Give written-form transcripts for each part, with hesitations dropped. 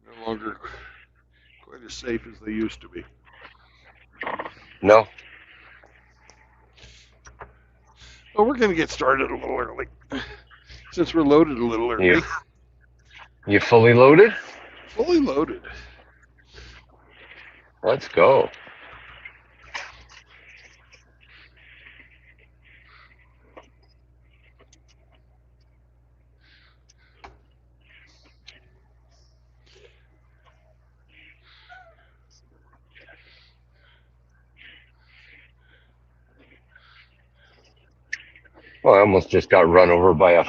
No longer quite as safe as they used to be. No. Well, we're going to get started a little early since we're loaded a little You early. you fully loaded? Fully loaded. Let's go. Well, I almost just got run over by a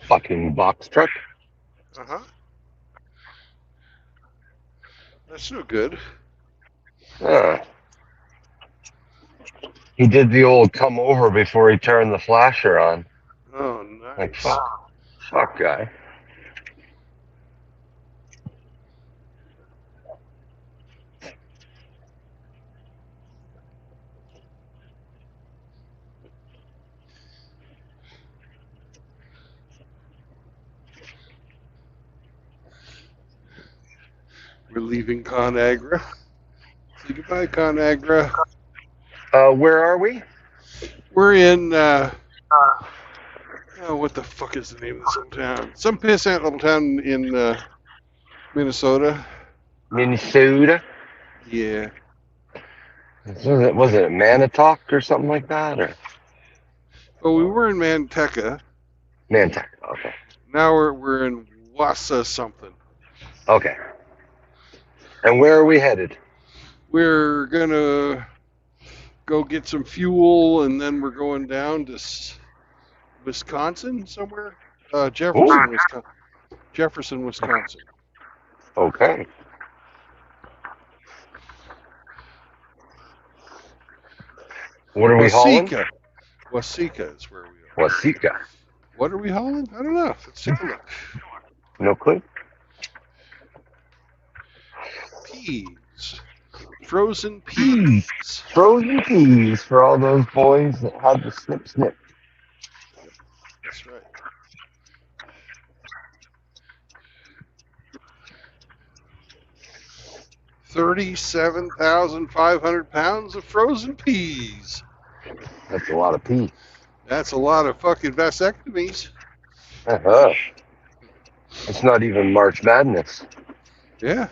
fucking box truck. Uh huh. That's no good. Ah, he did the old come over before he turned the flasher on. Oh, Like nice. fuck guy. We're leaving ConAgra. Say goodbye, ConAgra. Where are we? We're in. Oh, what the fuck is the name of this little town? Some pissant little town in Minnesota. Minnesota. Yeah. Was it Manitowoc or something like that, or Well, we were in Manteca. Nantucket? Okay. Now we're in Wassa something. Okay. And where are we headed? We're gonna go get some fuel, and then we're going down to Wisconsin somewhere. Ooh. Jefferson, Wisconsin. Jefferson, Wisconsin. Okay. What are we hauling? Waseca. Waseca is where we are. Wasika. What are we hauling? I don't know. Let's take a look. No clue. Peas. Frozen Peas. peas. Frozen peas for all those boys that had the snip snip. Yep, that's right. 37,500 pounds of frozen peas. That's a lot of pea. That's a lot of fucking vasectomies. Uh-huh. It's not even March Madness. Yeah.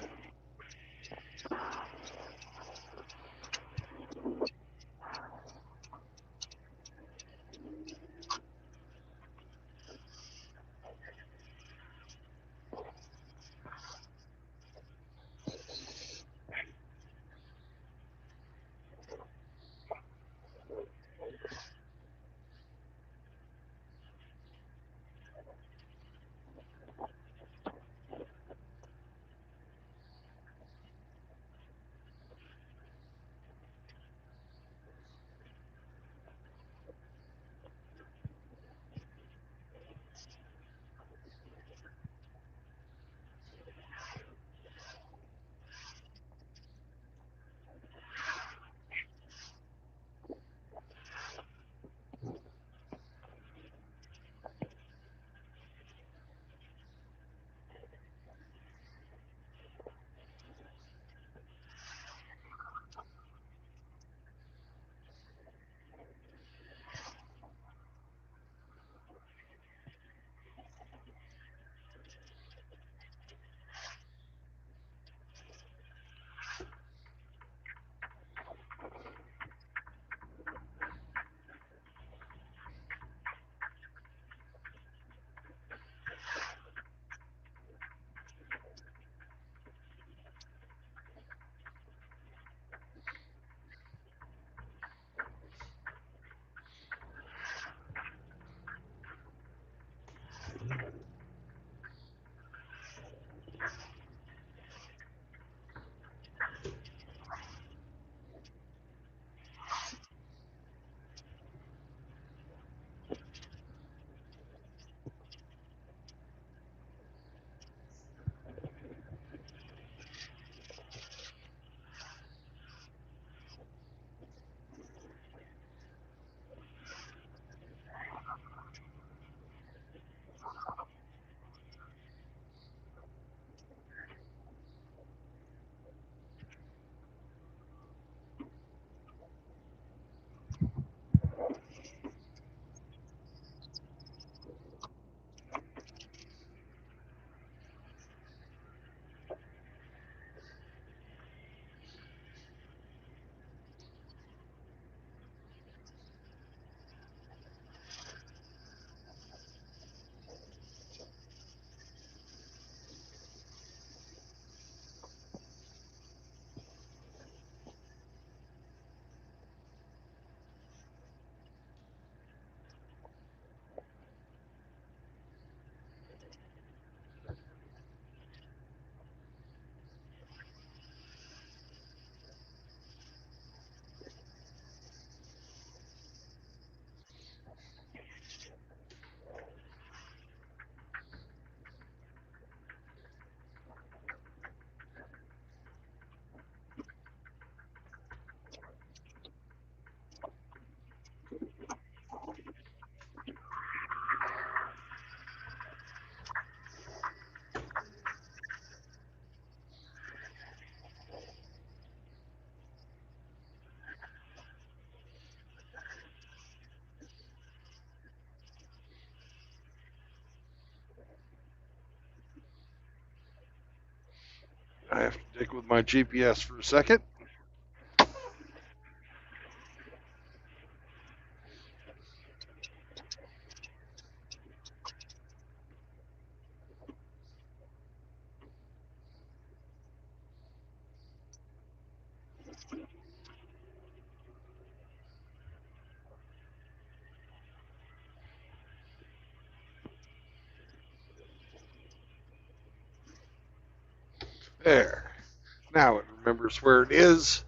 I have to stick with my GPS for a second. There. Now it remembers where it is.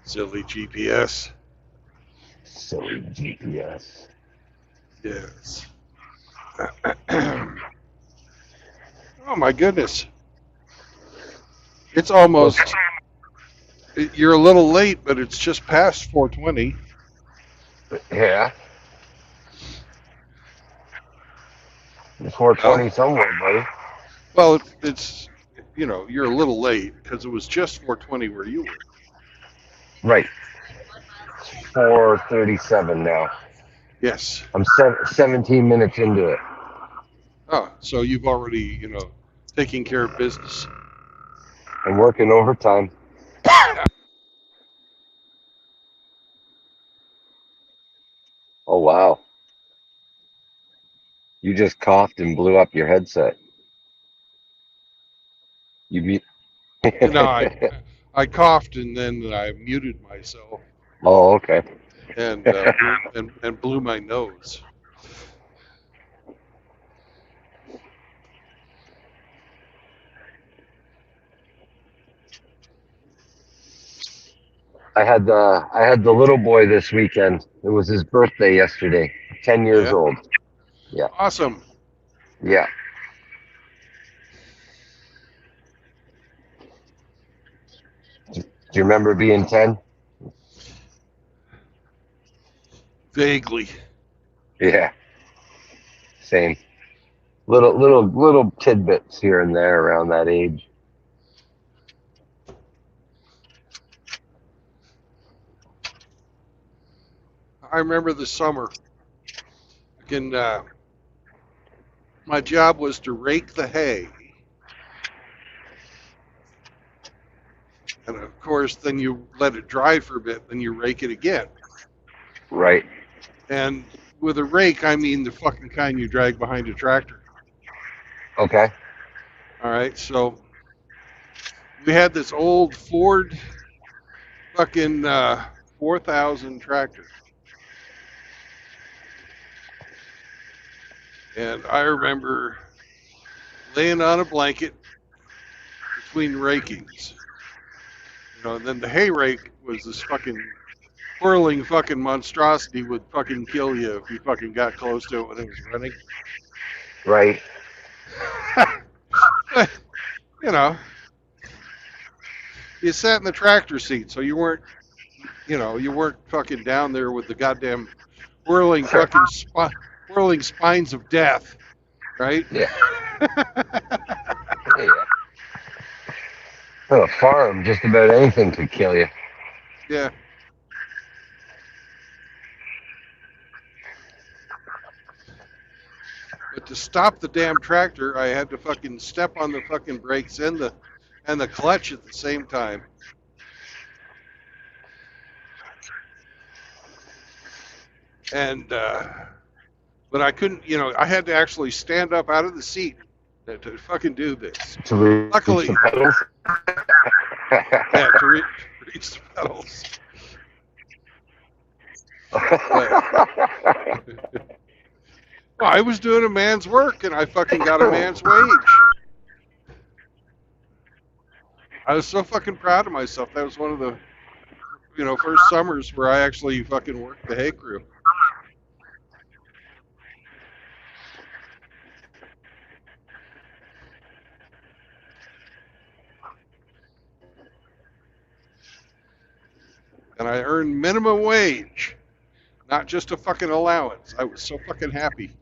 Silly GPS. Silly GPS. Yes. Oh my goodness. It's Well, almost. You're a little late, but it's just past 4:20. yeah, Well, 420 somewhere, buddy. well, it's you're a little late because it was just 4:20 where you were. Right. 4:37 now. Yes. I'm 17 minutes into it. Oh, so you've already taking care of business. I'm working overtime. Oh, wow. You just coughed and blew up your headset. You be. No, I coughed and then I muted myself Oh, okay. and blew my nose. I had the little boy this weekend. It was his birthday yesterday. 10 years Yeah, old. Yeah. awesome. Yeah. Do you remember being 10? Vaguely. Yeah. Same. Little tidbits here and there around that age. I remember the summer. Again, my job was to rake the hay, and of course, then you let it dry for a bit, then you rake it again. Right. And with a rake, I mean the fucking kind you drag behind a tractor. Okay. All right, so we had this old Ford fucking 4000 tractor, and I remember laying on a blanket between rakings. And then the hay rake was this fucking whirling fucking monstrosity would fucking kill you if you fucking got close to it when it was running. Right. But, you know, you sat in the tractor seat, so you weren't fucking down there with the goddamn whirling Sure. fucking whirling spines of death, right? Yeah. Yeah. On a farm, just about anything could kill you. Yeah. But to stop the damn tractor, I had to fucking step on the fucking brakes and the clutch at the same time. And but I couldn't, I had to actually stand up out of the seat to fucking do this. To reach the Luckily, pedals. yeah, to reach the pedals. But well, I was doing a man's work and I fucking got a man's wage. I was so fucking proud of myself. That was one of the first summers where I actually fucking worked the hay crew. And I earned minimum wage, not just a fucking allowance. I was so fucking happy.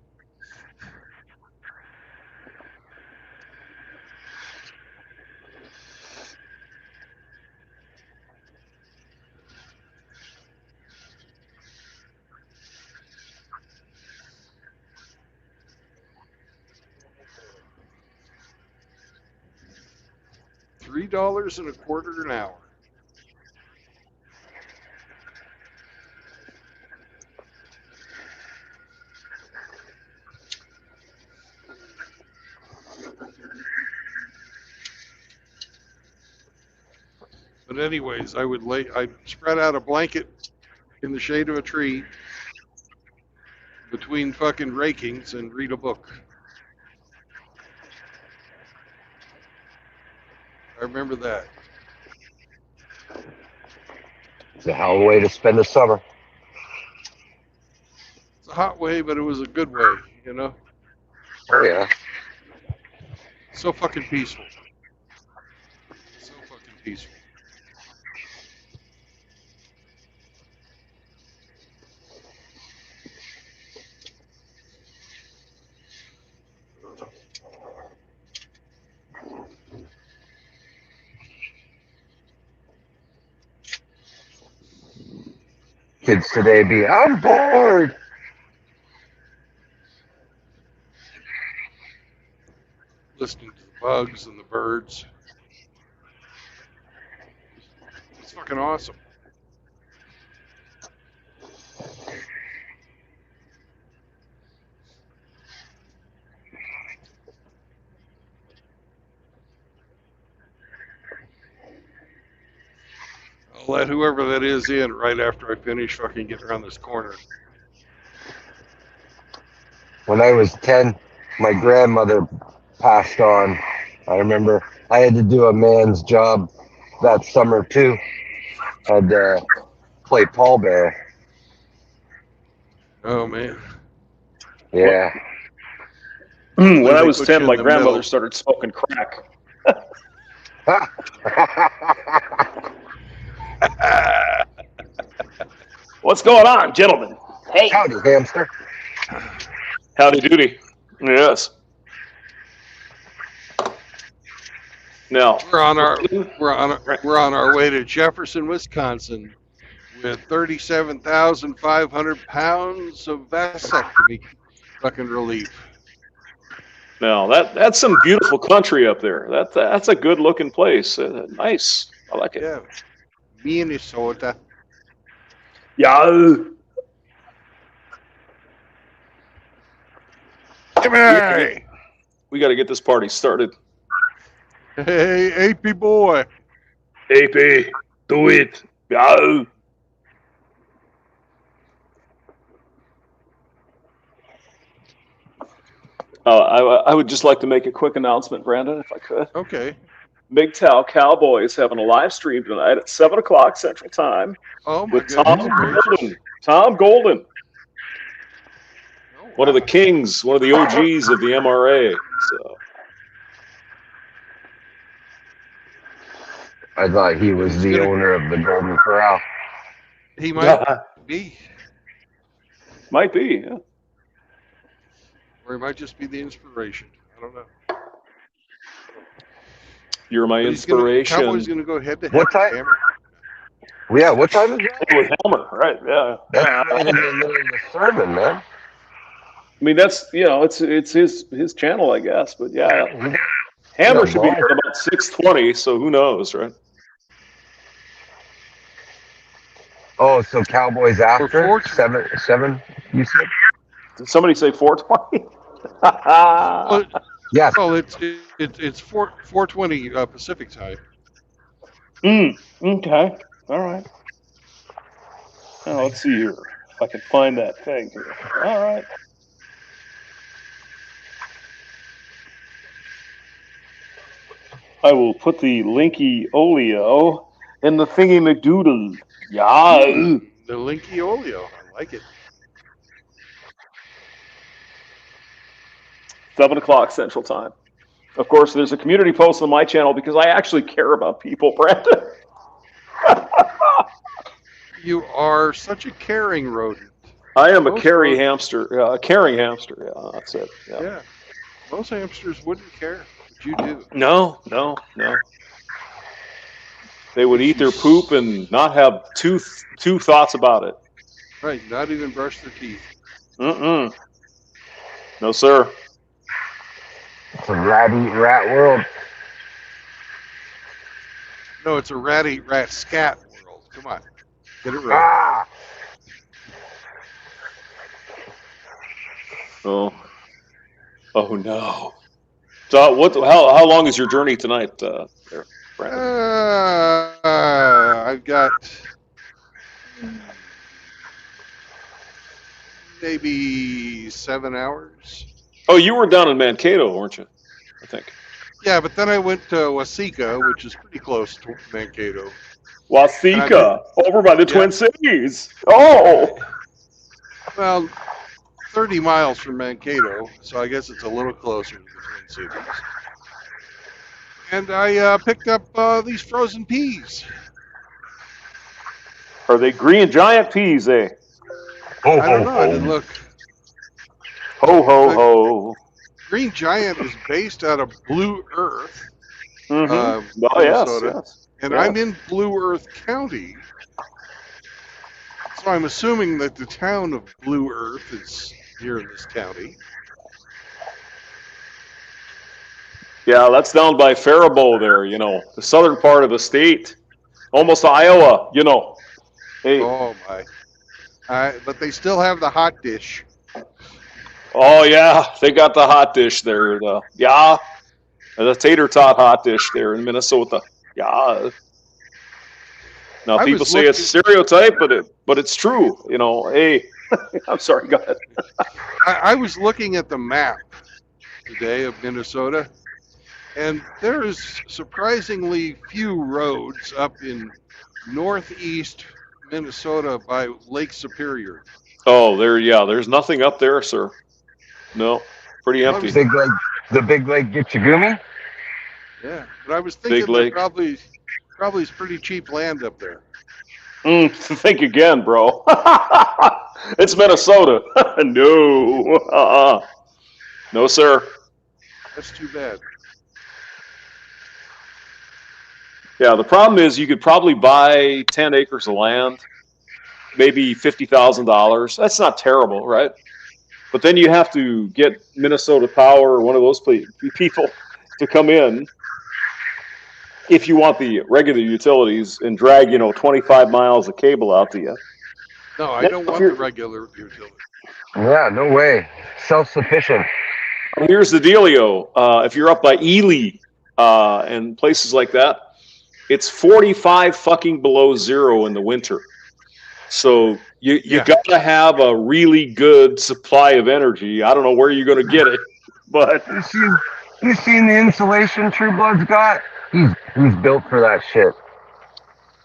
$3.25 an hour. But anyways, I'd spread out a blanket in the shade of a tree between fucking rakings and read a book. I remember that. It's a hell of a way to spend the summer. It's a hot way, but it was a good way, you know? Oh, yeah. So fucking peaceful. So fucking peaceful. Kids today be, I'm bored. Listening to the bugs and the birds. It's fucking awesome. I'll let whoever that is in right after I finish fucking getting around this corner. When I was 10, my grandmother passed on. I remember I had to do a man's job that summer too. I'd play pallbearer. Oh man. Yeah. When I was Put 10, you my in the grandmother middle. started smoking crack. What's going on, gentlemen? Hey. Howdy, hamster. Howdy doody. Yes. Now, We're on our way to Jefferson, Wisconsin, with 37,500 pounds of vasectomy fucking relief. now that's some beautiful country up there. That's a good looking place. Nice. I like it. Yeah, Minnesota. Yeah. Come here. We got to get this party started. Hey, AP boy. AP, do it. Yeah. I would just like to make a quick announcement, Brandon, if I could. Okay. MGTOW Cowboys having a live stream tonight at 7 o'clock Central Time Oh my with goodness gracious. Tom Golden, Oh, one of the wow. kings, one of the OGs of the MRA. So I thought he was He's the gonna- owner of the Golden Corral. He might be, might be. Yeah. or he might just be the inspiration. I don't know. You're my But inspiration. Cowboys going to go head to head. What time? Yeah, what time is that? With Hammer, right? Yeah. That's right in the middle of the sermon, man. I mean, that's it's his channel, I guess. But yeah, Hammer should be at about 6:20. So who knows, right? Oh, so Cowboys after Or 7? You said? Did somebody say 4:20? Well, Yes. well, it's 4:20 Pacific time. Okay. All right. Now let's see here if I can find that thing here. All right. I will put the Linky Oleo in the thingy McDoodle. Yeah. The Linky Oleo. I like it. 7 o'clock Central Time. Of course, there's a community post on my channel because I actually care about people, Brandon. You are such a caring rodent. I am a Most caring rodents- hamster. A caring hamster. Yeah, that's it. Yeah. Yeah. Most hamsters wouldn't care, but you do. No. They would eat their poop and not have two thoughts about it. Right. Not even brush their teeth. Mm-mm. No, sir. It's a rat-eat-rat world. No, it's a rat scat world. Come on, get it right. Ah, Oh, oh no. So what? How long is your journey tonight, there, Brandon? I've got maybe 7 hours. Oh, you were down in Mankato, weren't you? I think. Yeah, but then I went to Wasika, which is pretty close to Mankato, and I've been Wasika, over by the yeah, Twin Cities. Oh, well, 30 miles from Mankato, so I guess it's a little closer to the Twin Cities. And I picked up these frozen peas. are they green giant peas, eh? ho I don't ho know. I didn't ho. look. Ho ho The ho. Green Giant is based out of Blue Earth, Mm-hmm. Oh yes, Minnesota, yes. and Yeah. I'm in Blue Earth County. So I'm assuming that the town of Blue Earth is here in this county. Yeah, that's down by Faribault there, you know, the southern part of the state. Almost Iowa, you know. Hey. Oh my! But they still have the hot dish. Oh yeah, they got the hot dish there. The tater tot hot dish there in Minnesota. Yeah. Now I people was say it's looking. stereotype, but it's true. You know, hey, I'm sorry, go ahead. I was looking at the map today of Minnesota, and there is surprisingly few roads up in northeast Minnesota by Lake Superior. Oh, there's nothing up there, sir. No, pretty Well, I empty. was, Big leg, the big leg get you gummy. yeah, but I was Big thinking there lake. probably is pretty cheap land up there. Think again, bro. It's Minnesota. No, no, sir. That's too bad. Yeah, the problem is you could probably buy 10 acres of land, maybe $50,000. That's not terrible, right? But then you have to get Minnesota Power or one of those people to come in if you want the regular utilities and drag, 25 miles of cable out to you. No, I Now, don't want the regular utility. Yeah, no way. Self-sufficient. here's the dealio. If you're up by Ely and places like that, it's 45 fucking below zero in the winter. So you Yeah. gotta have a really good supply of energy. I don't know where you're gonna get it, but You seen the insulation True Blood's got? He's built for that shit.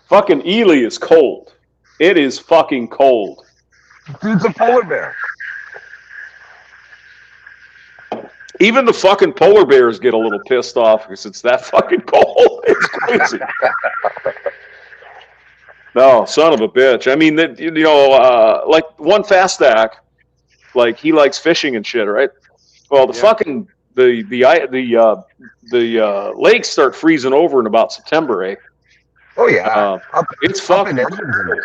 fucking Ely is cold. It is fucking cold. Dude's a polar bear. Even the fucking polar bears get a little pissed off because it's that fucking cold. It's crazy. No, son of a bitch. I mean, like one fast stack, like he likes fishing and shit, right? Well, the Yeah. fucking the lakes start freezing over in about September, eh? Oh yeah, It's up in fucking Edmonton.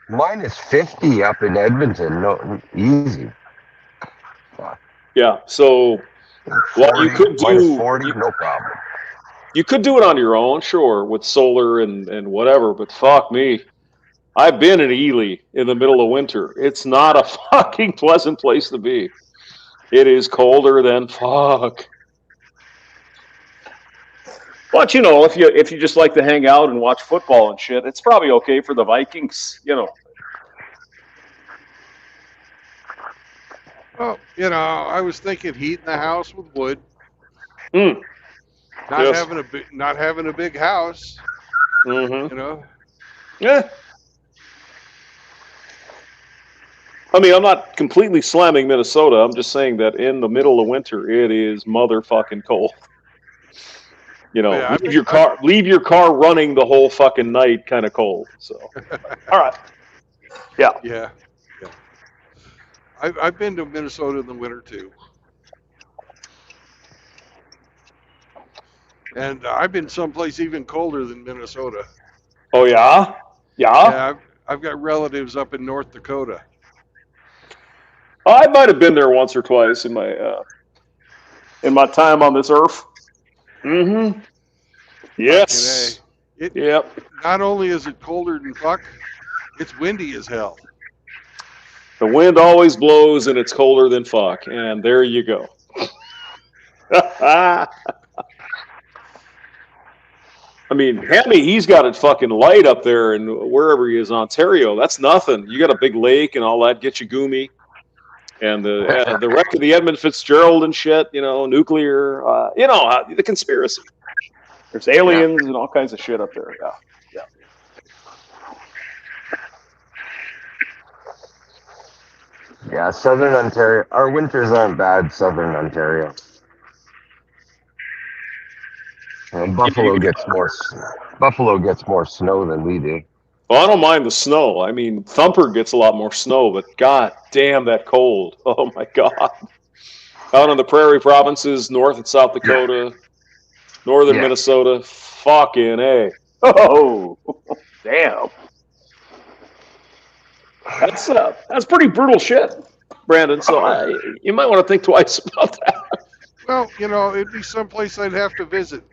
Minus 50 up in Edmonton. No, easy. yeah. So 40, you could do minus 40, no problem. You could do it on your own, sure, with solar and whatever, but fuck me. I've been in Ely in the middle of winter. It's not a fucking pleasant place to be. It is colder than fuck. But if you just like to hang out and watch football and shit, it's probably okay for the Vikings, Well, I was thinking heating the house with wood. Mm. Not Yes. having a big house. Mm-hmm. Yeah. I mean, I'm not completely slamming Minnesota. I'm just saying that in the middle of winter, it is motherfucking cold. Yeah, leave your car running the whole fucking night, kind of cold. So, all right, yeah. Yeah. I've been to Minnesota in the winter too, and I've been someplace even colder than Minnesota. Oh yeah, Yeah, I've got relatives up in North Dakota. I might have been there once or twice in my time on this earth. Mm-hmm. Yes. It Yep. not only is it colder than fuck, it's windy as hell. The wind always blows and it's colder than fuck. And there you go. I mean, Hemi, he's got it fucking light up there and wherever he is, Ontario. That's nothing. You got a big lake and all that, get you goomy. And the wreck of the Edmund Fitzgerald and shit, you know, nuclear, the conspiracy. There's aliens and all kinds of shit up there. Yeah. Yeah, Southern Ontario. Our winters aren't bad, Southern Ontario. Buffalo gets more snow than we do. Well, I don't mind the snow. I mean, Thumper gets a lot more snow, but god damn that cold. Oh my god. Out in the prairie provinces, North and South Dakota, northern Minnesota, fucking A. Oh, damn. That's pretty brutal shit, Brandon. So you might want to think twice about that. Well, you know, it'd be someplace I'd have to visit.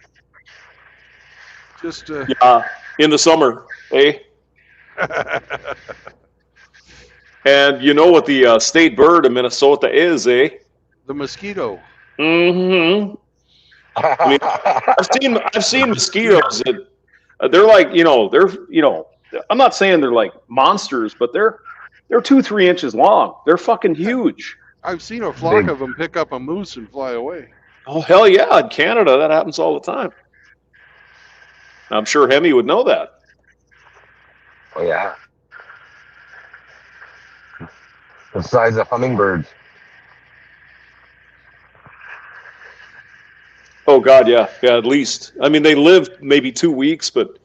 Just in the summer, eh? And you know what the state bird of Minnesota is, eh? The mosquito. Mm-hmm. I mean, I've seen mosquitoes that they're like, I'm not saying they're like monsters, but they're 2-3 inches long. They're fucking huge. I've seen a flock of them pick up a moose and fly away. Oh hell yeah! In Canada, that happens all the time. I'm sure Hemi would know that. Oh yeah. The size of hummingbirds. Oh god, yeah, at least. I mean, they live maybe 2 weeks, but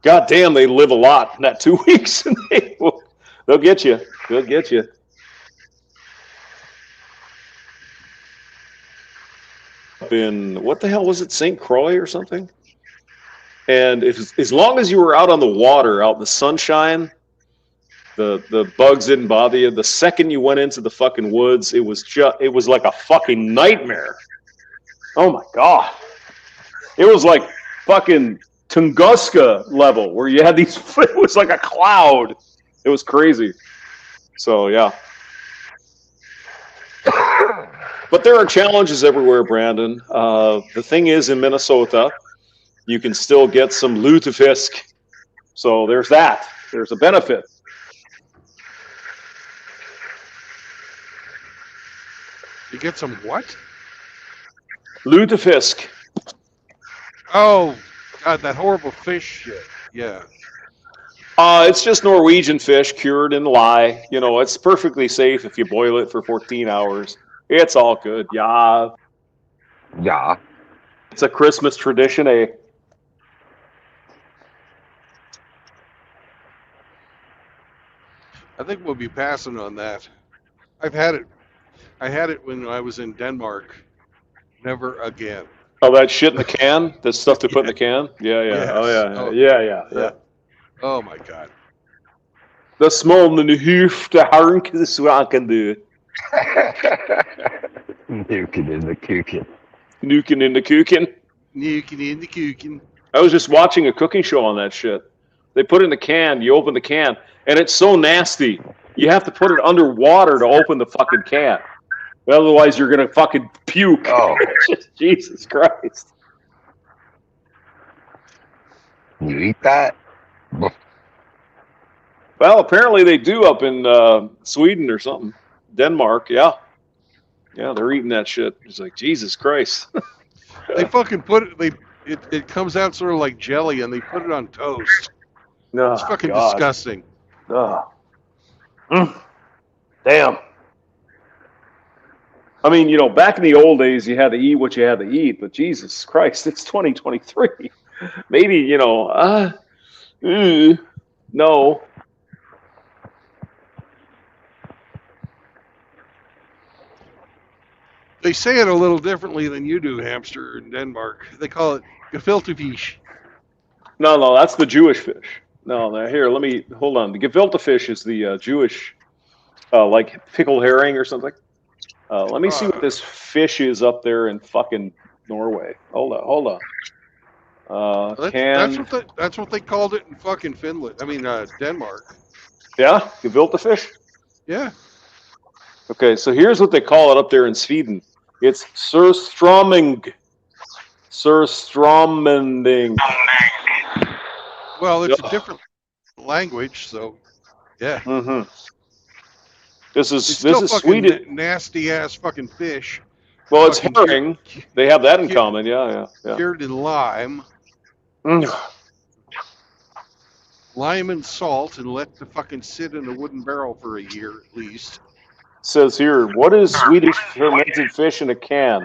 god damn, they live a lot in that 2 weeks, and they'll get you. They'll get you. In what the hell was it, St. Croix or something? And as long as you were out on the water, out in the sunshine, the bugs didn't bother you. The second you went into the fucking woods, it was like a fucking nightmare. Oh my god. It was like fucking Tunguska level where you had these, it was like a cloud. It was crazy. So yeah. But there are challenges everywhere, Brandon. The thing is, in Minnesota, you can still get some lutefisk. So there's that. There's a benefit. You get some what? Lutefisk. Oh, God, that horrible fish shit. Yeah. It's just Norwegian fish cured in lye. You know, it's perfectly safe if you boil it for 14 hours. It's all good. Yeah. Yeah. It's a Christmas tradition, eh? I think we'll be passing on that. I've had it. I had it when I was in Denmark. Never again. Oh, that shit in the can? That stuff to put in the can? Yeah, yeah. Yes. Oh, yeah. Oh, Yeah. Oh, my God. The small in the hoof, the hark, the swanken, du. Nuking in the kukin. Nuking in the kukin. Nuking in the kukin. I was just watching a cooking show on that shit. They put it in the can, you open the can, and it's so nasty. You have to put it under water to open the fucking can. Otherwise, you're going to fucking puke. Oh. Jesus Christ. You eat that? Well, apparently they do up in Sweden or something. Denmark, yeah. Yeah, they're eating that shit. It's like, Jesus Christ. They fucking put it, it comes out sort of like jelly, and they put it on toast. No, It's fucking God. disgusting. Damn. I mean, you know, back in the old days, you had to eat what you had to eat, but Jesus Christ, it's 2023. Maybe, you know, no. They say it a little differently than you do, hamster, in Denmark. They call it gefilte fish. No, that's the Jewish fish. No, here, let me, hold on. The gefilte fish is the Jewish, like pickled herring or something. Let me see what this fish is up there in fucking Norway. Hold on. That's Canned. what they called it in fucking Finland. I mean, Denmark. Yeah, gefilte fish. Yeah. Okay, so here's what they call it up there in Sweden. It's surströmming. Surströmming. Well, it's a Ugh. different language, so yeah. Mm-hmm. This It's is still fucking Sweden. nasty ass fucking fish. Well, it's Fucking herring. They have that in common. Yeah. cured in lime, Mm. lime and salt, and let the fucking sit in a wooden barrel for a year at least. Says here, what is Swedish fermented fish in a can?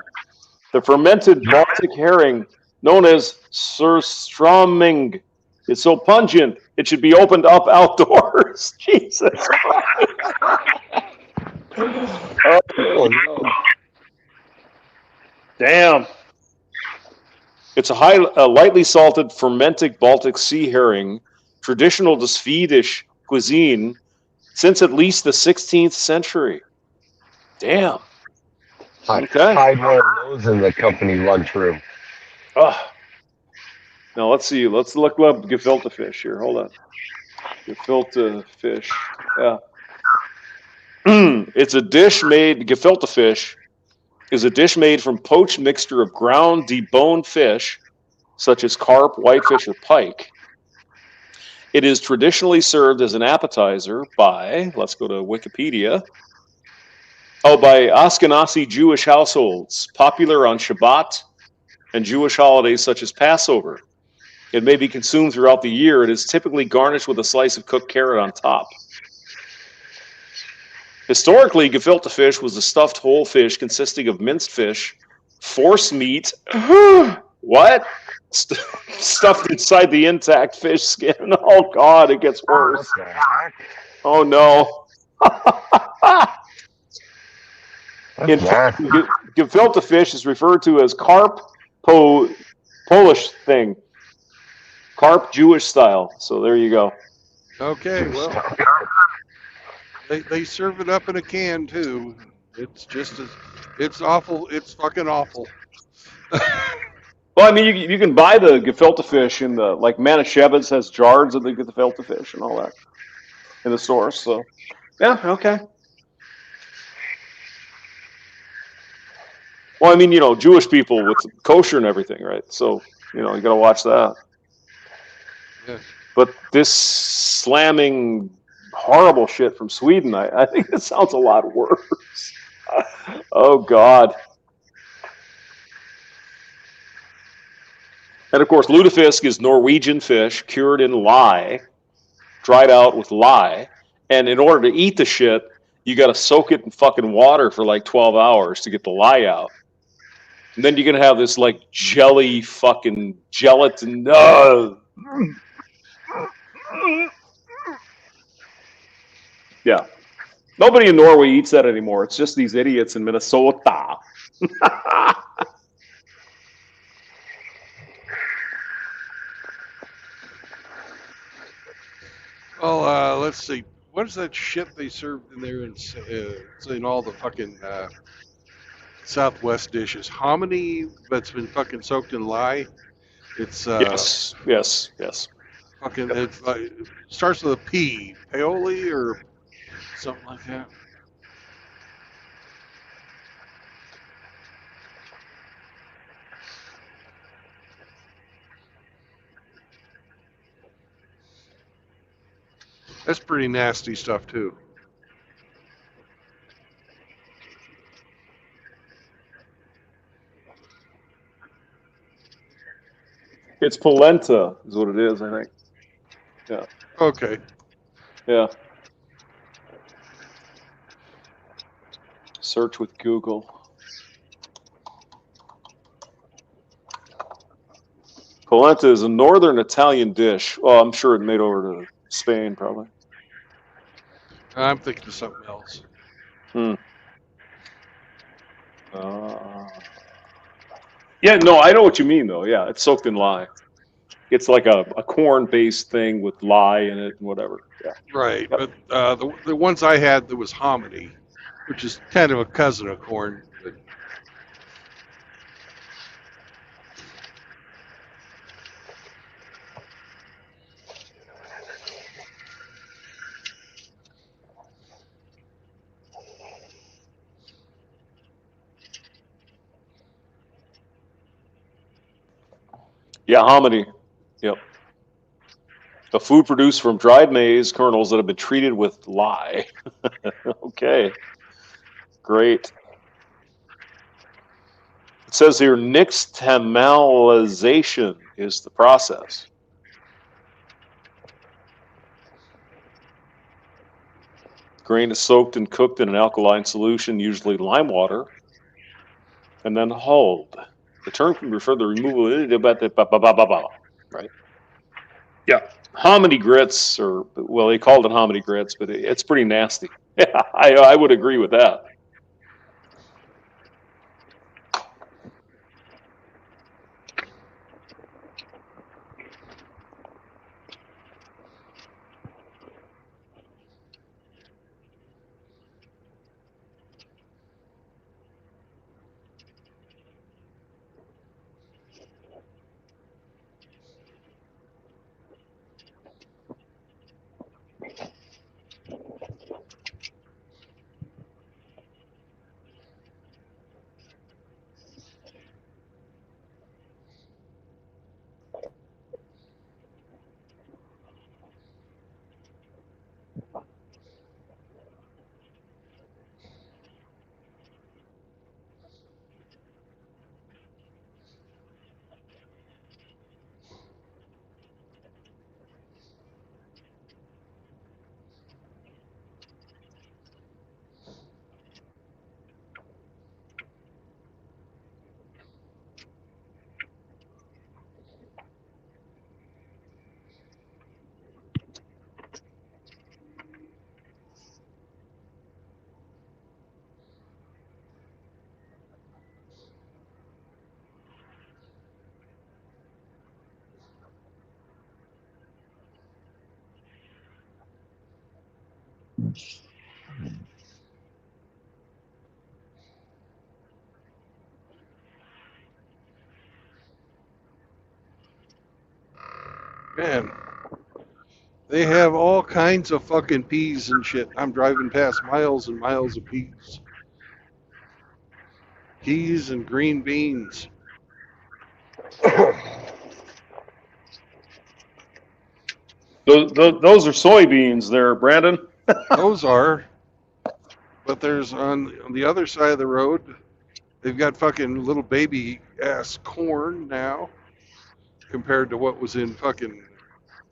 The fermented Baltic herring, known as surströmming, is so pungent it should be opened up outdoors. Jesus Christ. Oh, no. Damn. It's a lightly salted fermented Baltic sea herring, traditional to Swedish cuisine since at least the 16th century. Damn. Okay. Hide one of those in the company lunchroom. Now let's see. Let's look up gefilte fish here. Hold on. Gefilte fish. Yeah. It's a dish made. Gefilte fish is a dish made from poached mixture of ground deboned fish, such as carp, whitefish, or pike. It is traditionally served as an appetizer by, let's go to Wikipedia. By Ashkenazi Jewish households, popular on Shabbat and Jewish holidays such as Passover. It may be consumed throughout the year. It is typically garnished with a slice of cooked carrot on top. Historically, gefilte fish was a stuffed whole fish consisting of minced fish, force meat, what? Stuffed inside the intact fish skin. Oh, God, it gets worse. What the heck? Oh, no. In fact, Nasty. gefilte fish is referred to as carp Polish thing. Carp Jewish style. So there you go. Okay, well, they serve it up in a can too. It's just as it's awful. It's fucking awful. Well, I mean, you can buy the gefilte fish in the, like, Manischewitz has jars of the gefilte fish and all that in the stores. So, yeah, okay. Well, I mean, Jewish people with kosher and everything, right? So, you got to watch that. Yeah. But this slamming horrible shit from Sweden, I think it sounds a lot worse. Oh, God. And, of course, lutefisk is Norwegian fish cured in lye, dried out with lye. And in order to eat the shit, you got to soak it in fucking water for like 12 hours to get the lye out. And then you're going to have this, like, jelly fucking gelatin. Yeah. Nobody in Norway eats that anymore. It's just these idiots in Minnesota. Well, let's see. What is that shit they served in there it's in all the fucking Southwest dishes? Hominy that's been fucking soaked in lye. It's Yes. fucking. It's it starts with a P. Paoli or something like that. That's pretty nasty stuff too. It's polenta is what it is, I think. Yeah. Okay. Yeah. Search with Google. Polenta is a northern Italian dish. Well, I'm sure it made over to Spain, probably. I'm thinking of something else. Yeah, no, I know what you mean, though. Yeah, it's soaked in lye. It's like a corn-based thing with lye in it and whatever. Yeah. Right, Yep. but the ones I had, there was hominy, which is kind of a cousin of corn. But Yeah, hominy. Yep. A food produced from dried maize kernels that have been treated with lye. Okay, great. It says here nixtamalization is the process. Grain is soaked and cooked in an alkaline solution, usually lime water, and then hulled. The term can refer to the removal of right? Yeah. Hominy grits, or well, they called it hominy grits, but it's pretty nasty. Yeah, I would agree with that. Man, they have all kinds of fucking peas and shit. I'm driving past miles and miles of peas. Peas and green beans. Those are soybeans there, Brandon. Those are, but there's on the other side of the road, they've got fucking little baby ass corn now compared to what was in fucking,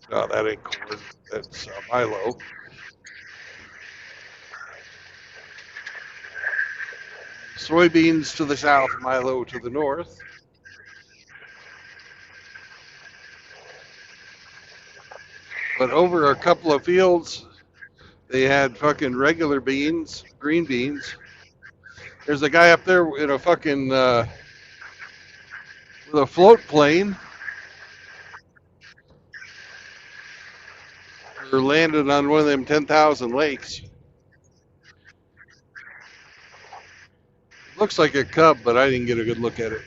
no, that ain't corn. That's Milo. Soybeans to the south, Milo to the north. But over a couple of fields, they had fucking regular beans, green beans. There's a guy up there in a fucking with a float plane, or landed on one of them 10,000 lakes. Looks like a cub, but I didn't get a good look at it.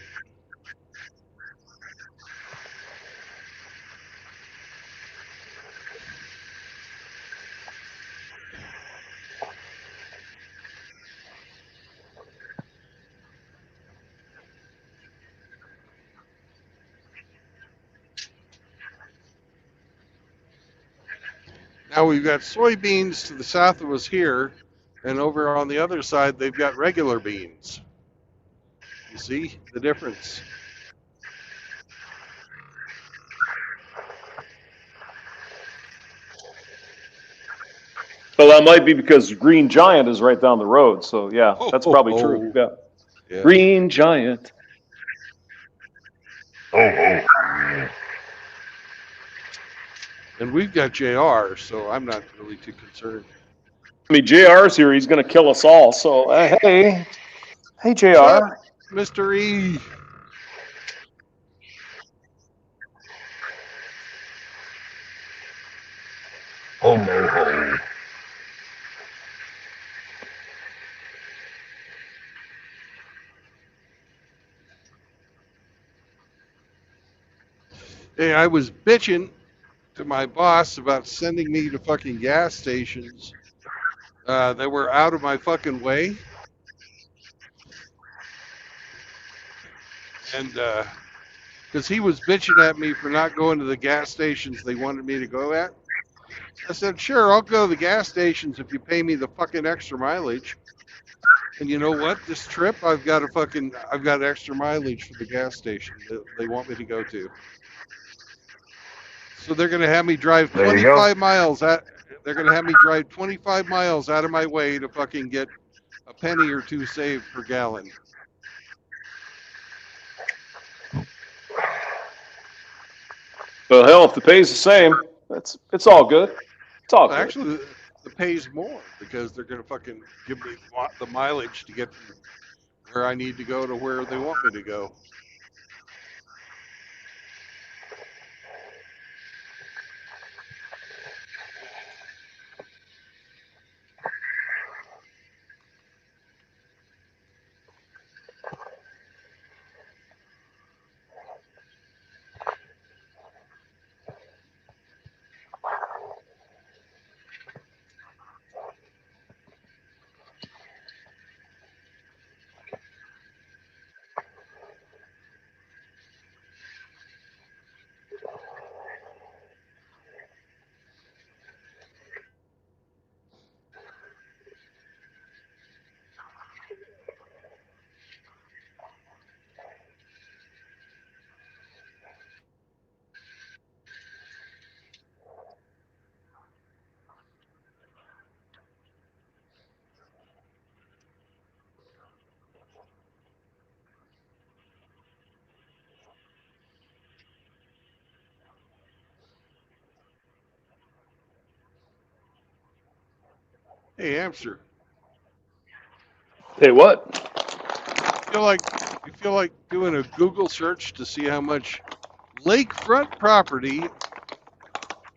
Now we've got soybeans to the south of us here, and over on the other side, they've got regular beans. You see the difference? Well, that might be because Green Giant is right down the road. So yeah, that's probably true. Yeah. Yeah. Green Giant. And we've got JR, so I'm not really too concerned. I mean, JR's here. He's going to kill us all. So hey, JR. What's up, Mr. E? Oh no. Hey, I was bitching to my boss about sending me to fucking gas stations that were out of my fucking way. And because he was bitching at me for not going to the gas stations they wanted me to go at. I said, sure, I'll go to the gas stations if you pay me the fucking extra mileage. And you know what? This trip, I've got extra mileage for the gas station that they want me to go to. So they're going to have me drive There you go. 25 miles. They're going to have me drive 25 miles out of my way to fucking get a penny or two saved per gallon. Well, hell, if the pay's the same, it's all good. It's all Well, good. actually, the pay's more because they're going to fucking give me the mileage to get from where I need to go to where they want me to go. Hey, hamster, Hey, what? you feel like doing a Google search to see how much lakefront property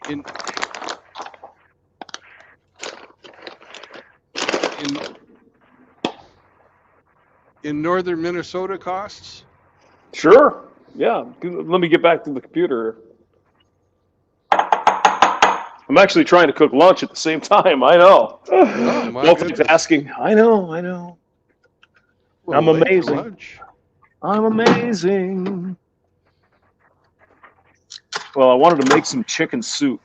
in in in northern Minnesota costs? Sure. Yeah. Let me get back to the computer. I'm actually trying to cook lunch at the same time. I know. Oh my goodness! Multitasking. I know. Well, I'm late for amazing. lunch. I'm amazing. Well, I wanted to make some chicken soup.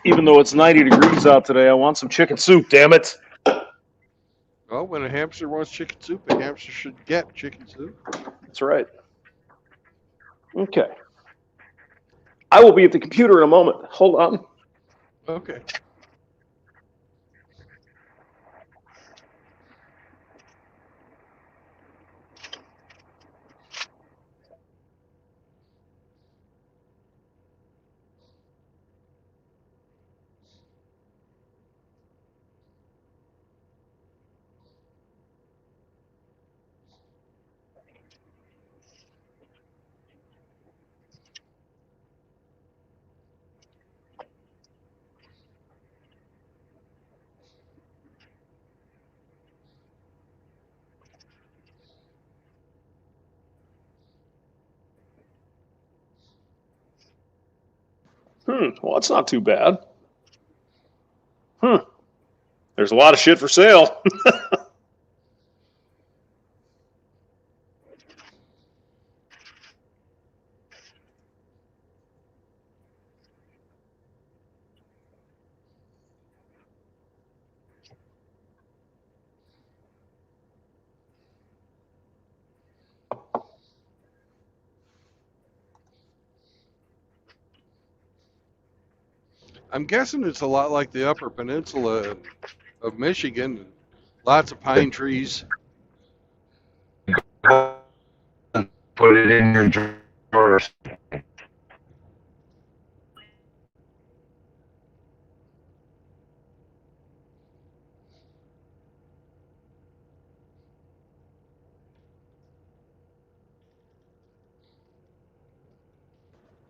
Even though it's 90 degrees out today, I want some chicken soup, damn it. Well, when a hamster wants chicken soup, a hamster should get chicken soup. That's right. Okay. I will be at the computer in a moment. Hold on. Okay. Well, that's not too bad. There's a lot of shit for sale. I'm guessing it's a lot like the Upper Peninsula of Michigan. Lots of pine trees. Put it in your drawer.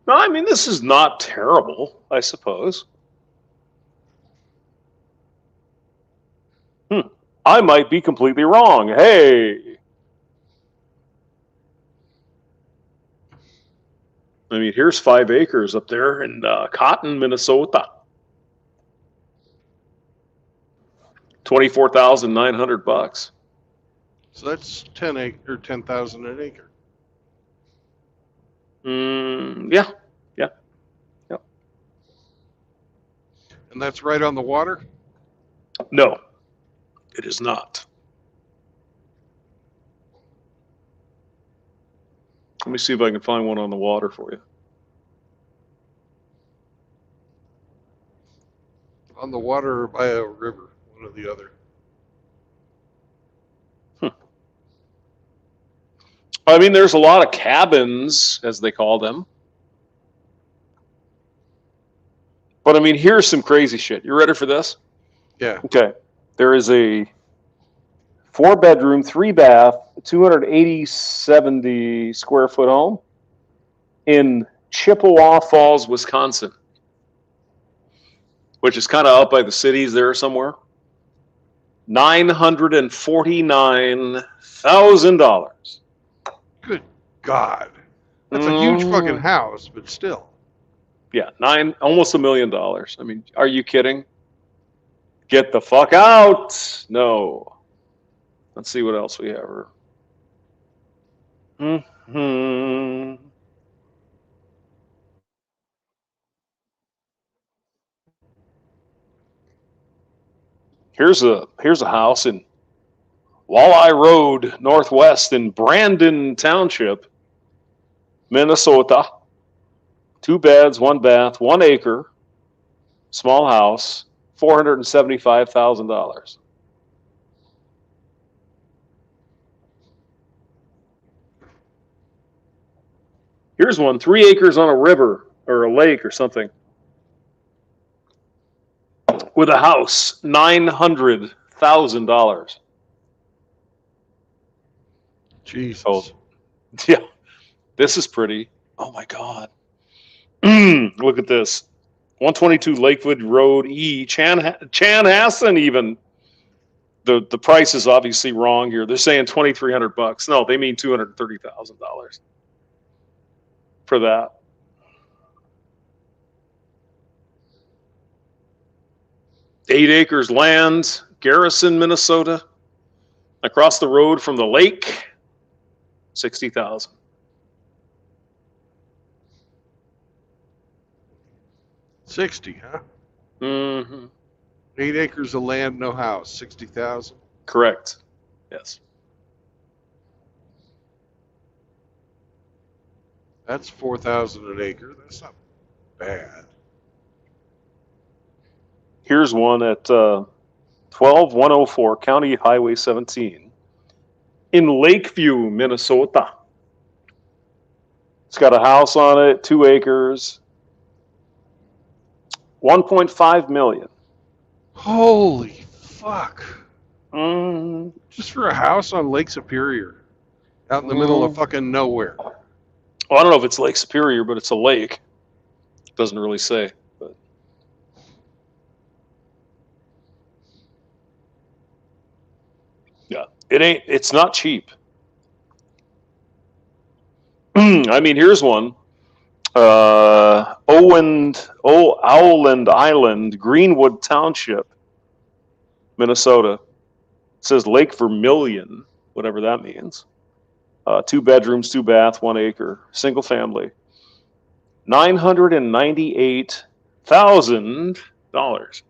No, I mean, this is not terrible, I suppose. I might be completely wrong. Hey. I mean, here's 5 acres up there in Cotton, Minnesota. 24,900 bucks. So that's 10,000 an acre. Yeah. And that's right on the water? No, it is not. Let me see if I can find one on the water for you. On the water or by a river, one or the other. I mean, there's a lot of cabins, as they call them. But I mean, here's some crazy shit. You ready for this? Yeah. Okay. There is a 4-bedroom, 3-bath, 270 square foot home in Chippewa Falls, Wisconsin, which is kind of out by the cities there somewhere. $949,000. Good God. That's a huge fucking house, but still. Yeah, almost $1 million. I mean, are you kidding? Get the fuck out! No. Let's see what else we have here. Mm-hmm. Here's a house in Walleye Road, Northwest in Brandon Township, Minnesota. 2 beds, 1 bath, 1 acre, small house, $475,000. Here's one, 3 acres on a river or a lake or something, with a house, $900,000. Jesus. Oh, yeah, this is pretty. Oh my God. Look at this. 122 Lakewood Road E, Chanhassen even. The price is obviously wrong here. They're saying $2,300. No, they mean $230,000 for that. Eight acres land, Garrison, Minnesota, across the road from the lake, $60,000. $60,000, huh? Mm-hmm. 8 acres of land, no house, $60,000. Correct. Yes. That's $4,000 an acre. That's not bad. Here's one at 12104 County Highway 17 in Lakeview, Minnesota. It's got a house on it, 2 acres, 1.5 million. Holy fuck. Mm. Just for a house on Lake Superior, out in the middle of fucking nowhere. Well, I don't know if it's Lake Superior, but it's a lake. It doesn't really say. But yeah, it's not cheap. I mean, here's one. Owland Island, Greenwood Township, Minnesota. It says Lake Vermilion, whatever that means. 2 bedrooms, 2 bath, 1 acre, single family. $998,000.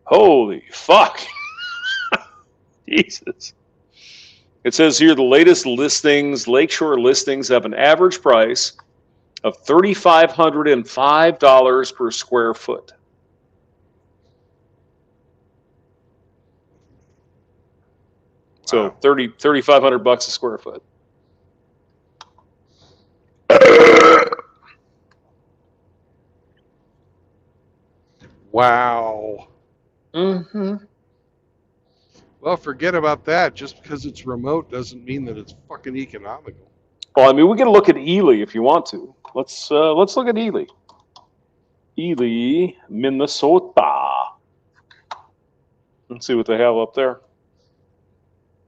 Holy fuck. Jesus. It says here the latest listings, Lakeshore listings, have an average price of $3,505 per square foot. So Wow. $3,500 a square foot. Wow. Mm-hmm. Well, forget about that. Just because it's remote doesn't mean that it's fucking economical. Well, I mean, we can look at Ely if you want to. Let's look at Ely. Ely, Minnesota. Let's see what they have up there.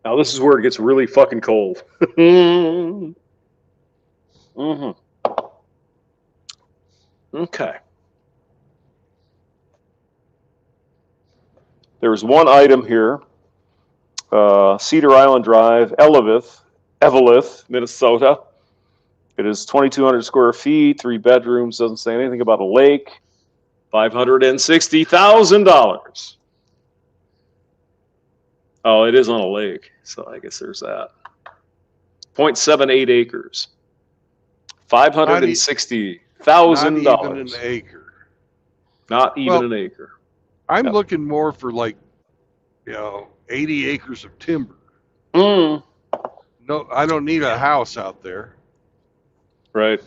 Now this is where it gets really fucking cold. Mm-hmm. Okay. There's one item here. Cedar Island Drive, Eveleth, Minnesota. It is 2,200 square feet, 3 bedrooms. Doesn't say anything about a lake. $560,000. Oh, it is on a lake, so I guess there's that. 0.78 acres. Not even an $560,000. acre. Not even Well, an acre. I'm Yep. looking more for like, 80 acres of timber. Mm. No, I don't need a house out there. Right.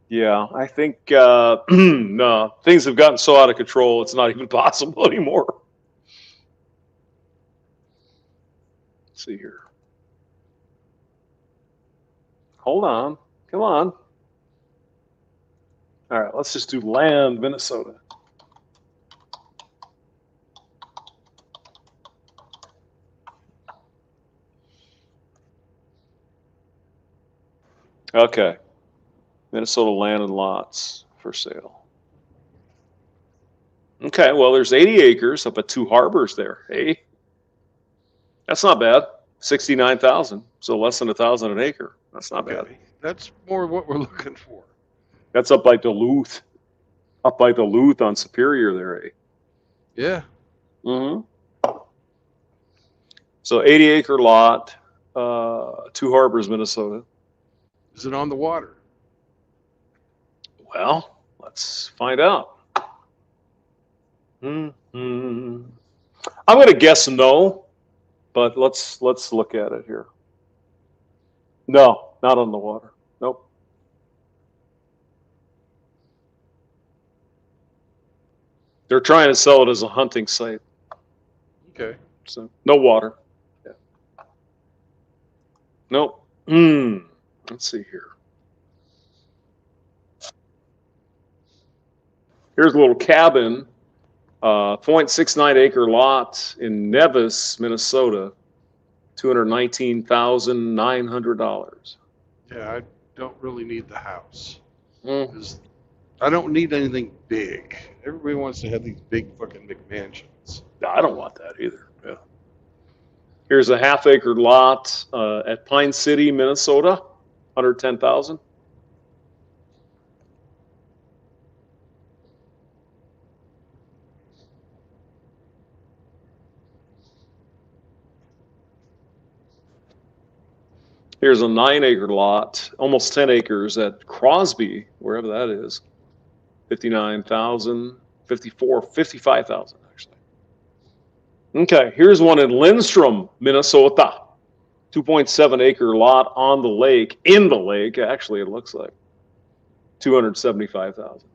Yeah, I think no, things have gotten so out of control, it's not even possible anymore. Let's see here. Hold on. Come on. All right, let's just do land, Minnesota. Okay. Minnesota land and lots for sale. Okay, well, there's 80 acres up at Two Harbors there. Hey, that's not bad. 69,000, so less than 1,000 an acre. That's not bad. Maybe. That's more what we're looking for. That's up by Duluth. Up by Duluth on Superior there, eh? Yeah. Mm-hmm. So 80-acre lot, Two Harbors, Minnesota. Is it on the water? Well, let's find out. Mm-hmm. I'm going to guess no, but let's look at it here. No, not on the water. Nope. They're trying to sell it as a hunting site. Okay. So no water. Yeah. Nope. Let's see here. Here's a little cabin, 0.69 acre lot in Nevis, Minnesota, $219,900. Yeah, I don't really need the house. Mm. 'Cause I don't need anything big. Everybody wants to have these big fucking McMansions. I don't want that either. Yeah. Here's a half-acre lot at Pine City, Minnesota, 110,000. Here's a 9-acre lot, almost 10 acres at Crosby, wherever that is. 59,000, 55,000 actually. Okay, here's one in Lindstrom, Minnesota. 2.7 acre lot on the lake, in the lake, actually, it looks like. 275,000.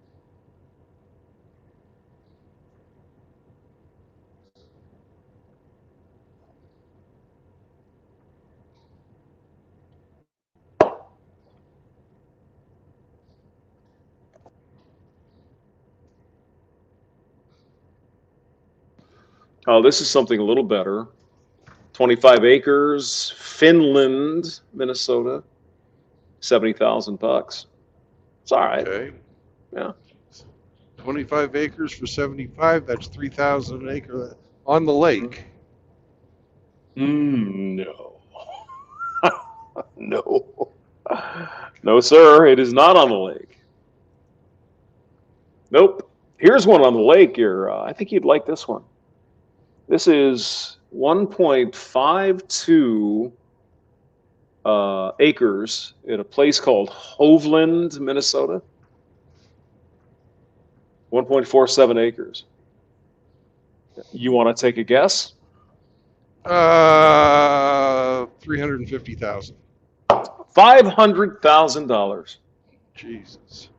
Oh, this is something a little better. 25 acres, Finland, Minnesota. 70,000 bucks. It's all right. Okay. Yeah. 25 acres for 75, that's 3,000 an acre on the lake. No. No. No, sir. It is not on the lake. Nope. Here's one on the lake here. I think you'd like this one. This is 1.52 acres at a place called Hovland, Minnesota. 1.47 acres. You want to take a guess? 350,000. $500,000. Jesus.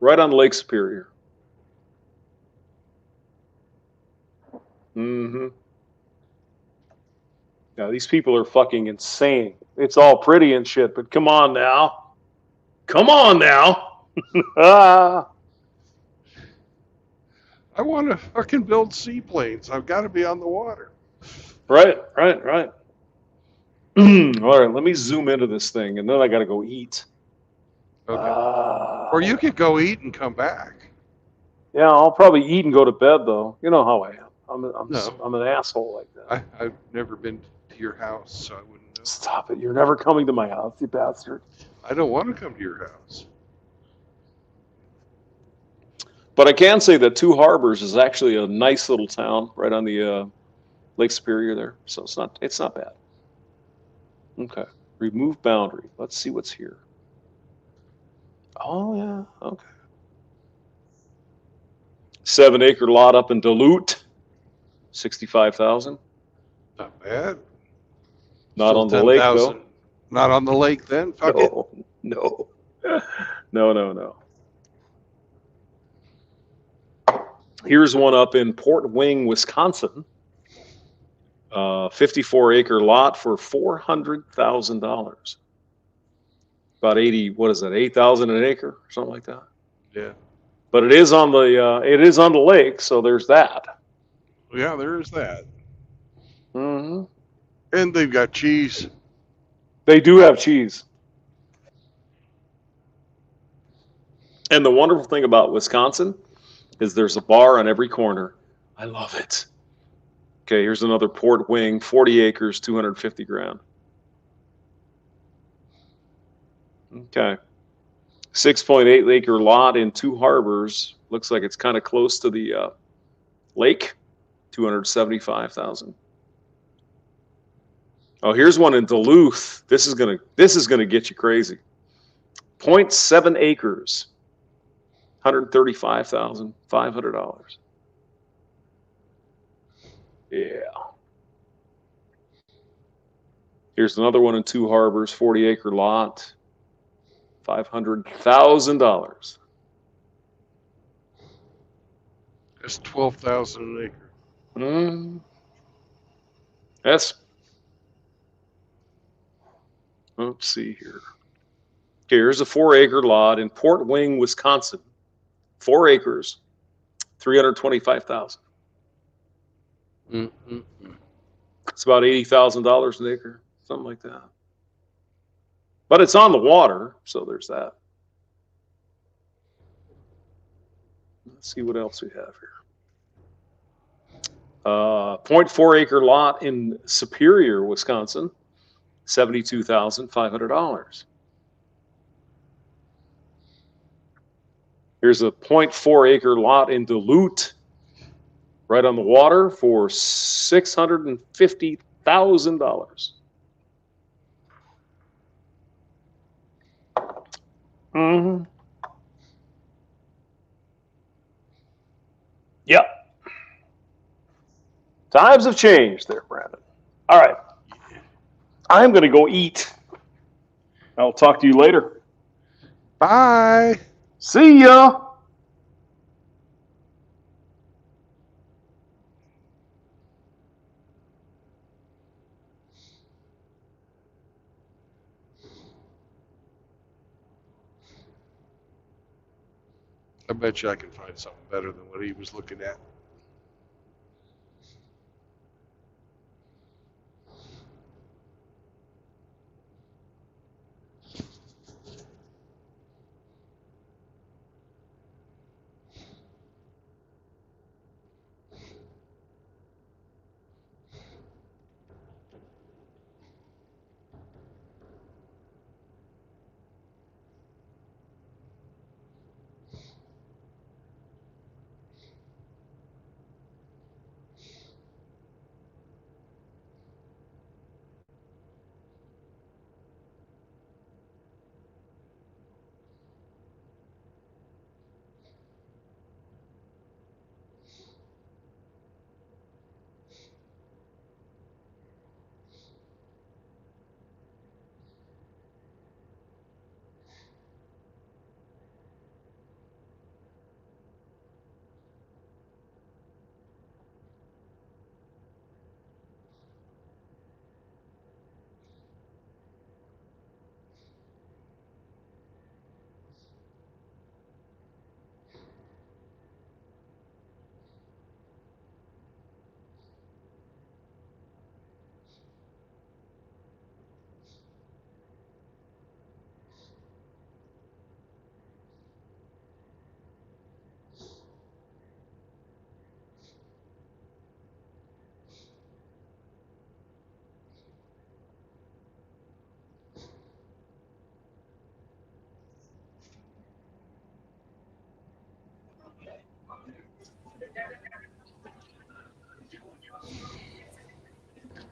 Right on Lake Superior. Mm-hmm. Now, these people are fucking insane. It's all pretty and shit, but come on now. Come on now. I want to fucking build seaplanes. I've got to be on the water. Right. All right, let me zoom into this thing, and then I got to go eat. Okay. Or you could go eat and come back. Yeah, I'll probably eat and go to bed, though. You know how I am. I'm No. an asshole like that. I've never been to your house, so I wouldn't Stop it. You're never coming to my house, you bastard. I don't want to come to your house. But I can say that Two Harbors is actually a nice little town right on the Lake Superior there. So it's not bad. Okay. Remove boundary. Let's see what's here. Oh yeah. Okay. 7-acre lot up in Duluth. 65,000. Not bad. Not Still on the lake 10,000. though. Not on the lake then? Fuck it. No. No. Here's one up in Port Wing, Wisconsin. 54-acre lot for $400,000. About 80. What is that? 8,000 an acre, or something like that. Yeah. But it is on the lake, so there's that. Yeah, there is that. Mm-hmm. And they've got cheese. They do have cheese. And the wonderful thing about Wisconsin is there's a bar on every corner. I love it. Okay, here's another Port Wing, 40 acres, 250 grand. Okay. 6.8 acre lot in Two Harbors. Looks like it's kind of close to the lake. 275,000. Oh, here's one in Duluth. This is gonna get you crazy. 0.7 acres. $135,500. Yeah. Here's another one in Two Harbors, 40-acre lot, $500,000. That's 12,000 an acre. That's. Let's see here. Okay, here's a 4-acre lot in Port Wing, Wisconsin. 4 acres, $325,000. It's about $80,000 an acre, something like that. But it's on the water, so there's that. Let's see what else we have here. 0.4 acre lot in Superior, Wisconsin, $72,500. Here's a 0.4 acre lot in Duluth, right on the water, for $650,000. Mm-hmm. Yep. Times have changed there, Brandon. All right. I'm going to go eat. I'll talk to you later. Bye. See ya. I bet you I can find something better than what he was looking at.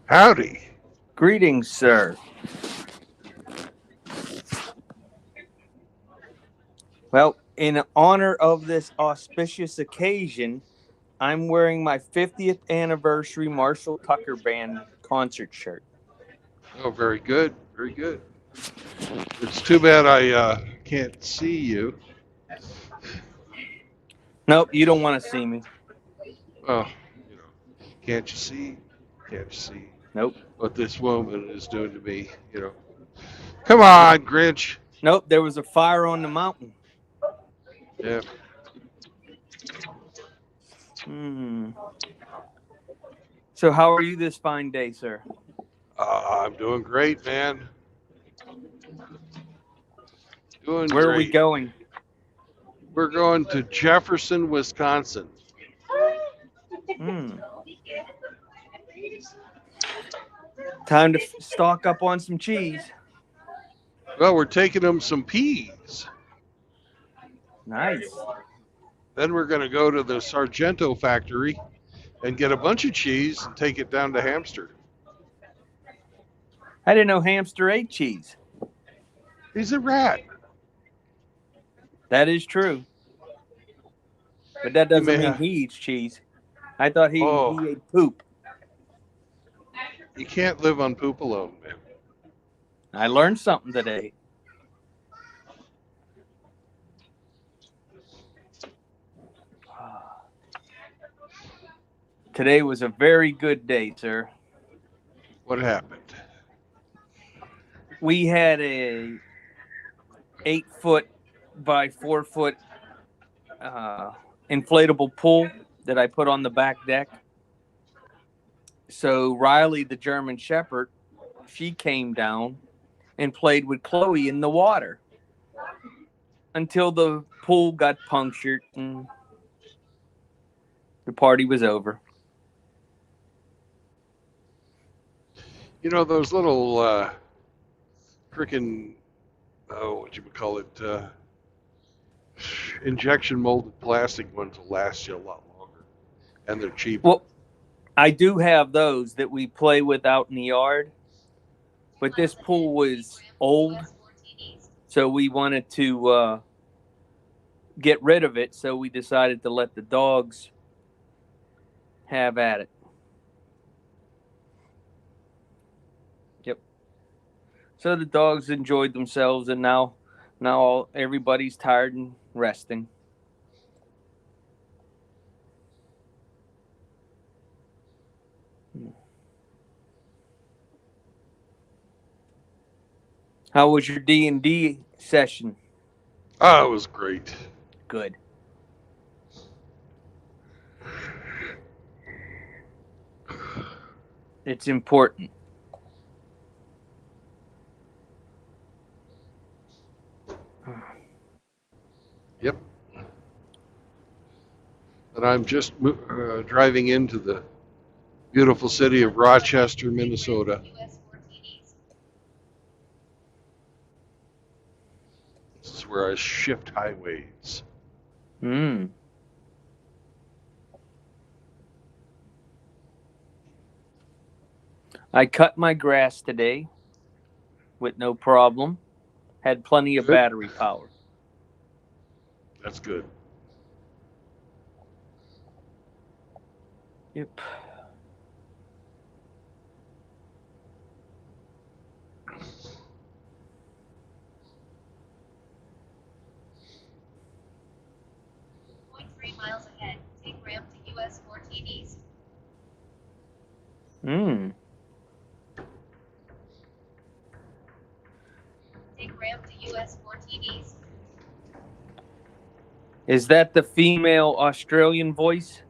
Howdy. Greetings, sir. Well, in honor of this auspicious occasion, I'm wearing my 50th anniversary Marshall Tucker Band concert shirt. Oh, very good. Very good. It's too bad I can't see you. Nope, you don't want to see me. Well, can't you see? Can't you see Nope. what this woman is doing to me? Come on, Grinch. Nope, there was a fire on the mountain. Yeah. So how are you this fine day, sir? I'm doing great, man. Doing Where great. are we going? We're going to Jefferson, Wisconsin. Time to stock up on some cheese. Well, we're taking them some peas. Nice. Then we're going to go to the Sargento factory and get a bunch of cheese and take it down to Hamster. I didn't know hamster ate cheese. He's a rat. That is true. But that doesn't mean he eats cheese. I thought he ate poop. You can't live on poop alone, man. I learned something today. Today was a very good day, sir. What happened? We had a 8-foot by 4-foot inflatable pool that I put on the back deck. So Riley, the German Shepherd, she came down and played with Chloe in the water until the pool got punctured and the party was over. Those little freaking, injection molded plastic ones will last you a lot longer, and they're cheap. Well, I do have those that we play with out in the yard, but this pool was old, so we wanted to get rid of it, so we decided to let the dogs have at it. Yep. So the dogs enjoyed themselves, and now everybody's tired and resting. How was your D&D session? Oh, it was great. Good. It's important. Yep. And I'm just driving into the beautiful city of Rochester, Minnesota. This is where I shift highways. I cut my grass today with no problem. Had plenty of battery power. That's good. Yep. Miles ahead. Take ramp to US 14 East. Take ramp to US 14 East. Is that the female Australian voice?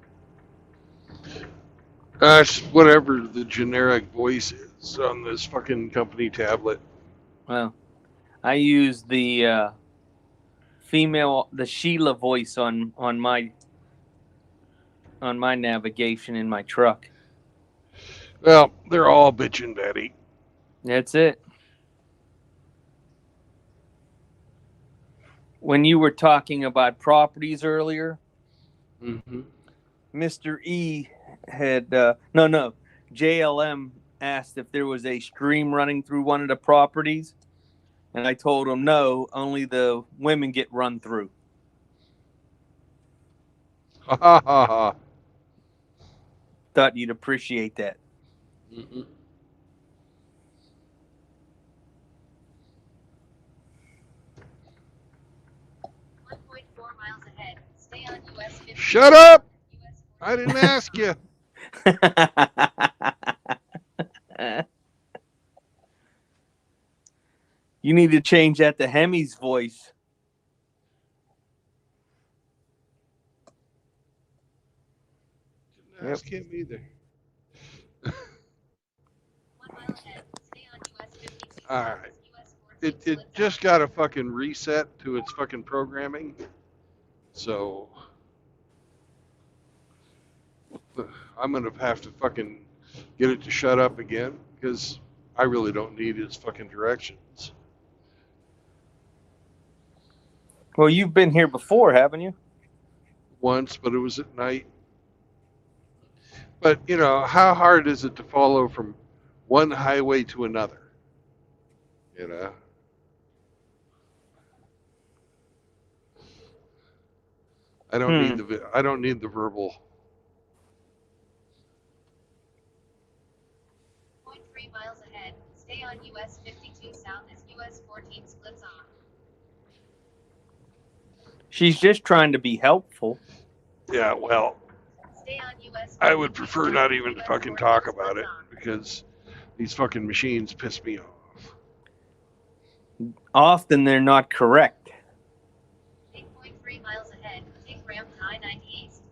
Whatever the generic voice is on this fucking company tablet. Well, I use the the Sheila voice on my navigation in my truck. Well, they're all bitchin' daddy. That's it. When you were talking about properties earlier, Mr. E had JLM asked if there was a stream running through one of the properties, and I told him no, only the women get run through. Ha ha ha ha. Thought you'd appreciate that. Mm-mm. 1.4 miles ahead. Stay on US 50. Shut up! US I didn't ask you. You need to change that to Hemi's voice. Didn't ask him either. 1 mile ahead. Stay on US 52. All south right. as US 14 It splits just off. got a fucking reset to its fucking programming. So I'm gonna have to fucking get it to shut up again because I really don't need its fucking directions. Well, you've been here before, haven't you? Once, but it was at night. But you know, how hard is it to follow from one highway to another? You know. I don't need the verbal. 0.3 miles ahead. Stay on US 52 south as US 14 splits off. She's just trying to be helpful. Yeah, well, Stay on US I would 52 prefer south not as even to US fucking 14 talk splits about it off. because these fucking machines piss me off. Often they're not correct. 8.3 miles ahead. Take ramp to I-90 east.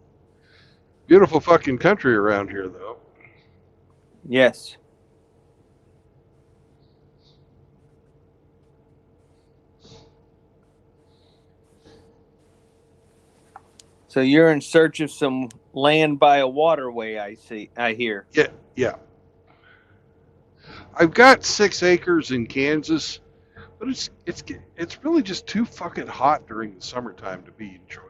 Beautiful fucking country around here, though. Yes. So you're in search of some land by a waterway, I hear. Yeah. I've got 6 acres in Kansas, but it's really just too fucking hot during the summertime to be enjoyable.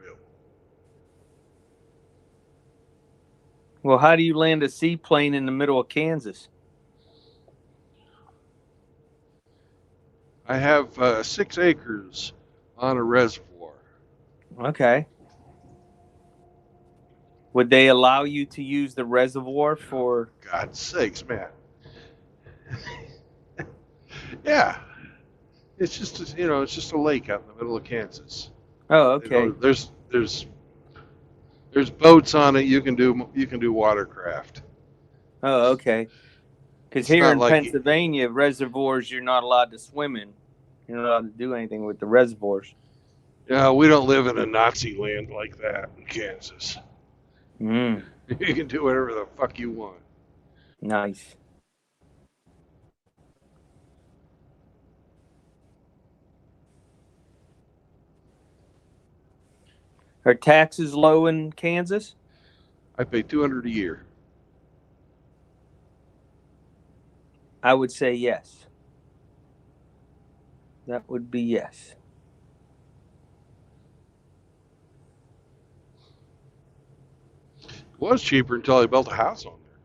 Well, how do you land a seaplane in the middle of Kansas? I have 6 acres on a reservoir. Okay. Would they allow you to use the reservoir for... God's sakes, man. Yeah. It's just it's just a lake out in the middle of Kansas. Oh, okay. There's boats on it. You can do watercraft. Oh, okay. Because It's here not in like Pennsylvania, reservoirs you're not allowed to swim in. You're not allowed to do anything with the reservoirs. we don't live in a Nazi land like that in Kansas. Mm, You can do whatever the fuck you want. nice. Are taxes low in Kansas? I pay $200 a year. I would say yes. That would be yes. It was cheaper until I built a house on there.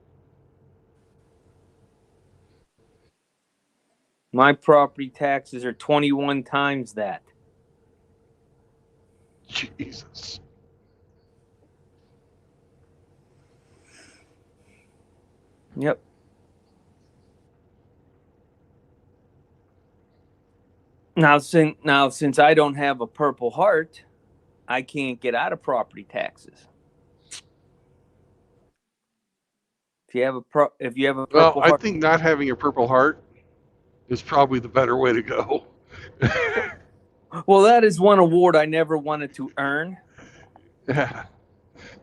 My property taxes are 21 times that. Jesus. Yep. Now, since I don't have a Purple Heart, I can't get out of property taxes. If you have a Well, Purple I Heart, think not having a Purple Heart is probably the better way to go. well, that is one award I never wanted to earn. Yeah.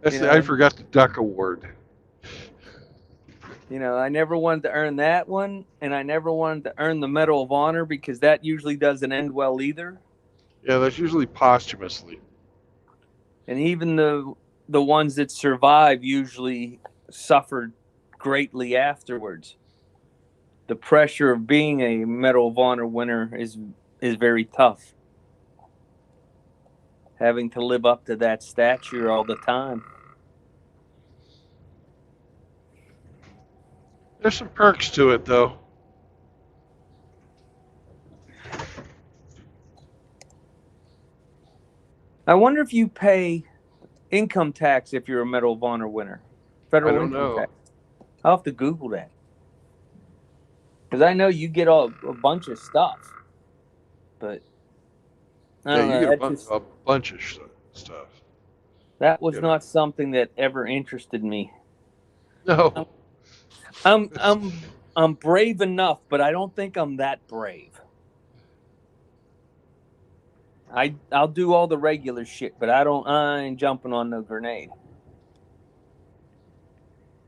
I forgot the Duck Award. I never wanted to earn that one, and I never wanted to earn the Medal of Honor because that usually doesn't end well either. Yeah, that's usually posthumously. And even the ones that survive usually suffered greatly afterwards. The pressure of being a Medal of Honor winner is very tough. Having to live up to that stature all the time. There's some perks to it, though. I wonder if you pay income tax if you're a Medal of Honor winner. I Federal don't income know. tax. I'll have to Google that. Because I know you get a bunch of stuff. But I Yeah, don't you know. get That just a bunch of stuff. that was You know. not something that ever interested me. No. I'm brave enough, but I don't think I'm that brave. I'll do all the regular shit, but I ain't jumping on no grenade.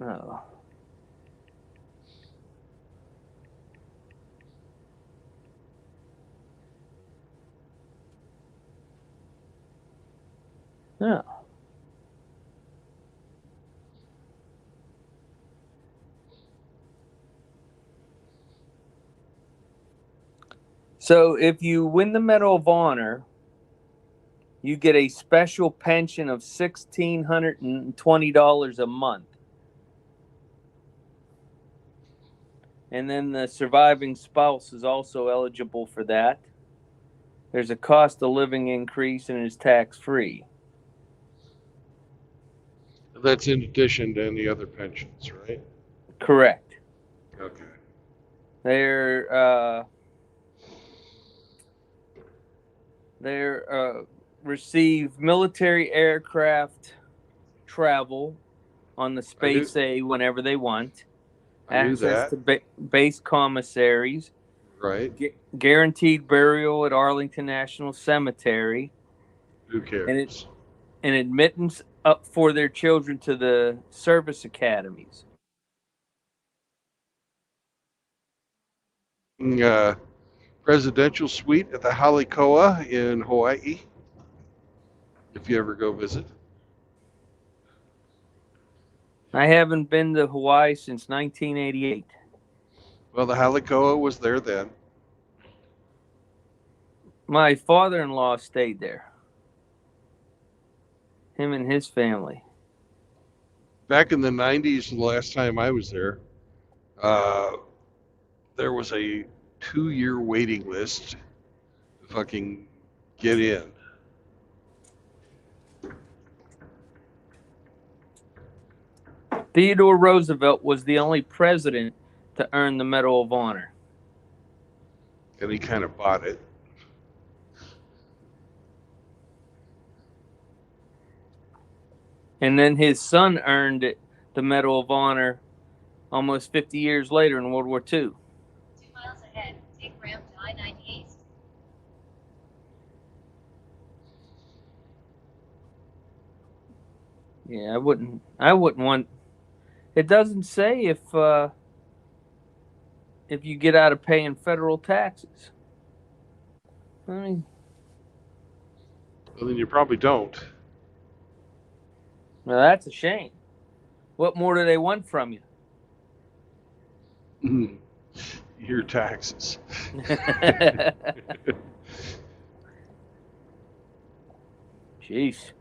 Oh. Yeah. So if you win the Medal of Honor, you get a special pension of $1,620 a month. And then the surviving spouse is also eligible for that. There's a cost of living increase and it's tax free. That's in addition to any other pensions, right? Correct. Okay. They're receive military aircraft travel on the I knew Space A whenever they want, I knew access that. to base commissaries, Right. guaranteed burial at Arlington National Cemetery, Who cares? and admittance up for their children to the service academies. Uh, Presidential suite at the Halikoa in Hawaii. If you ever go visit. I haven't been to Hawaii since 1988. Well, the Halikoa was there then. My father-in-law stayed there. Him and his family. Back in the 90s, the last time I was there, uh, there was a 2-year waiting list to fucking get in. Theodore Roosevelt was the only president to earn the Medal of Honor. And he kind of bought it. And then his son earned it, the Medal of Honor almost 50 years later in World War II. 2 miles ahead, take ramp to I-90 East. Yeah, I wouldn't want. It doesn't say if you get out of paying federal taxes. I mean, Well, then you probably don't. well, that's a shame. What more do they want from you? Your taxes. Jeez.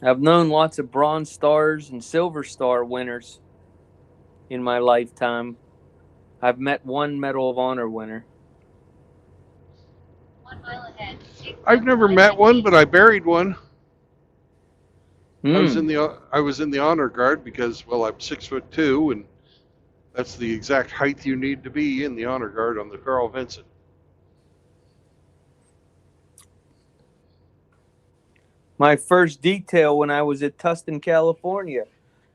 I've known lots of Bronze Stars and Silver Star winners in my lifetime. I've met one Medal of Honor winner. 1 mile ahead, take I've ramp never to met I-90 one, but East. I buried one. I was in Hmm. the honor guard because, well, I'm 6'2", and that's the exact height you need to be in the honor guard on the Carl Vinson. My first detail when I was at Tustin, California.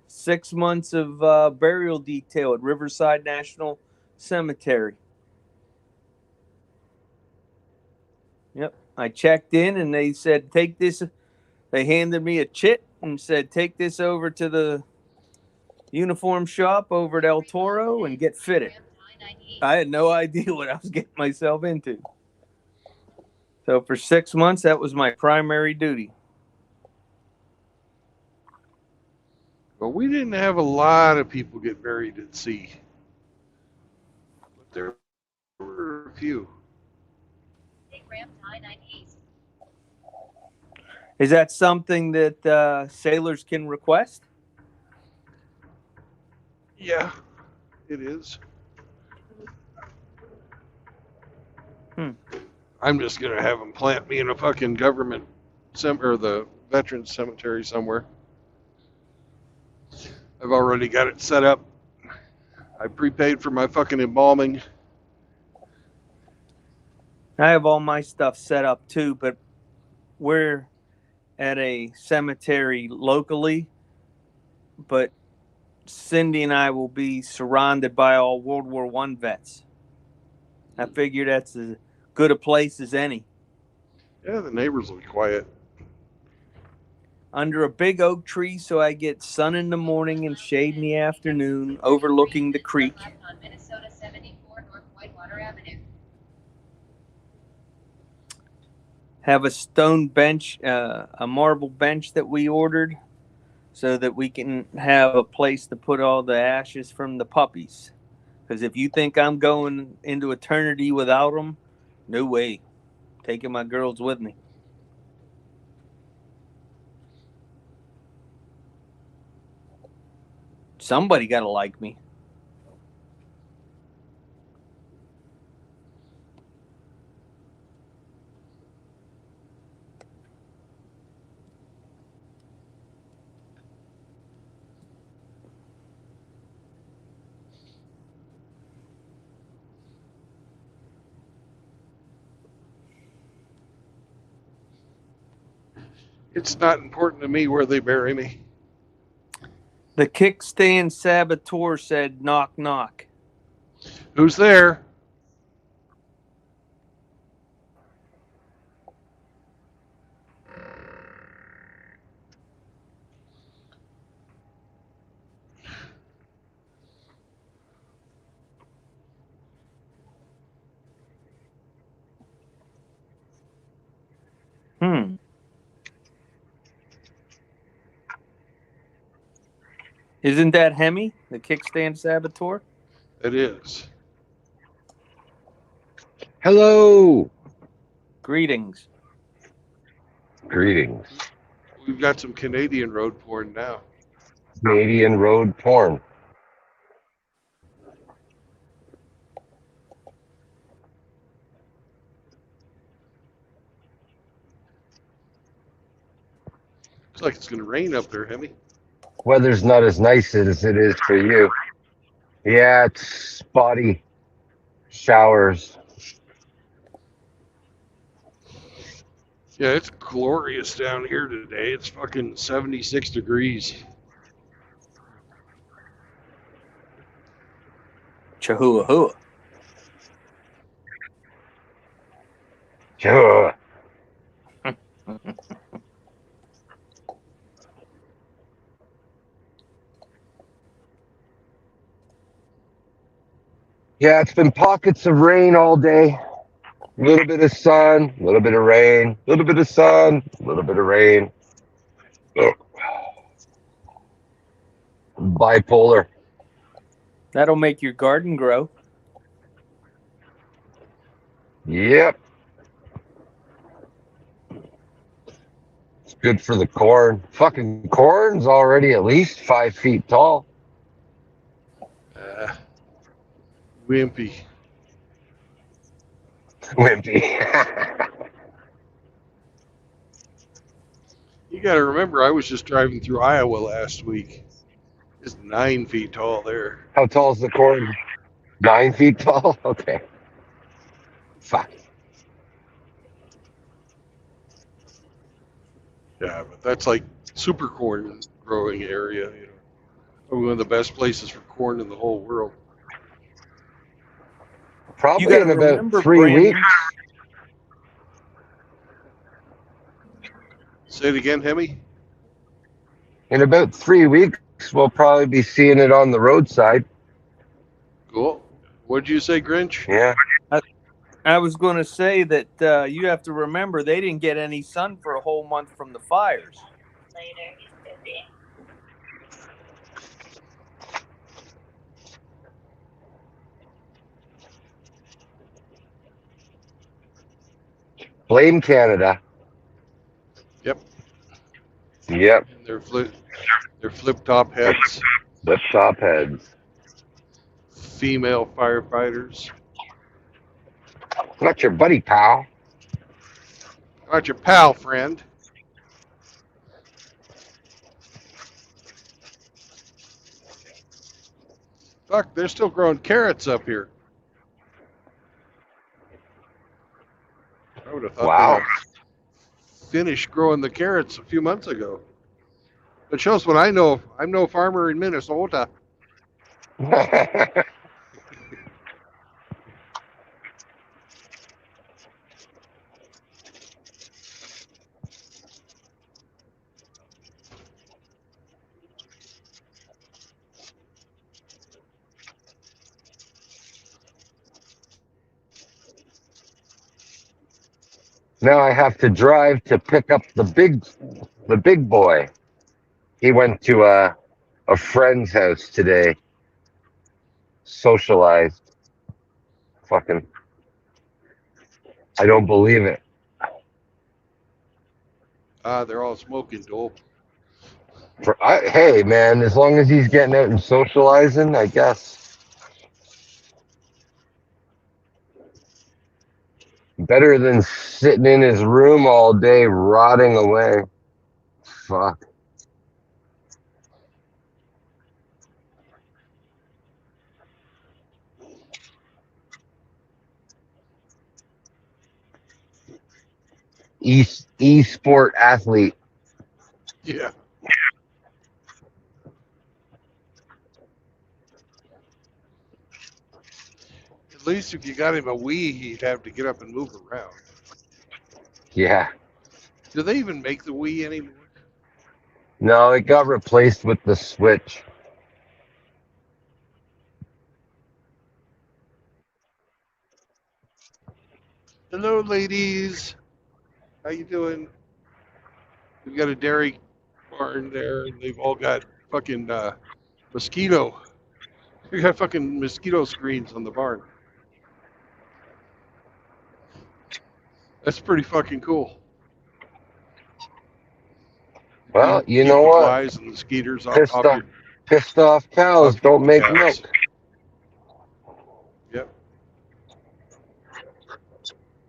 6 months of burial detail at Riverside National Cemetery. Yep. I checked in and they said, take this. They handed me a chit and said, take this over to the uniform shop over at El 3 miles Toro and ahead, get take fitted. ramp to I-90 East. I had no idea what I was getting myself into. So for 6 months, that was my primary duty. But we didn't have a lot of people get buried at sea. But there were a few. Take ramp to I-90 East. Is that something that sailors can request? Yeah, it is. Hmm. I'm just gonna have them plant me in a fucking government or the veterans cemetery somewhere. I've already got it set up. I prepaid for my fucking embalming. I have all my stuff set up too, but we're at a cemetery locally, but Cindy and I will be surrounded by all World War One vets. I figure that's as good a place as any. Yeah, the neighbors will be quiet. Under a big oak tree, so I get sun in the morning and shade in the afternoon, overlooking the creek. Left on Minnesota 74 North Whitewater Avenue. Have a stone bench, a marble bench that we ordered, so that we can have a place to put all the ashes from the puppies. Because if you think I'm going into eternity without them, no way. Taking my girls with me. Somebody got to like me. It's not important to me where they bury me. The kickstand saboteur said, knock, knock. Who's there? Isn't that Hemi, the kickstand saboteur? It is. Hello. Greetings. Greetings. We've got some Canadian road porn now. Canadian road porn. Looks like it's going to rain up there, Hemi. Weather's not as nice as it is for you. Yeah, it's spotty showers. Yeah, it's glorious down here today. It's fucking 76 degrees. Chahua. Sure. Yeah, it's been pockets of rain all day. A little bit of sun, a little bit of rain, a little bit of sun, a little bit of rain. Oh. Bipolar. That'll make your garden grow. Yep. It's good for the corn. Fucking corn's already at least 5 feet tall. Wimpy. Wimpy. You got to remember, I was just driving through Iowa last week. It's 9 feet tall there. How tall is the corn? 9 feet tall? Okay. Fuck. Yeah, but that's like super corn growing area. You know, probably one of the best places for corn in the whole world. Probably gotta in about remember, 3 Brandon. weeks. Say it again, Hemi. In about 3 weeks, we'll probably be seeing it on the roadside. Cool. What'd you say, Grinch? Yeah. I was going to say that you have to remember they didn't get any sun for a whole month from the fires. Blame Canada. Yep. Yep. and their flip top heads, The top heads. female firefighters. Not your buddy, pal. How about your pal, friend? Fuck, they're still growing carrots up here. I would have thought they'd Wow. have finished growing the carrots a few months ago. It shows what I know. I'm no farmer in Minnesota. Now I have to drive to pick up the big boy. He went to a friend's house today. Socialized. Fucking. I don't believe it. They're all smoking dope. Hey, man, as long as he's getting out and socializing, I guess better than sitting in his room all day rotting away. Fuck. E-sport athlete. Yeah. At least if you got him a Wii, he'd have to get up and move around. Yeah. Do they even make the Wii anymore? No, it got replaced with the Switch. Hello, ladies. How you doing? We've got a dairy barn there, and they've all got fucking mosquito. We got fucking mosquito screens on the barn. That's pretty fucking cool. Well, you Keep know the what? flies and the mosquitoes Pissed off off, pissed off cows your don't make cows. milk. Yep.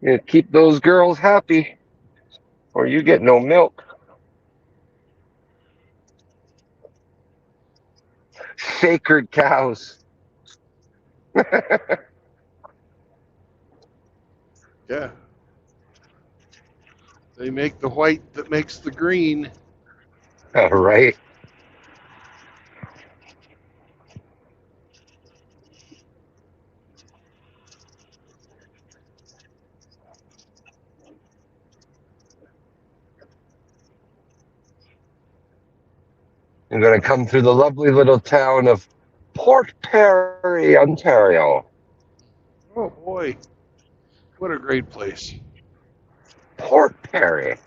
You keep those girls happy, or you get no milk. Sacred cows. Yeah. They make the white that makes the green. Right? I'm going to come through the lovely little town of Port Perry, Ontario. Oh boy, what a great place. Port Perry.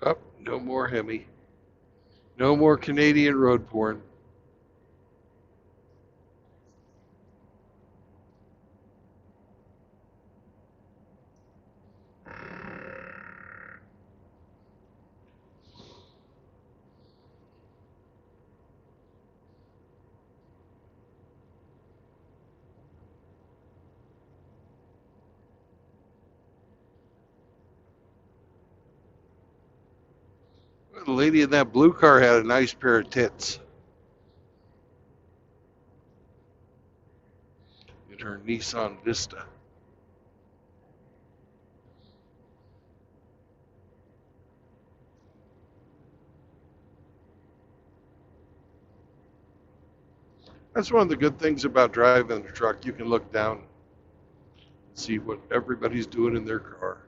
Oh, no more Hemi. No more Canadian road porn. The lady in that blue car had a nice pair of tits. In her Nissan Vista. That's one of the good things about driving a truck. You can look down, see what everybody's doing in their car.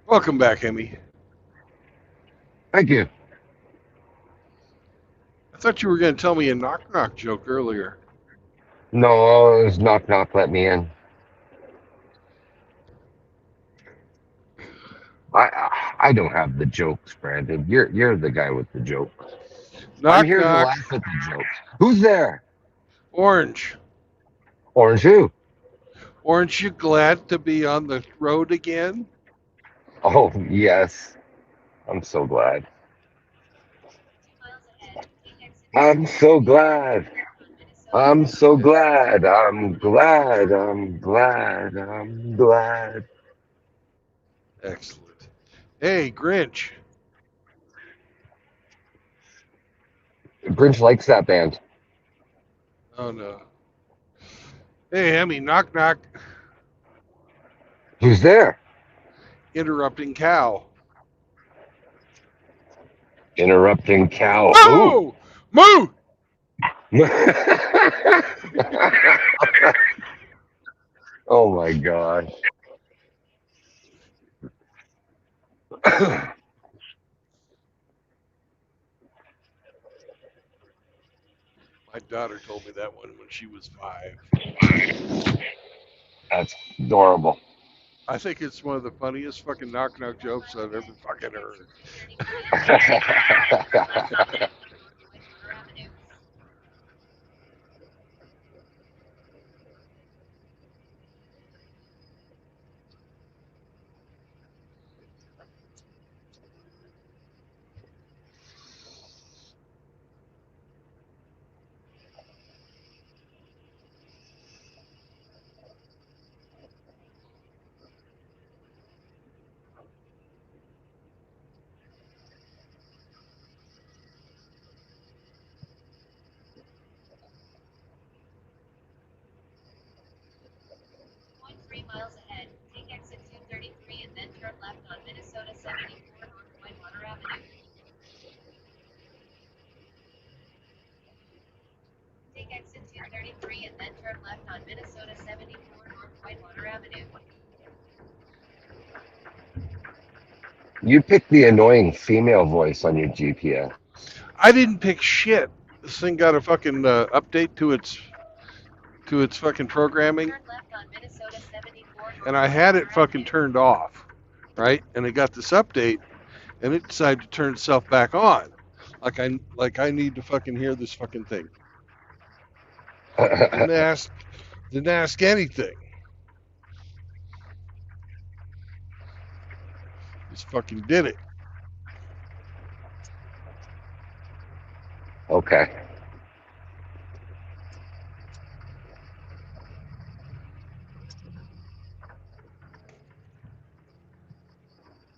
Welcome back, Emmy. Thank you. I thought you were going to tell me a knock-knock joke earlier. No, it was knock knock. Let me in. I don't have the jokes, Brandon. You're the guy with the jokes. I'm here to Knock-knock, laugh at the jokes. Who's there? Orange. Orange who? Aren't you glad to be on the road again? Oh yes, I'm so glad. 2 miles ahead, take exit I'm so 233 glad. on Minnesota I'm so 74 glad. I'm glad. I'm glad. I'm glad. Excellent. Hey, Grinch. Grinch likes that band. Oh, no. Hey, Emmy, knock-knock, Who's there? interrupting cow. Interrupting cow. Ooh. Moo! Moo! Oh my gosh. My daughter told me that one when she was 5. That's adorable. I think it's one of the funniest fucking knock-knock jokes I've ever fucking heard. 233 and then turn left on Minnesota 74 North Whitewater Avenue. Point 3 miles ahead, take exit 233 and then turn left on Minnesota 74 North Whitewater Avenue. Take exit 233 and then turn left on Minnesota 74 North Whitewater Avenue. You picked the annoying female voice on your GPS. I didn't pick shit. This thing got a fucking update to its fucking programming, Turn left on Minnesota 74 North and I had it Whitewater fucking Avenue. turned off, right? And it got this update, and it decided to turn itself back on. Like I need to fucking hear this fucking thing. Didn't ask anything. Just fucking did it. Okay.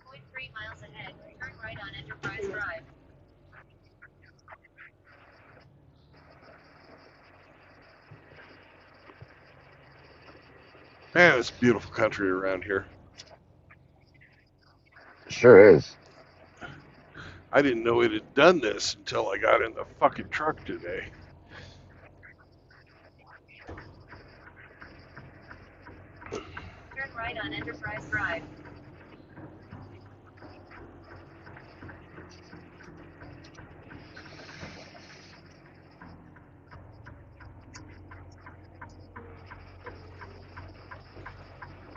Point 3 miles ahead, turn right on Enterprise Drive. Man, it's beautiful country around here. Sure is. I didn't know it had done this until I got in the fucking truck today. Turn right on Enterprise Drive.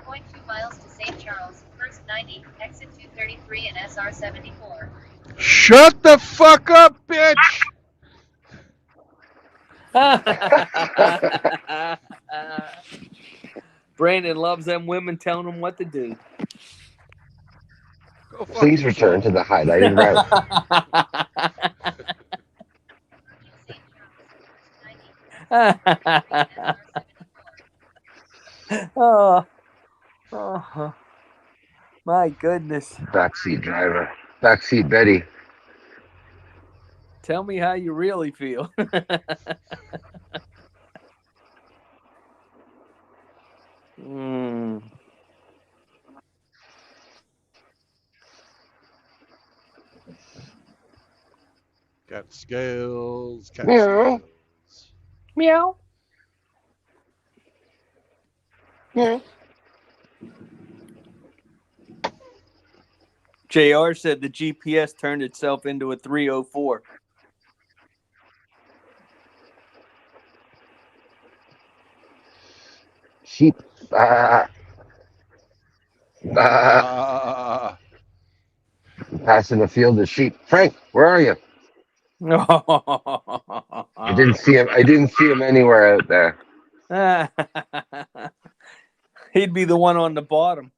Point 2 miles to St. Charles, first 90, exit 233 and SR 74. Shut the fuck up, bitch! Brandon loves them women telling him what to do. Go fuck Please return yourself. to the highlighted route. St. Charles, first 90, SR 74. oh, my goodness. Backseat driver. Backseat Betty. Tell me how you really feel. Mm. Cat scales, cat Meow. scales. Meow. Yeah. JR said the GPS turned itself into a 304. Sheep. Passing a field of sheep. Frank, where are you? I didn't see him. I didn't see him anywhere out there. He'd be the one on the bottom.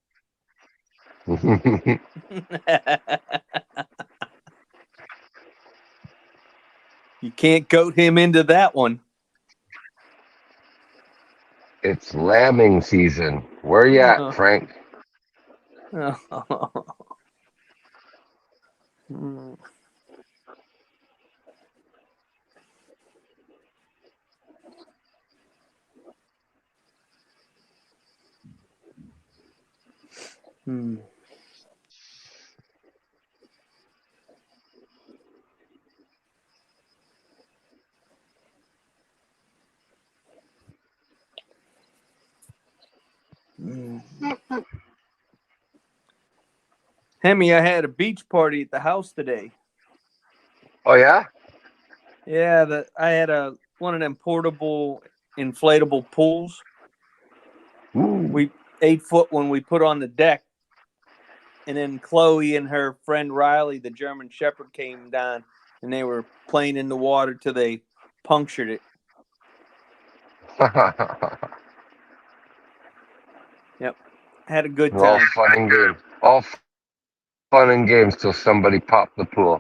You can't goat him into that one. It's lambing season. Where you at, Frank? Hmm. Hemi, I had a beach party at the house today. Oh yeah? Yeah, I had one of them portable inflatable pools. Ooh. We 8-foot when we put on the deck, and then Chloe and her friend Riley, the German Shepherd, came down, and they were playing in the water till they punctured it. Yep, had a good time. All fun and games. All fun and games till somebody popped the pool.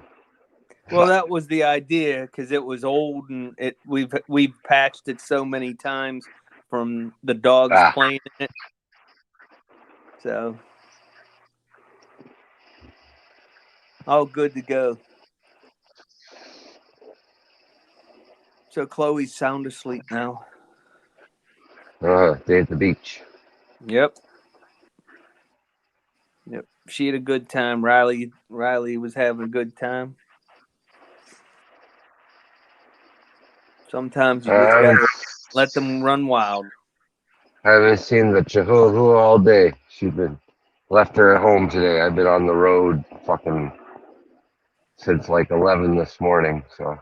Well, that was the idea because it was old and we've patched it so many times from the dogs playing in it. So all good to go. So Chloe's sound asleep now. Day at the beach. Yep. She had a good time. Riley was having a good time. Sometimes you just gotta let them run wild. I haven't seen the Chihuahua all day. She's been left her at home today. I've been on the road fucking since like 11 this morning. So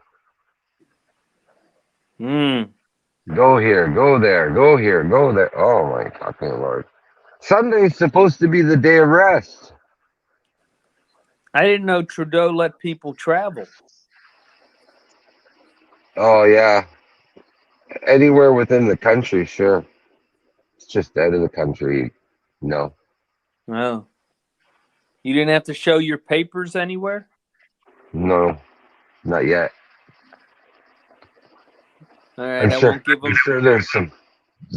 go here, go there, go here, go there. Oh my fucking Lord. Sunday's supposed to be the day of rest. I didn't know Trudeau let people travel. Oh yeah. Anywhere within the country, sure. It's just out of the country, no. Oh. You didn't have to show your papers anywhere? No, not yet. All right, won't give them. I'm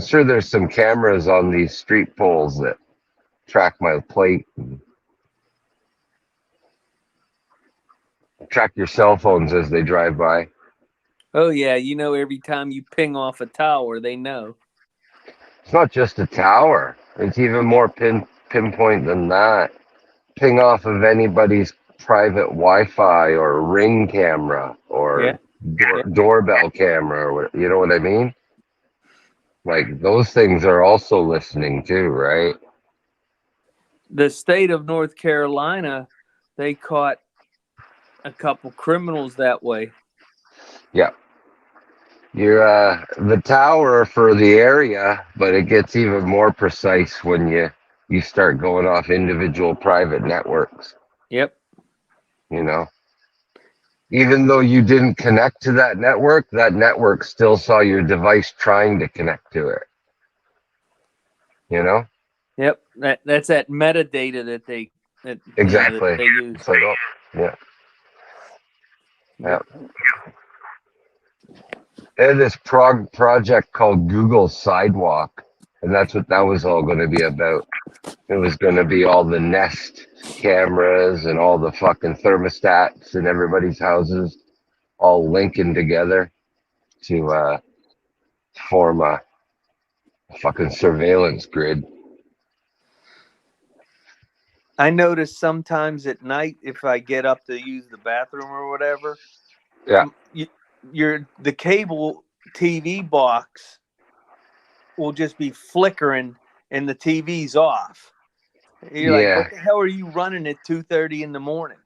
sure there's some cameras on these street poles that track my plate and track your cell phones as they drive by. Oh yeah, every time you ping off a tower, they know. It's not just a tower. It's even more pinpoint than that. Ping off of anybody's private Wi-Fi or Ring camera Yeah. or Yeah. doorbell camera, or you know what I mean? Like those things are also listening too, right? The state of North Carolina, they caught a couple criminals that way. Yeah. You're the tower for the area, but it gets even more precise when you start going off individual private networks, Yep. you know. Even though you didn't connect to that network still saw your device trying to connect to it, you know? Yep. That's that metadata that that Exactly. they use. It's like, oh, yeah, yeah. Yep. They had this project called Google Sidewalk, and that's what that was all going to be about. It was going to be all the Nest cameras and all the fucking thermostats in everybody's houses all linking together to form a fucking surveillance grid. I notice sometimes at night if I get up to use the bathroom or whatever, Yeah, the cable TV box will just be flickering and the TV's off. You're like, yeah, what the hell are you running at 2:30 in the morning?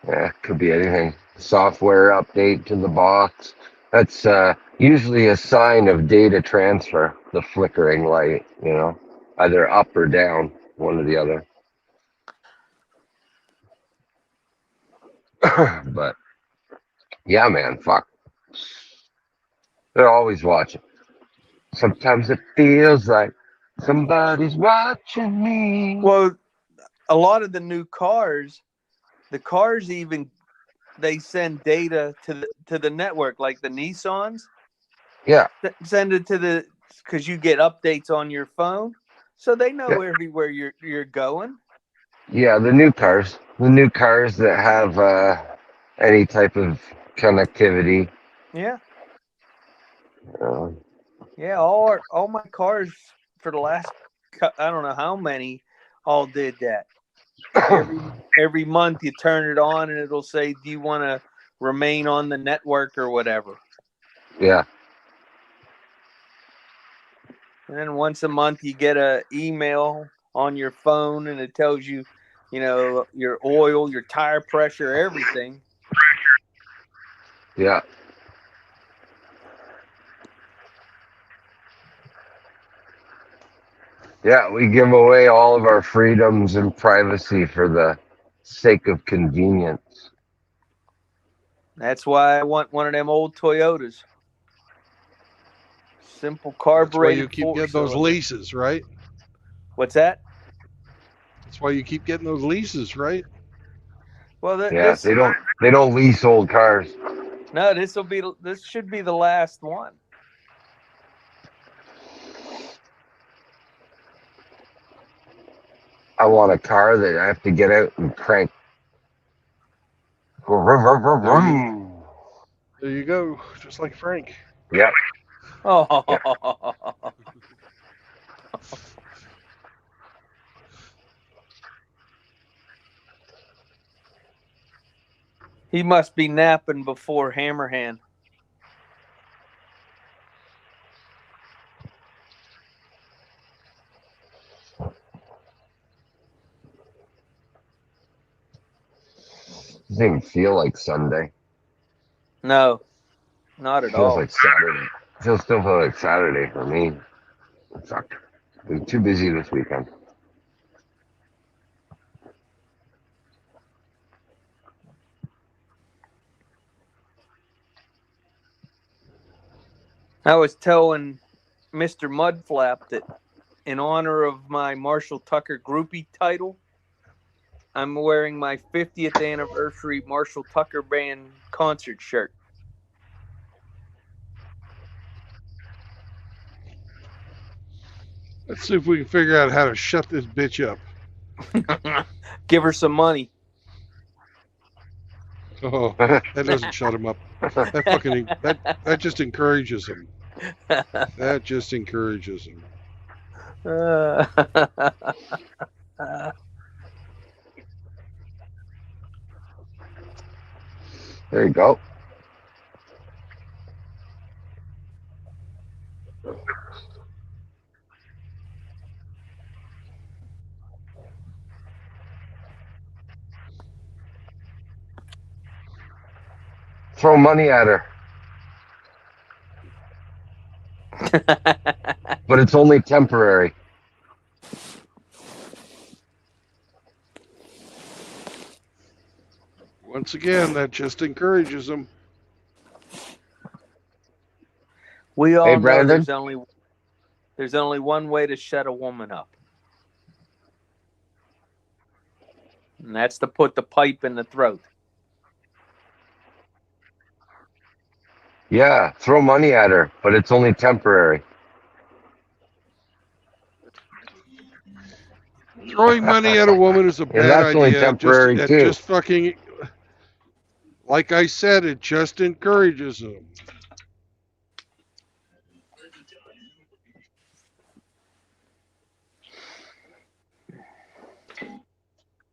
yeah. Could be anything. Software update to the box. That's usually a sign of data transfer. The flickering light, you know, either up or down, one or the other. But yeah, man, fuck. They're always watching. Sometimes it feels like somebody's watching me. Well, a lot of the new cars, the cars even they send data to the network, like the Nissans. Yeah, Send it to the because you get updates on your phone, so they know yeah, everywhere you're going. yeah. The new cars that have any type of connectivity. Yeah, Uh, yeah. All my cars for the last I don't know how many all did that. Every month you turn it on and it'll say, "Do you want to remain on the network or whatever?" yeah, And then once a month you get a email on your phone and it tells you, your oil, your tire pressure, everything. yeah, yeah. We give away all of our freedoms and privacy for the sake of convenience. That's why I want one of them old Toyotas. Simple That's why you carbureted keep four getting those cylinder. leases, right? What's that? That's why you keep getting those leases, right? Well, Yeah, they don't lease old cars. no, this should be the last one. I want a car that I have to get out and crank. There you go, just like Frank. Yep. Oh, Yeah. he must be napping before Hammerhand. Doesn't even feel like Sunday. No, not It at feels all. like Saturday. It still feels like Saturday for me. Fuck. Been too busy this weekend. I was telling Mr. Mudflap that in honor of my Marshall Tucker groupie title, I'm wearing my 50th anniversary Marshall Tucker Band concert shirt. Let's see if we can figure out how to shut this bitch up. Give her some money. Oh, that doesn't shut him up. That just encourages him. That just encourages him. Uh, There you go. Throw money at her, but it's only temporary. Once again, that just encourages them. we all Hey, know Brandon. there's only one way to shut a woman up, and that's to put the pipe in the throat. Yeah, throw money at her, but it's only temporary. Throwing money at a woman is a Yeah, bad that's only idea. temporary It too. just fucking, like I said, it just encourages them.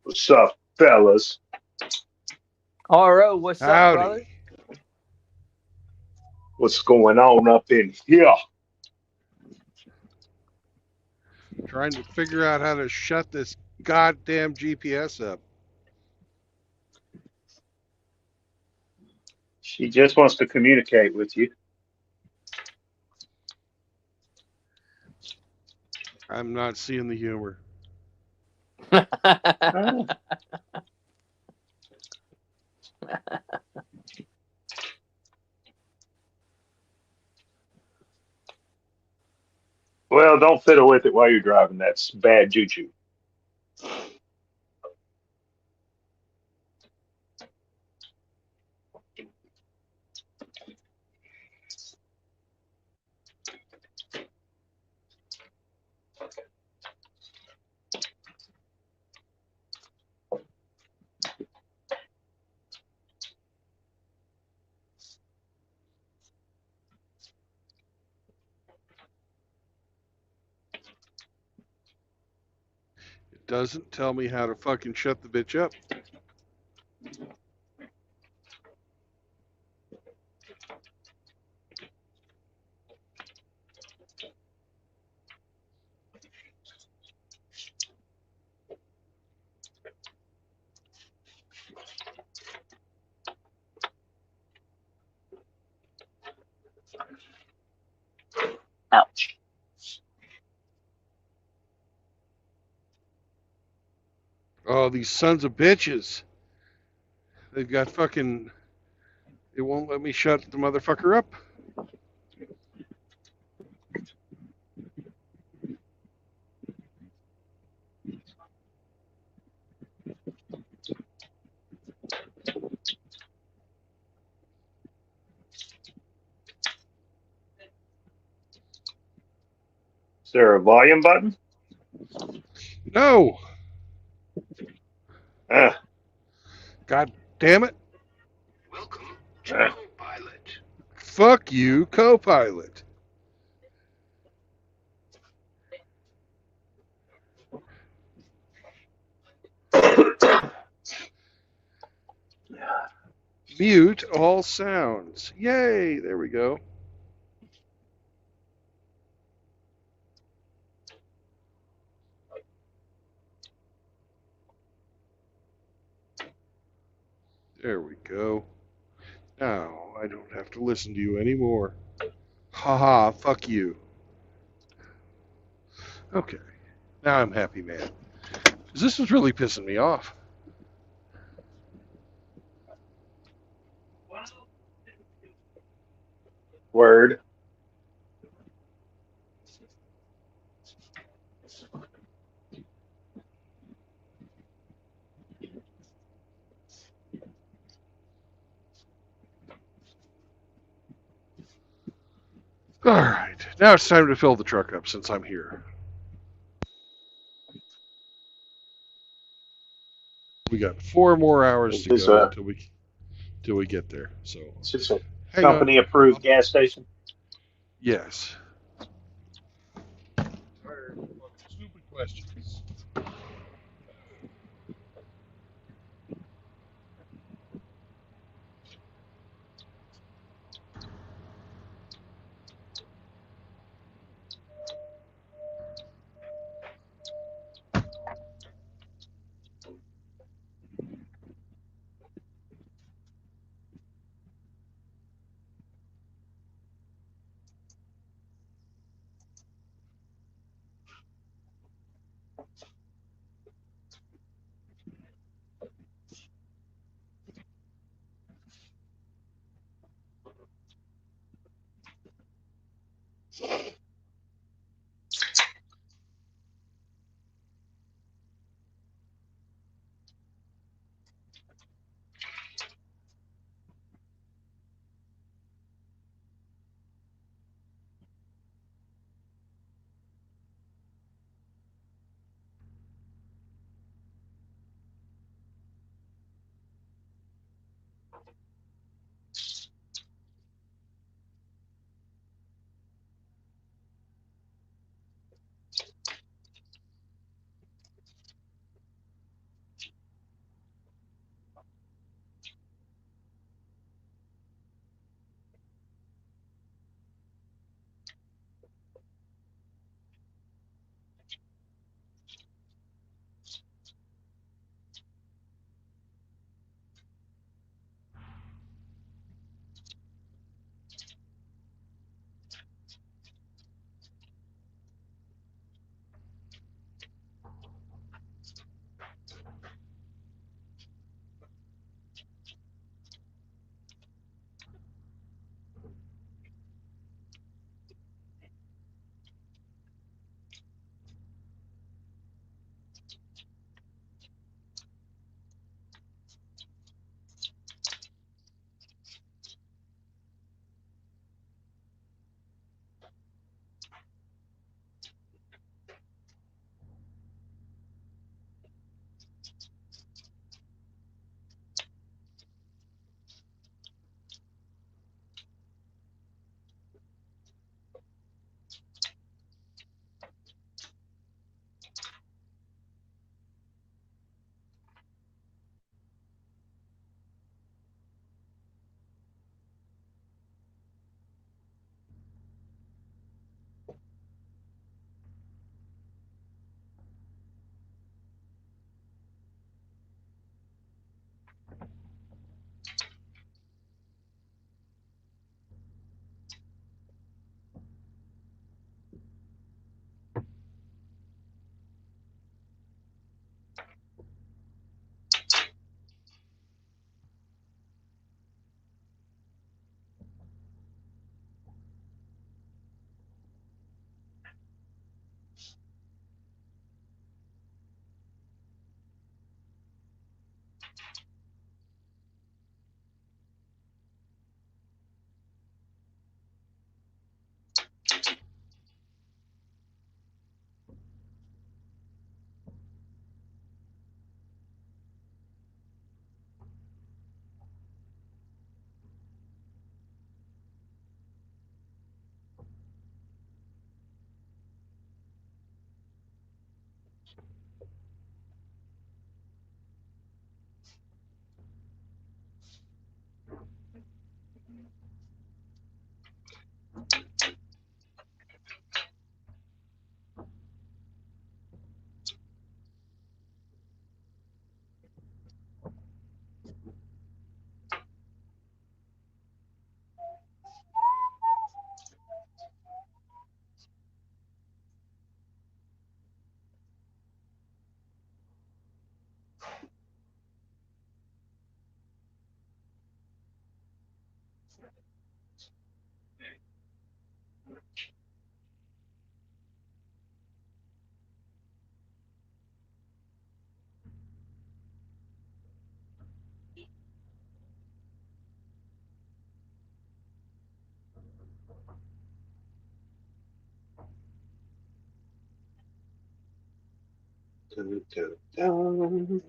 What's up, fellas? RO, what's up, Howdy. brother? What's going on up in here? Trying to figure out how to shut this goddamn GPS up. She just wants to communicate with you. I'm not seeing the humor. Oh. Well, don't fiddle with it while you're driving. That's bad juju. It doesn't tell me how to fucking shut the bitch up. Ouch. Oh, these sons of bitches. They've got fucking. It won't let me shut the motherfucker up. Is there a volume button? No! Uh, God damn it. Welcome to uh. Copilot. Fuck you, Copilot. Mute all sounds. Yay, there we go. There we go. Now I don't have to listen to you anymore. Haha, fuck you. Okay. Now I'm happy, man. 'Cause this was really pissing me off. Word. Alright. Now it's time to fill the truck up since I'm here. We got 4 more hours Is to this go a, till we get there. So is this a hang on. company approved gas station? Yes. questions. Dun, dun, dun.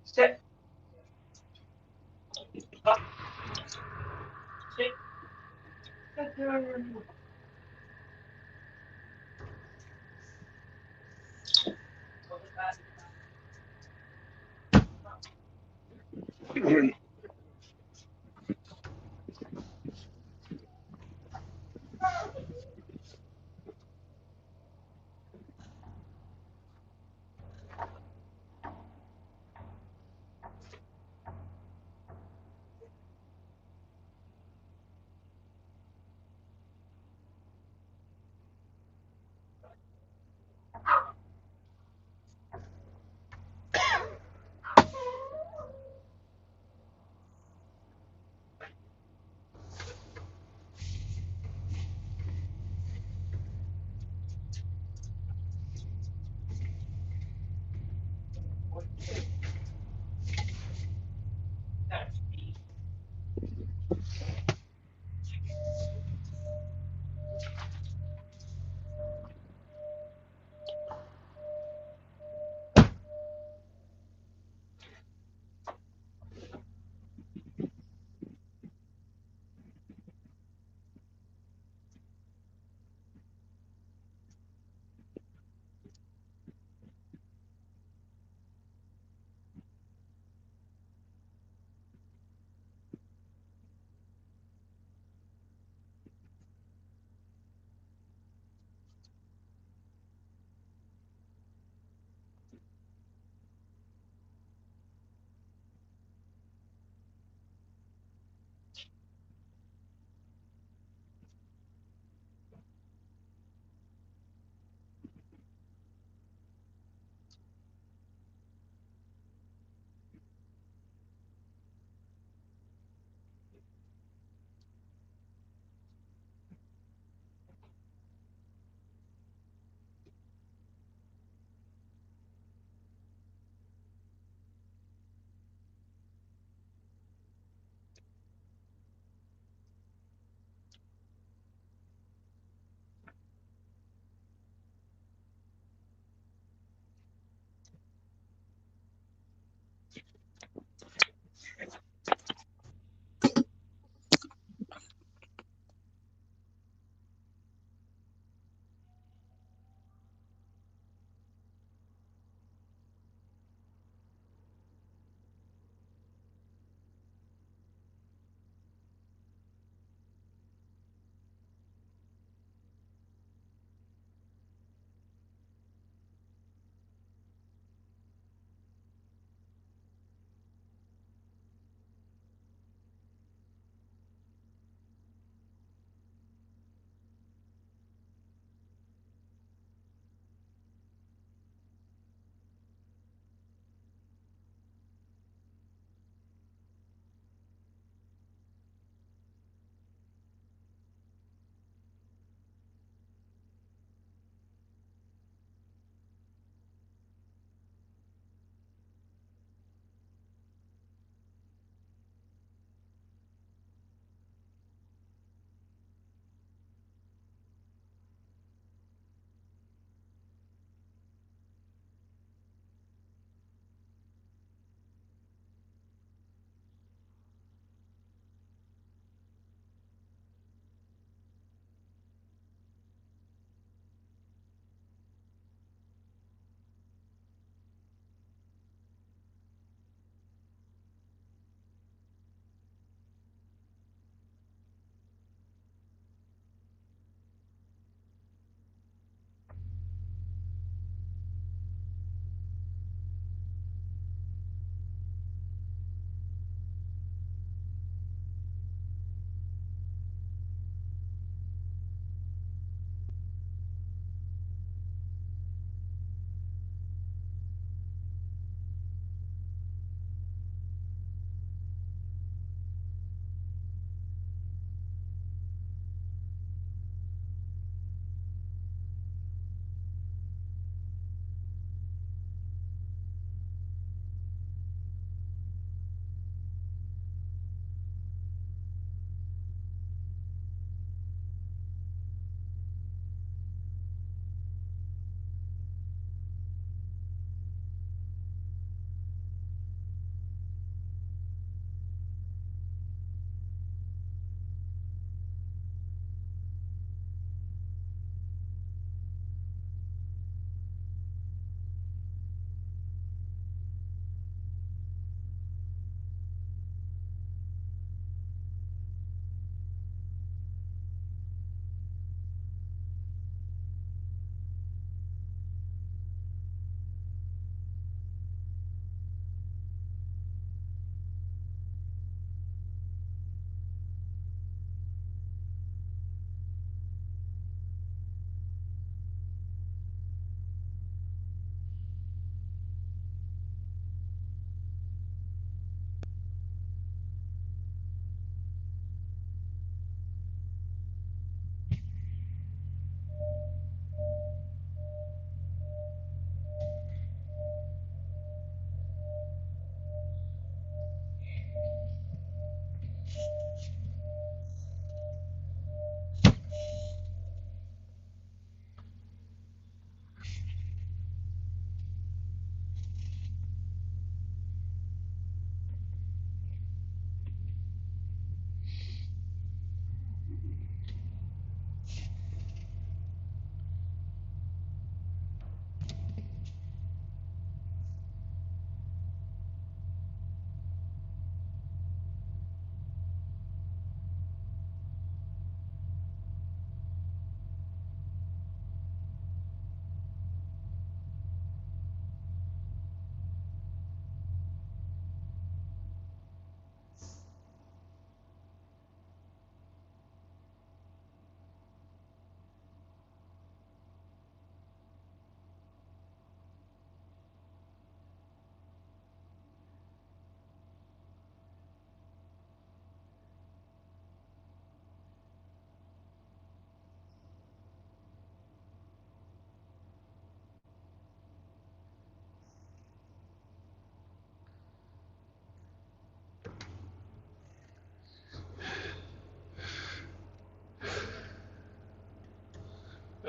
Sit. Up. Sit.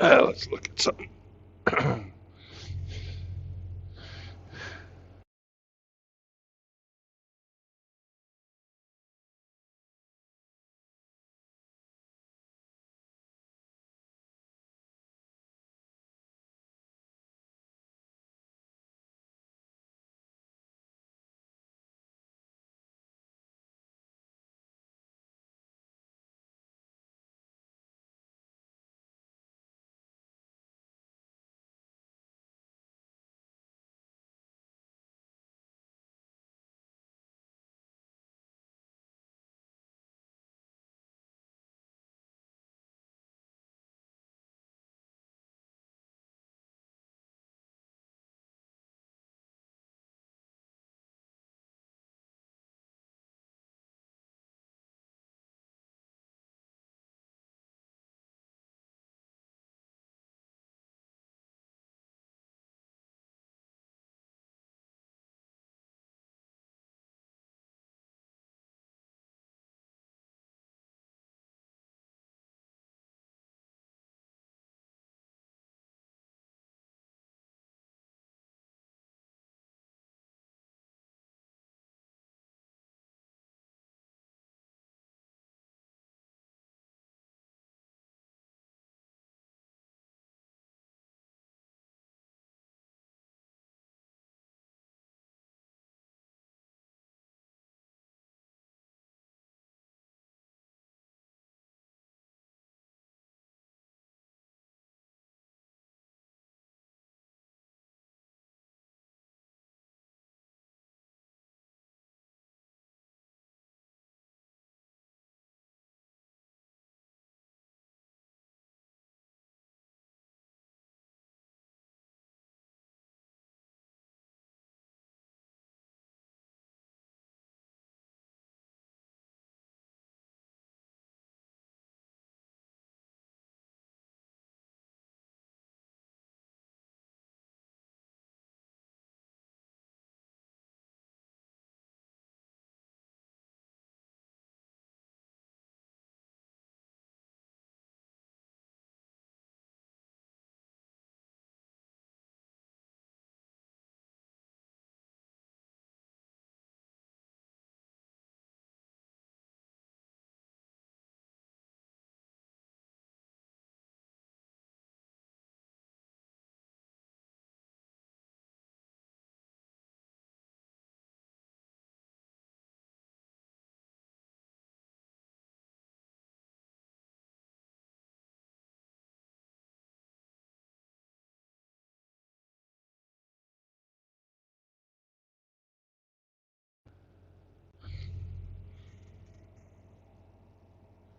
Let's look at something.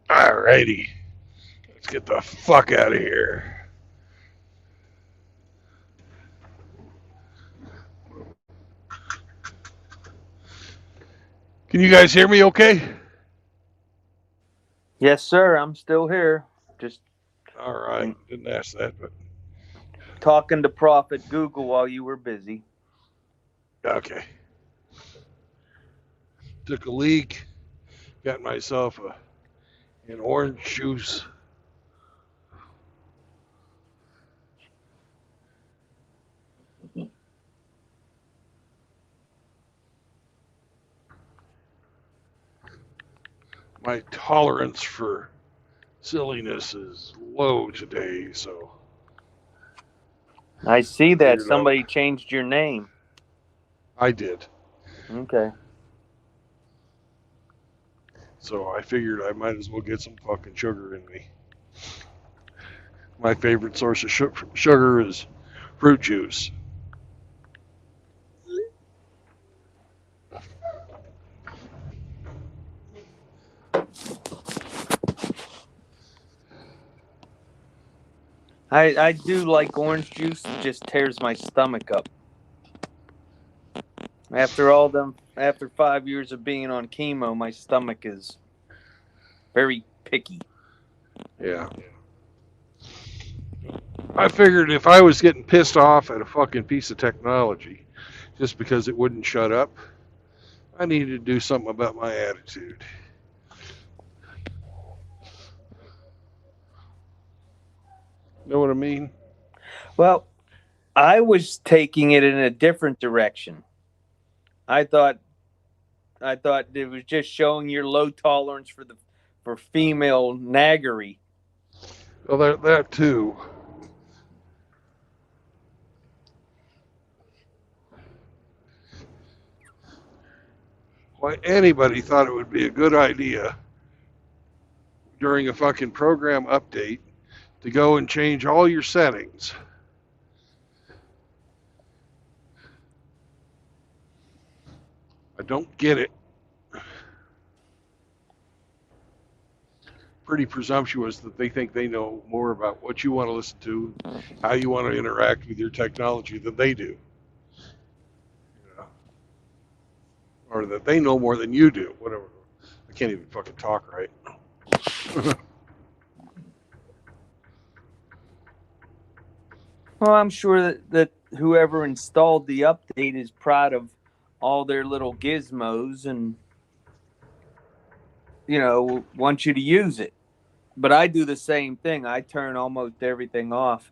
Alrighty. Let's get the fuck out of here. Can you guys hear me okay? Yes, sir. I'm still here. Just All right. Didn't ask that, but talking to Prophet Google while you were busy. okay. Took a leak. Got myself an orange juice. My tolerance for silliness is low today, so I see I that figured somebody changed your name. I did. Okay. So I figured I might as well get some fucking sugar in me. My favorite source of sugar is fruit juice. I do like orange juice. It just tears my stomach up. After 5 years of being on chemo, my stomach is very picky. Yeah. I figured if I was getting pissed off at a fucking piece of technology just because it wouldn't shut up, I needed to do something about my attitude. Know what I mean? Well, I was taking it in a different direction. I thought it was just showing your low tolerance for female naggery. Well, that too. Why anybody thought it would be a good idea during a fucking program update to go and change all your settings? I don't get it. Pretty presumptuous that they think they know more about what you want to listen to, how you want to interact with your technology than they do. You know? Or that they know more than you do. Whatever. I can't even fucking talk right. Well, I'm sure that whoever installed the update is proud of all their little gizmos and, want you to use it. But I do the same thing. I turn almost everything off.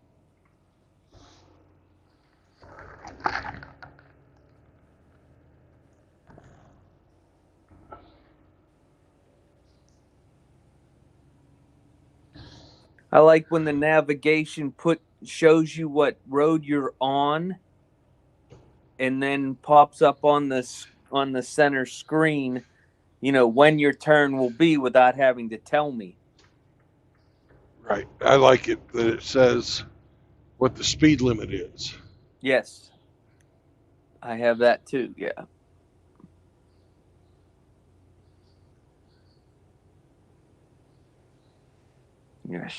I like when the navigation shows you what road you're on, and then pops up on the center screen, when your turn will be without having to tell me. Right. I like it that it says what the speed limit is. Yes, I have that too. Yeah. Yes.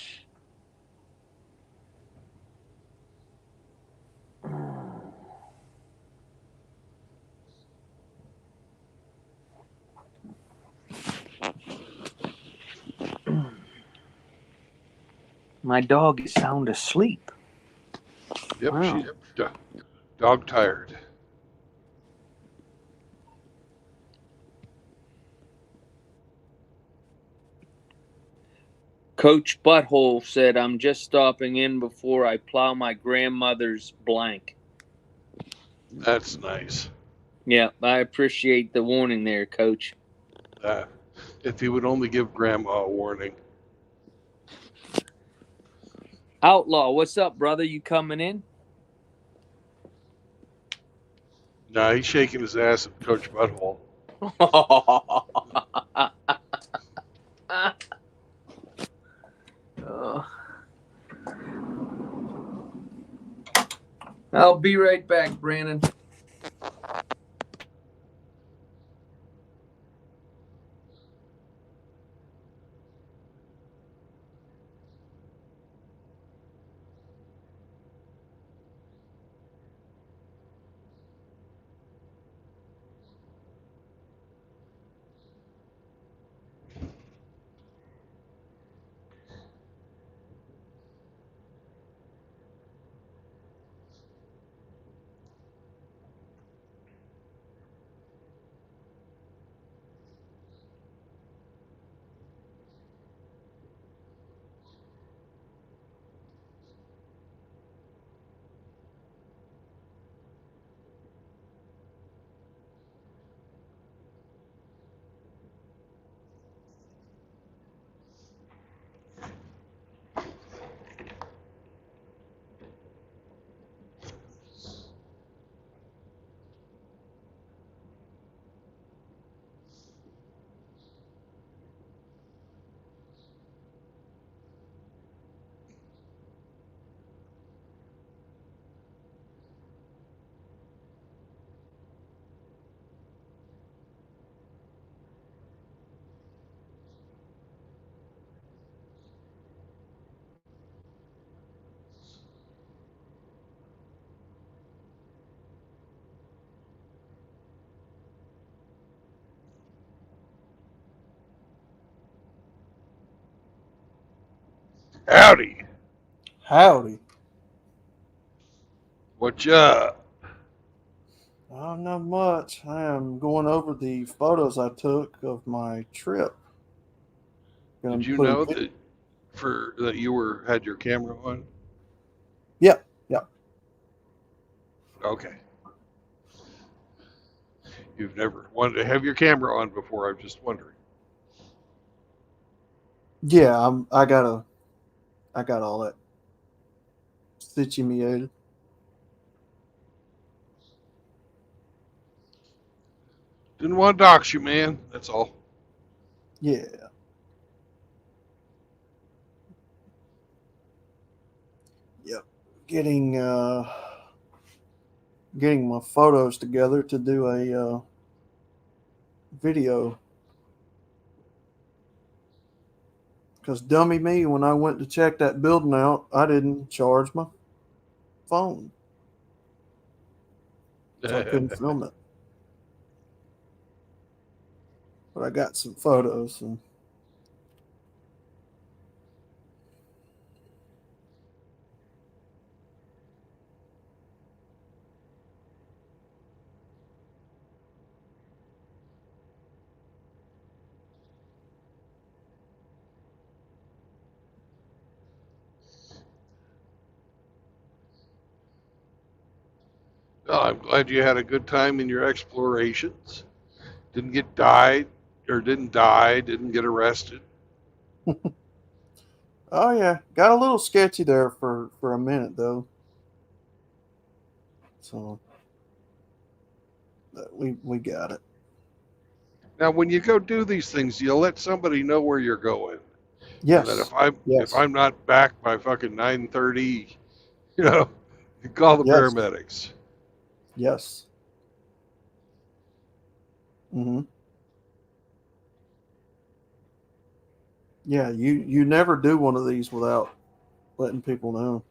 My dog is sound asleep. Yep, Wow. she's dog tired. Coach Butthole said, "I'm just stopping in before I plow my grandmother's blank." That's nice. Yeah, I appreciate the warning there, Coach. If he would only give Grandma a warning. Outlaw, what's up, brother? You coming in? Nah, he's shaking his ass at Coach Butthole. I'll be right back, Brandon. Howdy. Howdy. What's up? Not much. I am going over the photos I took of my trip. Did you know that you had your camera on? Okay. You've never wanted to have your camera on before. I'm just wondering. Yeah, I got all that situated. Didn't want to dox you, man. That's all. Yeah. Yep. Getting my photos together to do a video. Because dummy me, when I went to check that building out, I didn't charge my phone, so I couldn't film it. But I got some photos, and Well, I'm glad you had a good time in your explorations. Didn't get died or didn't die, didn't get arrested. oh yeah, got a little sketchy there for a minute though. So we got it. Now, when you go do these things, you let somebody know where you're going, so that Yes, if yes, I'm not back by fucking 9:30, you know, you call the yes, paramedics. yes. Hmm. Yeah, you never do one of these without letting people know.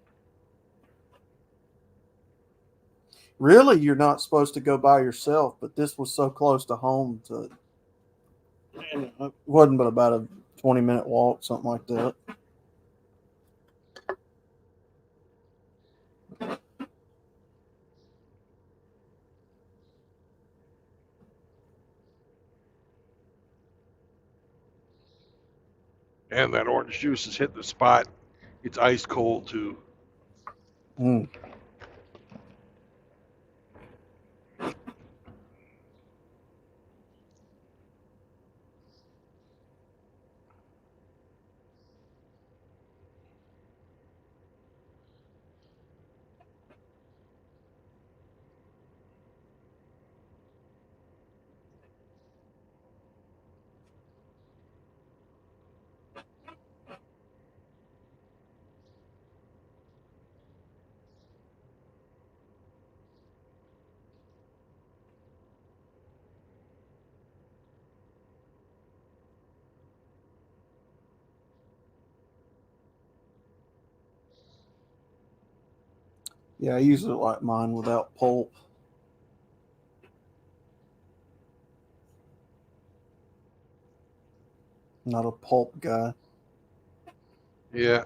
Really, you're not supposed to go by yourself, but this was so close to home to it wasn't but about a 20-minute walk, something like that. And that orange juice has hit the spot. It's ice cold too. Mm. Yeah, I usually like mine without pulp. Not a pulp guy. Yeah,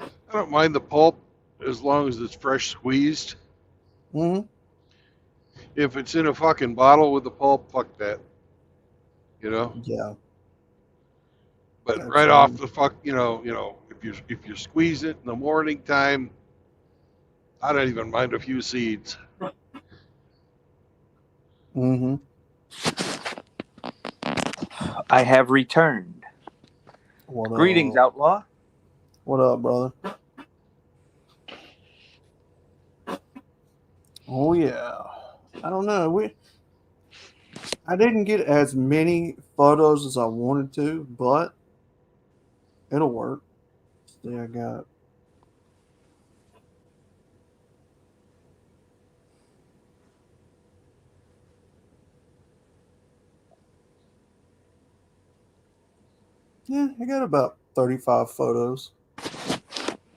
I don't mind the pulp as long as it's fresh squeezed. Hmm. If it's in a fucking bottle with the pulp, fuck that. You know. Yeah, But that's right off fine. the fuck, if you squeeze it in the morning time, I don't even mind a few seeds. Hmm. I have returned. What Greetings, up? Outlaw. What up, brother? Oh yeah. I don't know. I didn't get as many photos as I wanted to, but it'll work. See, I got. Yeah, I got about 35 photos.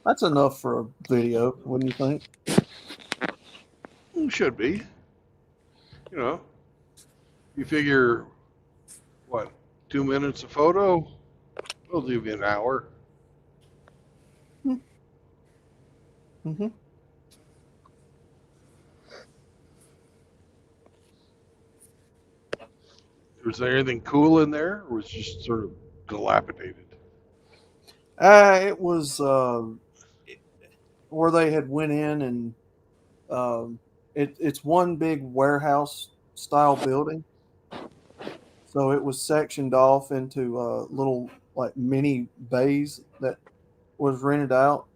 That's enough for a video, wouldn't you think? Should be. You know, you figure what, 2 minutes a photo? We'll give you an hour. Mm-hmm. Was there anything cool in there, or was it just sort of dilapidated? It was. where they had went in and it's one big warehouse style building. So it was sectioned off into little like mini bays that was rented out,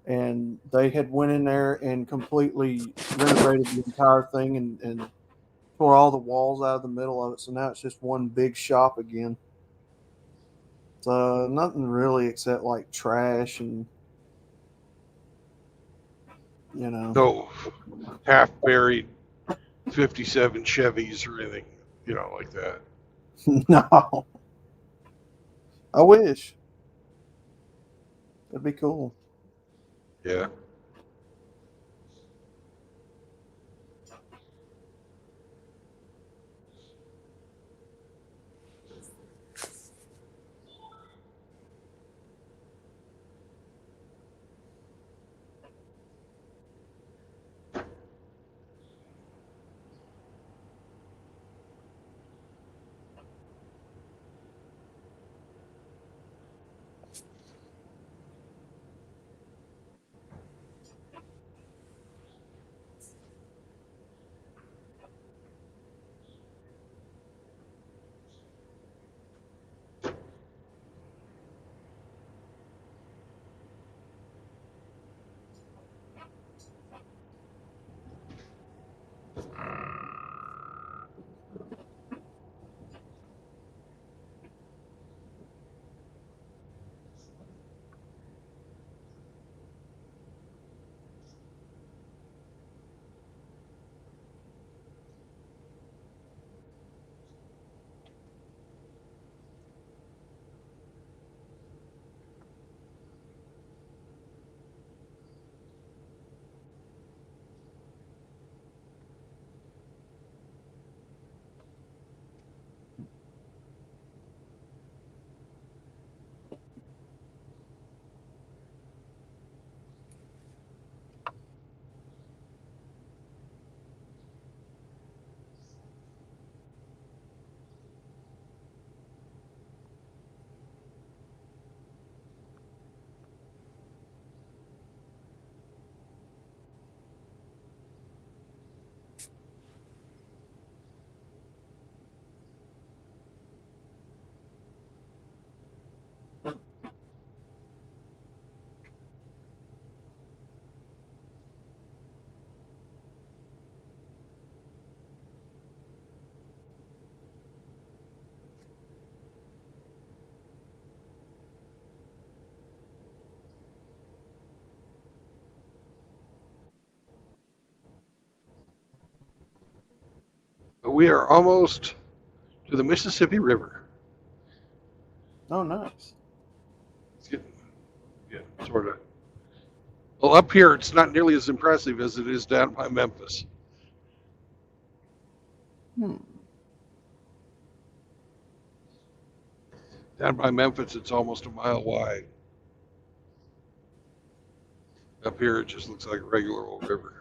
and they had went in there and completely renovated the entire thing and tore all the walls out of the middle of it. So now it's just one big shop again. So nothing really except like trash and you know. No half buried 57 Chevys or anything, like that. No, I wish that'd be cool. Yeah. But we are almost to the Mississippi River. Oh, nice. It's getting, yeah, sort of. Well, up here, it's not nearly as impressive as it is down by Memphis. Hmm. Down by Memphis, it's almost a mile wide. Up here, it just looks like a regular old river.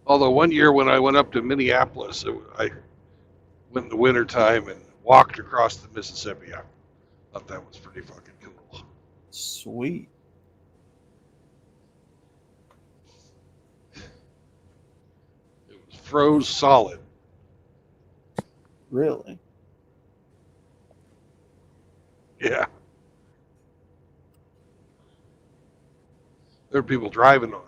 Although one year when I went up to Minneapolis, I went in the wintertime and walked across the Mississippi. I thought that was pretty fucking cool. Sweet. It was froze solid. Really? Yeah. There were people driving on it.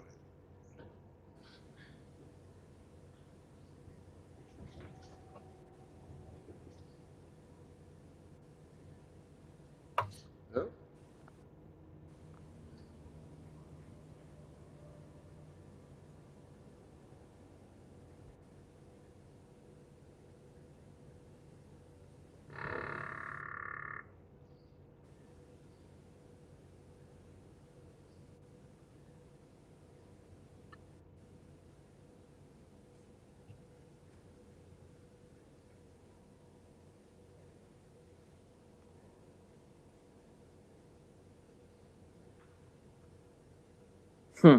Yeah. Hmm.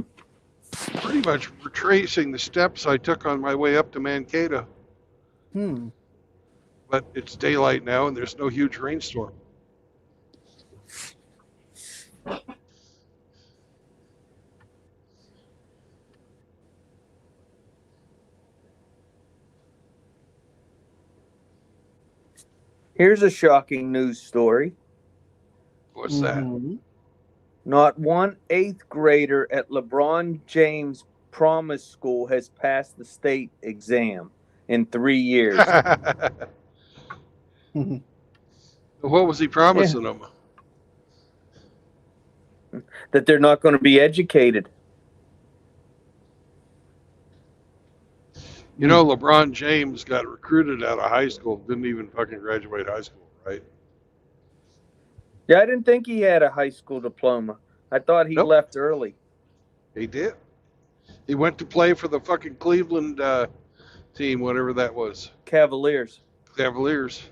Pretty much retracing the steps I took on my way up to Mankato. Hmm. But it's daylight now and there's no huge rainstorm. Here's a shocking news story. What's that? Mhm. Not one eighth grader at LeBron James Promise School has passed the state exam in 3 years. What was he Yeah. promising them? That they're not going to be educated. You know, LeBron James got recruited out of high school, didn't even fucking graduate high school, right? Yeah, I didn't think he had a high school diploma. I thought he Nope. left early. He did. He went to play for the fucking Cleveland team, whatever that was. Cavaliers. Cavaliers.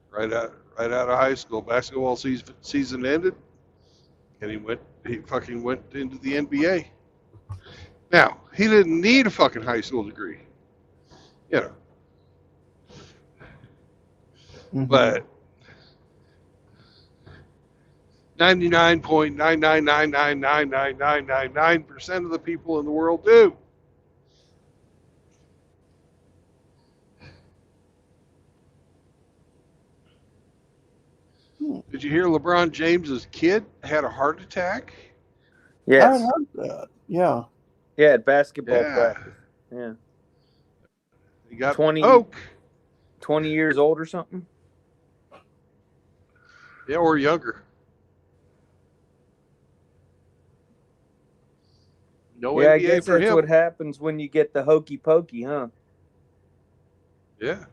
Right out of high school. Basketball season ended, and he fucking went into the NBA. Now, he didn't need a fucking high school degree. You know. But 99.999999999% of the people in the world do. Did you hear LeBron James's kid had a heart attack? I Yes. heard that. Yeah. Yeah, at basketball Yeah. practice. Yeah. He got 20 poke. 20 years old or something? Yeah, or younger. No Yeah, I NBA guess for that's him. what happens when you get the hokey pokey, huh? Yeah.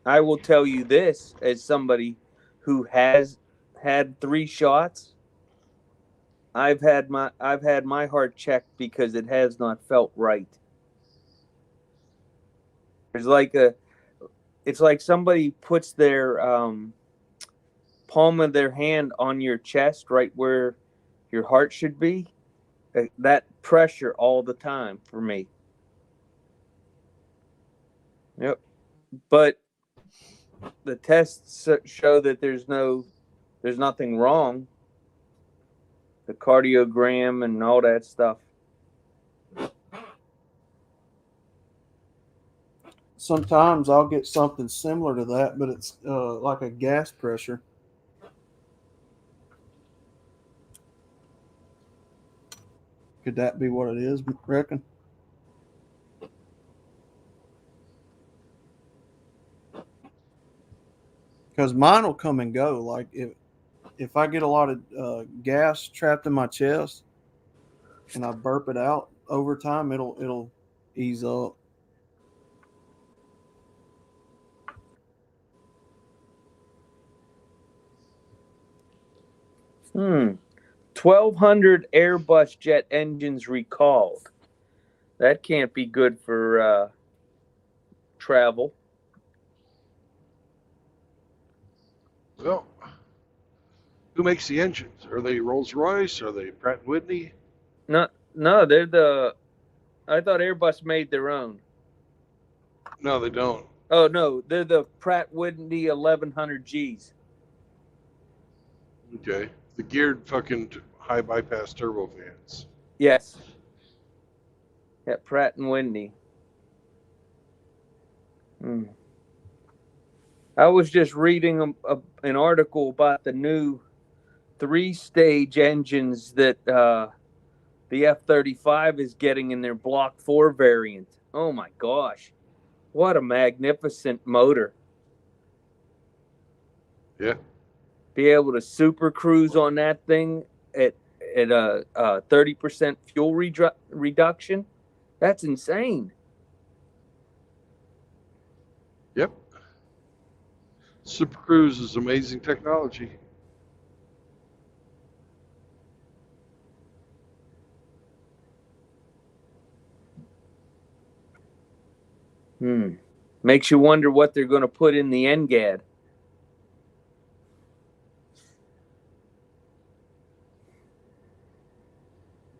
I will tell you this as somebody who has had 3 shots. I've had my heart checked because it has not felt right. It's like somebody puts their palm of their hand on your chest, right where your heart should be. That pressure all the time for me. Yep. But the tests show that there's nothing wrong. The cardiogram and all that stuff. Sometimes I'll get something similar to that, but it's like a gas pressure. Could that be what it is, reckon? Because mine will come and go. Like if I get a lot of gas trapped in my chest and I burp it out over time, it'll ease up. Hmm. 1,200 Airbus jet engines recalled. That can't be good for travel. Well, who makes the engines? Are they Rolls-Royce? Are they Pratt & Whitney? No, I thought Airbus made their own. No, they don't. Oh no, they're the Pratt Whitney 1100Gs. Okay. The geared fucking high bypass turbofans. Yes. At Pratt and Whitney. I was just reading an article about the new 3-stage engines that the F-35 is getting in their Block 4 variant. Oh my gosh. What a magnificent motor. Yeah. Be able to super cruise on that thing at a 30% fuel reduction. That's insane. Yep. Super Cruise is amazing technology. Makes you wonder what they're going to put in the NGAD.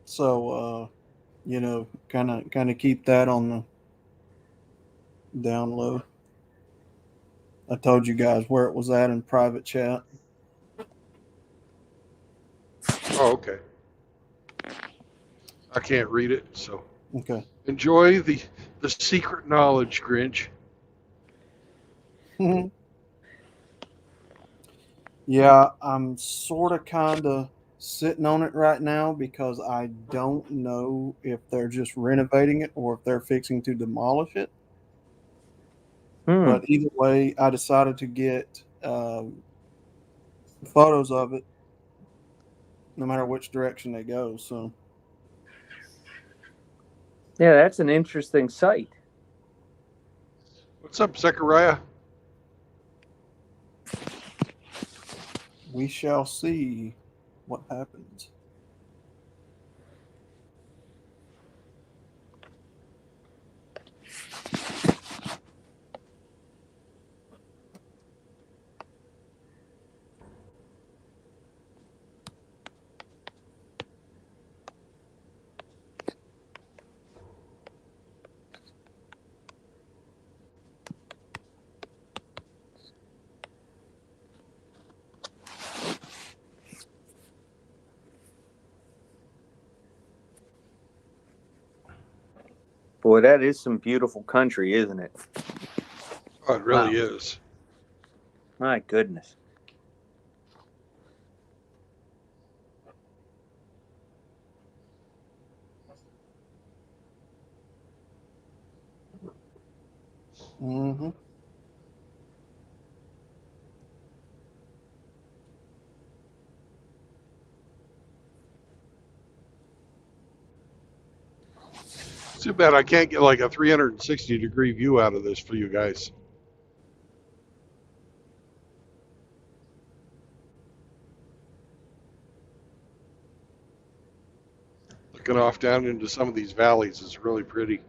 So kind of keep that on the down low. I told you guys where it was at in private chat. Oh, okay. I can't read it, so Okay. Enjoy the secret knowledge, Grinch. Yeah, I'm sort of kind of sitting on it right now because I don't know if they're just renovating it or if they're fixing to demolish it. But either way, I decided to get photos of it, no matter which direction they go. So Yeah, that's an interesting site. What's up, Zechariah? we shall see what happens. Boy, that is some beautiful country, isn't it? Oh, it really is. My goodness. Mm-hmm. Too bad I can't get like a 360-degree view out of this for you guys. Looking off down into some of these valleys is really pretty.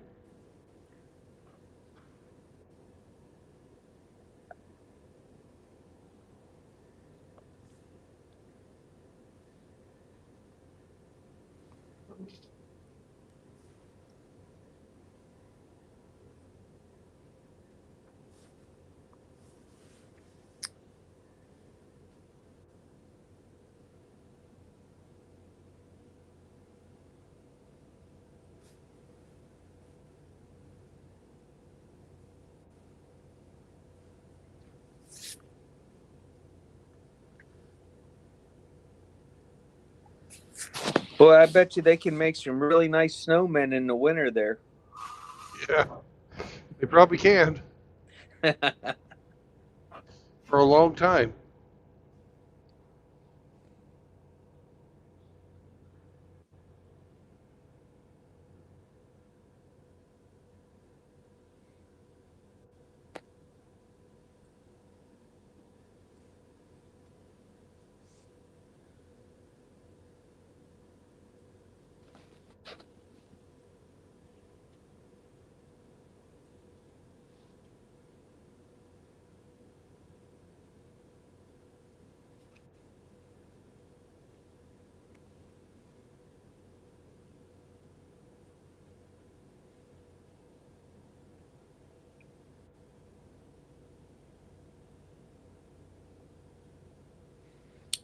Boy, I bet you they can make some really nice snowmen in the winter there. Yeah, they probably can for a long time.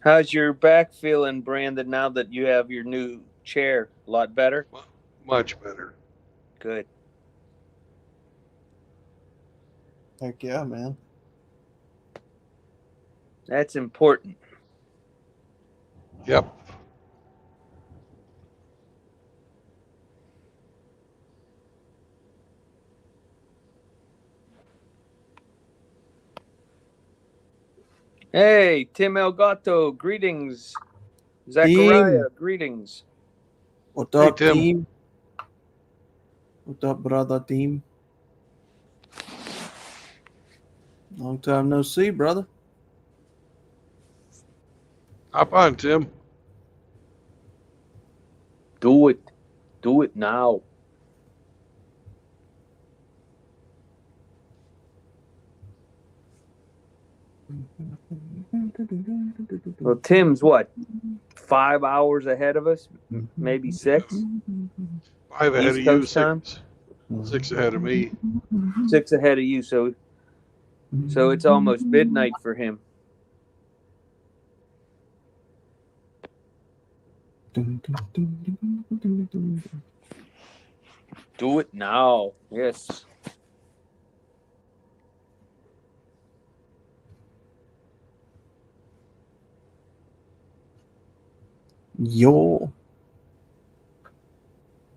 How's your back feeling, Brandon, now that you have your new chair? A lot better? Much better. Good. Heck yeah, man. That's important. Yep. Hey, Tim Elgato, greetings. Team, Zachariah, greetings. what Hey, up, Tim. team? What up, brother, team? Long time no see, brother. Hop on, Tim. Do it. Do it now. Well, Tim's what? 5 hours ahead of us? Maybe 6? 5 ahead of East you, Coast time? 6 ahead of me. 6 ahead of you, so it's almost midnight for him. Do it now. Yes. Yo.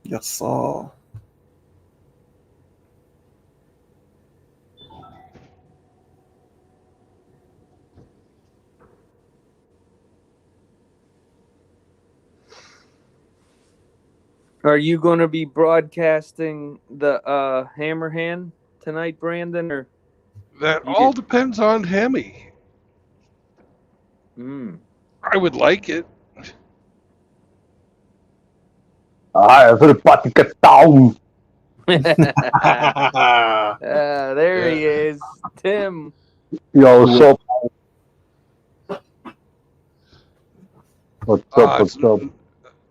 Yes, sir. Are you going to be broadcasting the Hammerhand tonight, Brandon? Or That you all get? depends on Hemi. Mm. I would like it. Everybody get down. There Yeah. he is, Tim. Yo, what's up, It's what's up?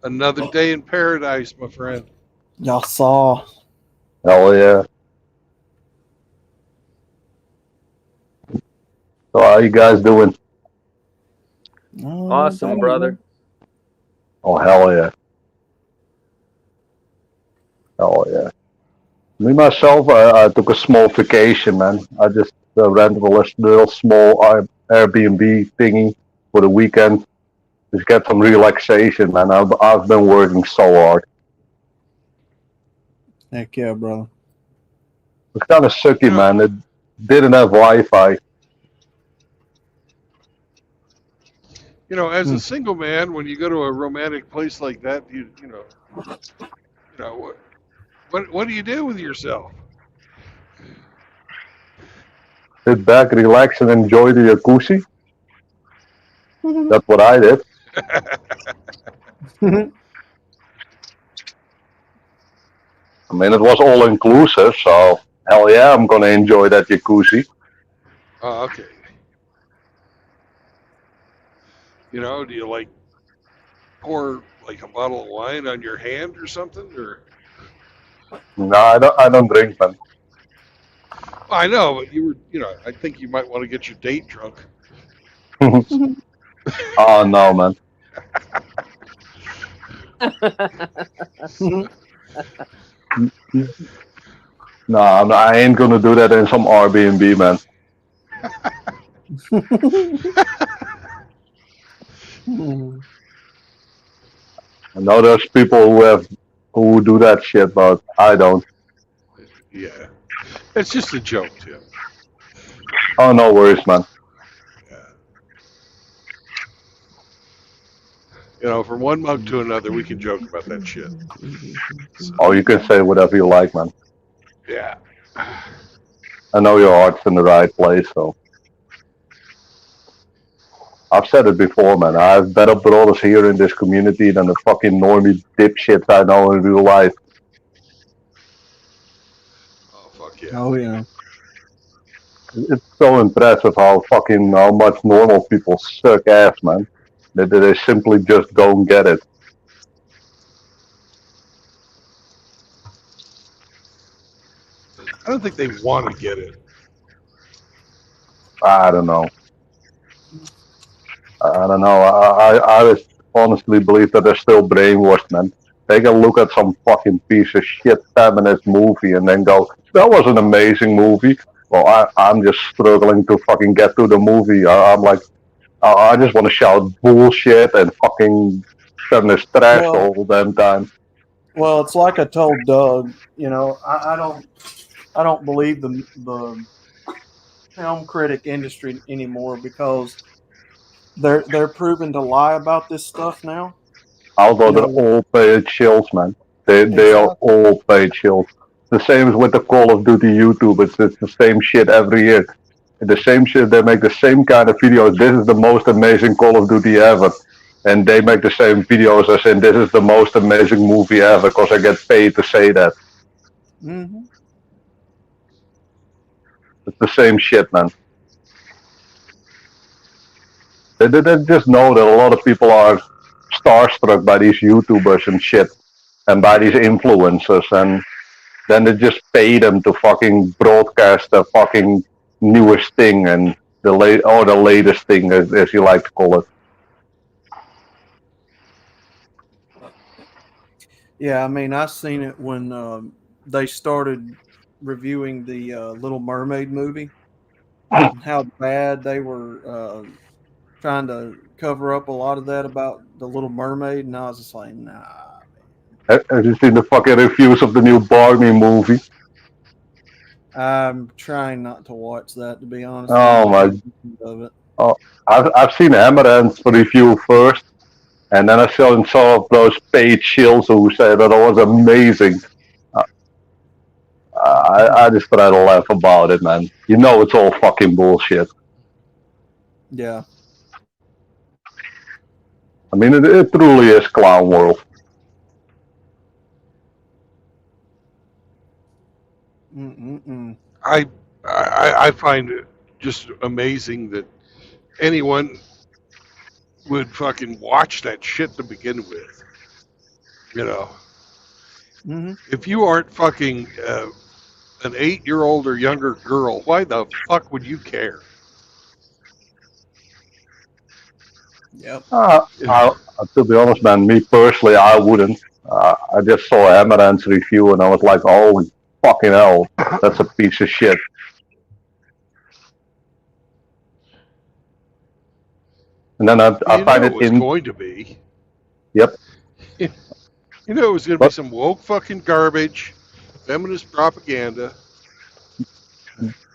another day in paradise, my friend. Yes, sir. Hell yeah. So how you guys doing? Awesome, brother. Oh, hell yeah. Hell yeah. Me, myself, I took a small vacation, man. I just rented a little small Airbnb thingy for the weekend. Just get some relaxation, man. I've been working so hard. Heck yeah, brother. It's kind of sucky, You know, man. It didn't have Wi-Fi. as a single man, when you go to a romantic place like that, what do you do with yourself? Sit back, relax, and enjoy the jacuzzi. That's what I did. I mean, it was all inclusive, so hell yeah, I'm gonna enjoy that jacuzzi. Oh, okay. Do you like pour like a bottle of wine on your hand or something? Or No, I don't drink, man. I know, but I think you might want to get your date drunk. Oh no, man. No, I ain't gonna do that in some Airbnb, man. I know there's people who do that shit, but I don't. Yeah, it's just a joke, Tim. Oh, no worries, man. Yeah. From one mug to another, we can joke about that shit. So, Oh, you can say whatever you like, man. yeah. I know your heart's in the right place, so. I've said it before, man. I have better brothers here in this community than the fucking normie dipshits I know in real life. Oh fuck yeah. Oh yeah. It's so impressive how much normal people suck ass, man. That they simply just don't get it. I don't think they want to get it. I don't know. I don't know. I just honestly believe that they're still brainwashed, man. They can look at some fucking piece of shit feminist movie and then go, "That was an amazing movie." Well, I'm just struggling to fucking get through the movie. I'm like, I just want to shout bullshit and fucking feminist trash the Well, whole damn time. well, it's like I told Doug. I don't believe the film critic industry anymore because they're proven to lie about this stuff now. Although You they're know all paid shills, man. They are exactly. all paid shills. The same as with the Call of Duty YouTube. It's the same shit every year. The same shit. They make the same kind of videos. This is the most amazing Call of Duty ever, and they make the same videos as in this is the most amazing movie ever because I get paid to say that. Hmm. It's the same shit, man. They just know that a lot of people are starstruck by these YouTubers and shit, and by these influencers, and then they just pay them to fucking broadcast the fucking newest thing and the latest thing, as you like to call it. Yeah, I mean, I seen it when they started reviewing the Little Mermaid movie and how bad they were trying to cover up a lot of that about the Little Mermaid, and I was just like, nah, man. Have you seen the fucking reviews of the new Barney movie? I'm trying not to watch that, to be honest with you. Oh I my! heard nothing of it. Oh, I've seen Amaranth's review first, and then I saw some of those paid shills who said that it was amazing. Uh, I just try to laugh about it, man. You know it's all fucking bullshit. Yeah. I mean, it truly is clown world. Mm-mm-mm. I find it just amazing that anyone would fucking watch that shit to begin with. You know, Mm-hmm. if you aren't fucking an 8-year-old or younger girl, why the fuck would you care? Yep. To be honest, man, me personally, I wouldn't. I just saw Amaranth's review, and I was like, holy fucking hell, that's a piece of shit. And then I You find know it it was in. going to be. Yep. You know it was going to be But some woke fucking garbage, feminist propaganda.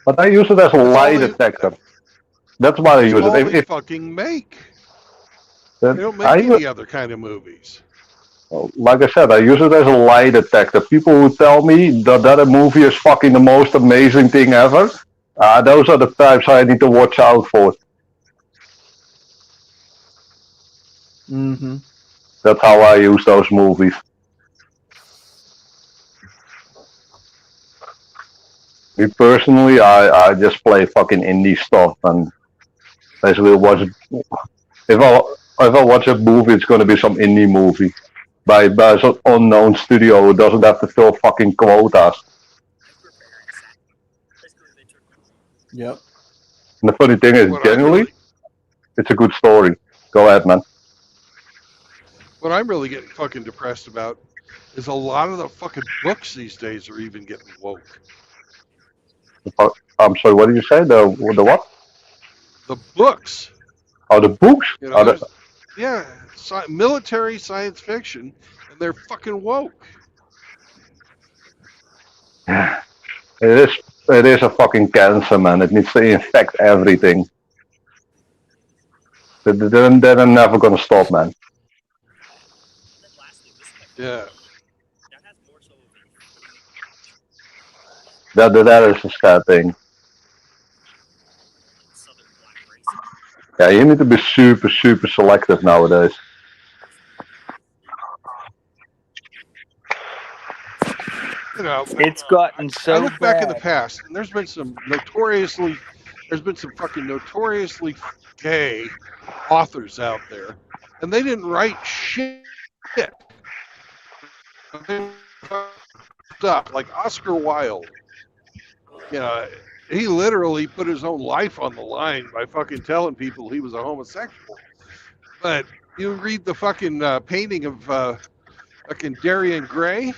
but I use it as a That's all lie they. detector. That's why I That's use it. all they If fucking make. then They don't I make any other kind of movies. like I said, I use it as a lie detector. People who tell me that a movie is fucking the most amazing thing ever, those are the types I need to watch out for. Mm-hmm. That's how I use those movies. Me personally, I just play fucking indie stuff and basically watch. If I watch a movie, it's gonna be some indie movie by some unknown studio who doesn't have to fill fucking quotas. Yep. And the funny thing is, What I'm generally, really, it's a good story. Go ahead, man. what I'm really getting fucking depressed about is a lot of the fucking books these days are even getting woke. I'm sorry. What did you say? The what? The books, Oh, the books? you know, Oh, the, there's yeah, military science fiction, and they're fucking woke. it is. It is a fucking cancer, man. It needs to infect everything. They're never gonna stop, man. Yeah, That is a sad thing. Yeah, you need to be super selective nowadays. you know, It's gotten I so look back in the bad. past, and there's been some fucking notoriously gay authors out there, and they didn't write shit. They stuff like Oscar Wilde. You know, he literally put his own life on the line by fucking telling people he was a homosexual. But you read the fucking painting of fucking Darian Gray,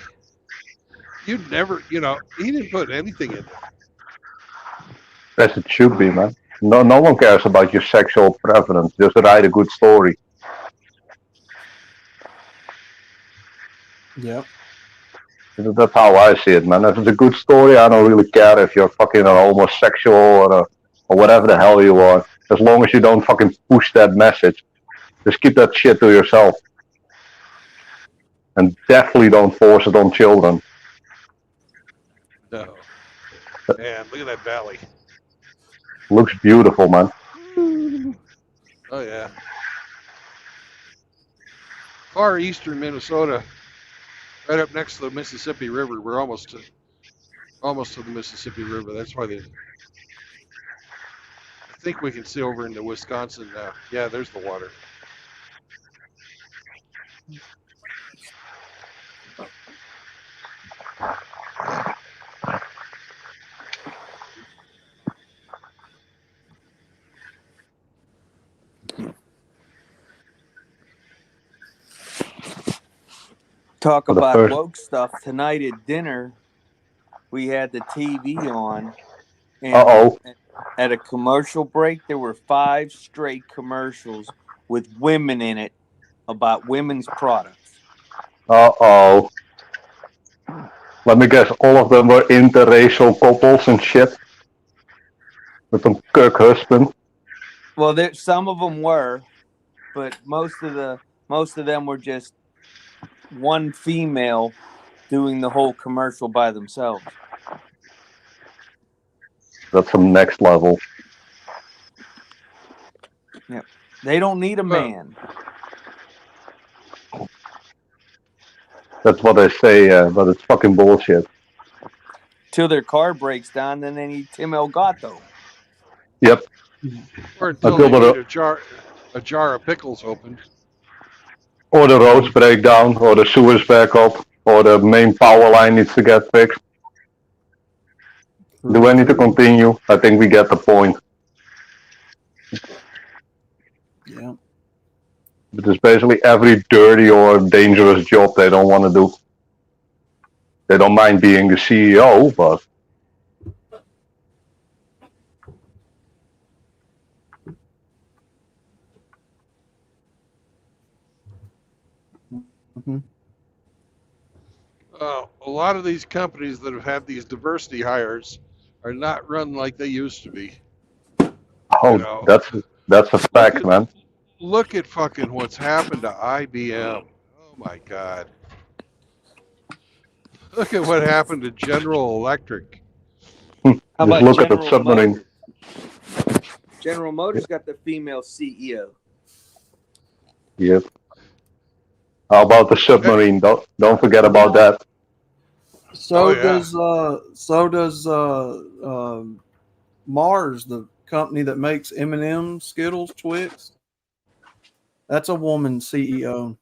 you'd never, he didn't put anything in there. As it should be, man. No one cares about your sexual preference. Just write a good story. Yep. That's how I see it, man. If it's a good story, I don't really care if you're fucking a homosexual or whatever the hell you are. As long as you don't fucking push that message. Just keep that shit to yourself. And definitely don't force it on children. No. Man, look at that valley. Looks beautiful, man. Oh, yeah. Far eastern Minnesota, right up next to the Mississippi River. We're almost to the Mississippi River. That's why I think we can see over into Wisconsin now. Yeah, there's the water. Talk For the about first, woke stuff tonight at dinner. we had the TV on, and Uh-oh. at a commercial break, there were 5 straight commercials with women in it about women's products. Uh-oh. Let me guess, all of them were interracial couples and shit. With some Kirk husband. Well, some of them were, but most of them were just one female doing the whole commercial by themselves. That's some next level. Yep. They don't need a man. That's what I say, but it's fucking bullshit. Till their car breaks down, then they need Tim Elgato. Yep. Or until they need a jar of pickles opened. Or the roads break down, or the sewers back up, or the main power line needs to get fixed. Do I need to continue? I think we get the point. Yeah. It is basically every dirty or dangerous job they don't want to do. They don't mind being the CEO, but Mm-hmm. A lot of these companies that have had these diversity hires are not run like they used to be. oh, You know, that's a fact, man. Look at fucking what's happened to IBM. Oh my God. Look at what happened to General Electric. How Just about look at the General submarine. Motors? General Motors got the female CEO. Yep. How about the submarine? Don't forget about that. So Oh, yeah. does Mars, the company that makes M&M, Skittles, Twix. That's a woman CEO.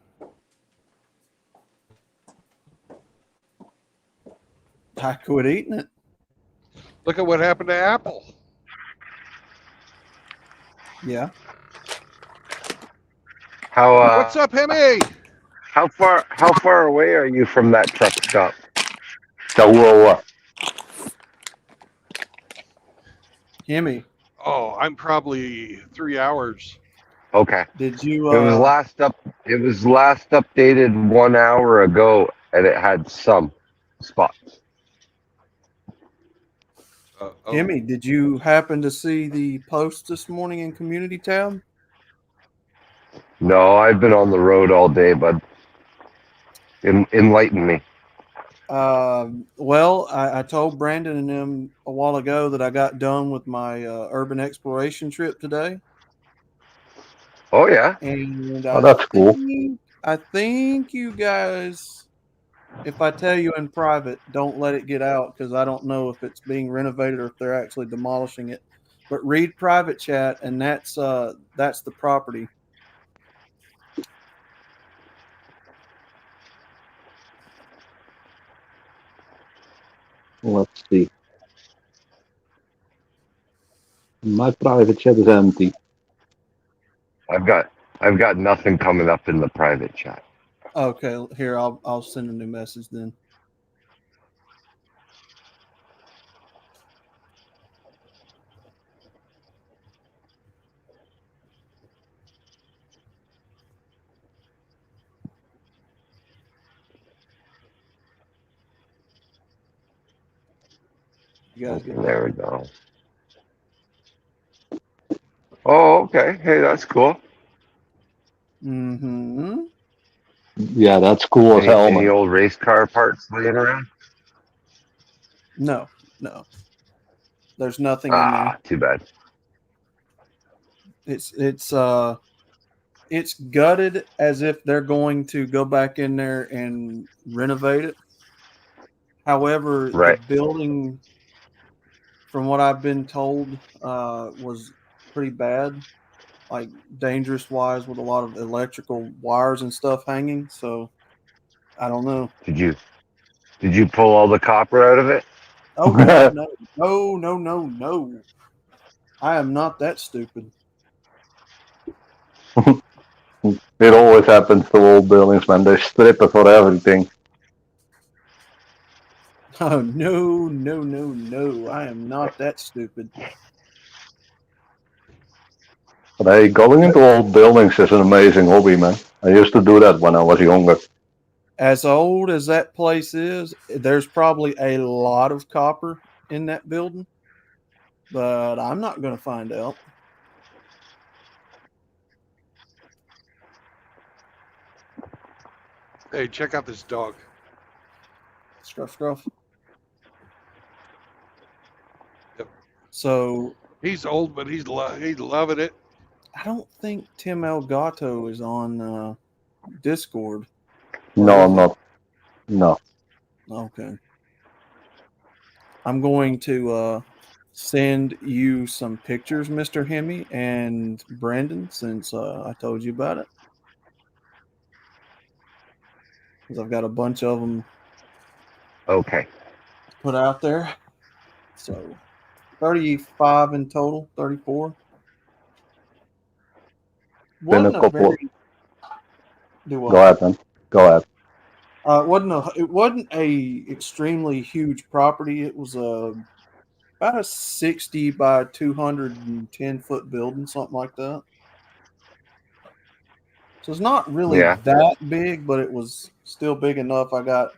I quit eating it. Look at what happened to Apple. Yeah. What's up, Hemi? How far away are you from that truck stop? So, Hemi, Oh, I'm probably 3 hours. Okay. did you It was last updated 1 hour ago, and it had some spots. Hemi, did you happen to see the post this morning in Community Tab? No, I've been on the road all day, bud. Enlighten me. Well, I told Brandon and them a while ago that I got done with my urban exploration trip today. Oh yeah. And that's cool. I think you guys, if I tell you in private, don't let it get out because I don't know if it's being renovated or if they're actually demolishing it. But read private chat, and that's the property. Let's see. My private chat is empty. I've got nothing coming up in the private chat. Okay, here I'll send a new message then. You guys get There we go. Oh, okay. Hey, that's cool. Mm-hmm. Yeah, that's cool as hell, Any man. old race car parts laying around? No. There's nothing in there. Too bad. It's gutted as if they're going to go back in there and renovate it. However, Right. the building, from what I've been told, was pretty bad, like dangerous wise, with a lot of electrical wires and stuff hanging. So I don't know. Did you pull all the copper out of it? Oh God, no! I am not that stupid. It always happens to old buildings, man. They strip it for everything. Oh no, no, no, no! I am not that stupid. But hey, going into old buildings is an amazing hobby, man. I used to do that when I was younger. As old as that place is, there's probably a lot of copper in that building, but I'm not going to find out. Hey, check out this dog. Scruff, scruff. Yep. So He's old, but he's loving it. I don't think Tim Elgato is on Discord. Or No, is I'm he? not. No. Okay. I'm going to send you some pictures, Mr. Hemi and Brandon, since I told you about it. Because I've got a bunch of them Okay. put out there. So 35 in total, 34. Been a Wasn't a couple. very do Go what? ahead, man. Go ahead. It wasn't a extremely huge property. It was about a 60 by 210-foot building, something like that. So it's not really Yeah. that big, but it was still big enough. I got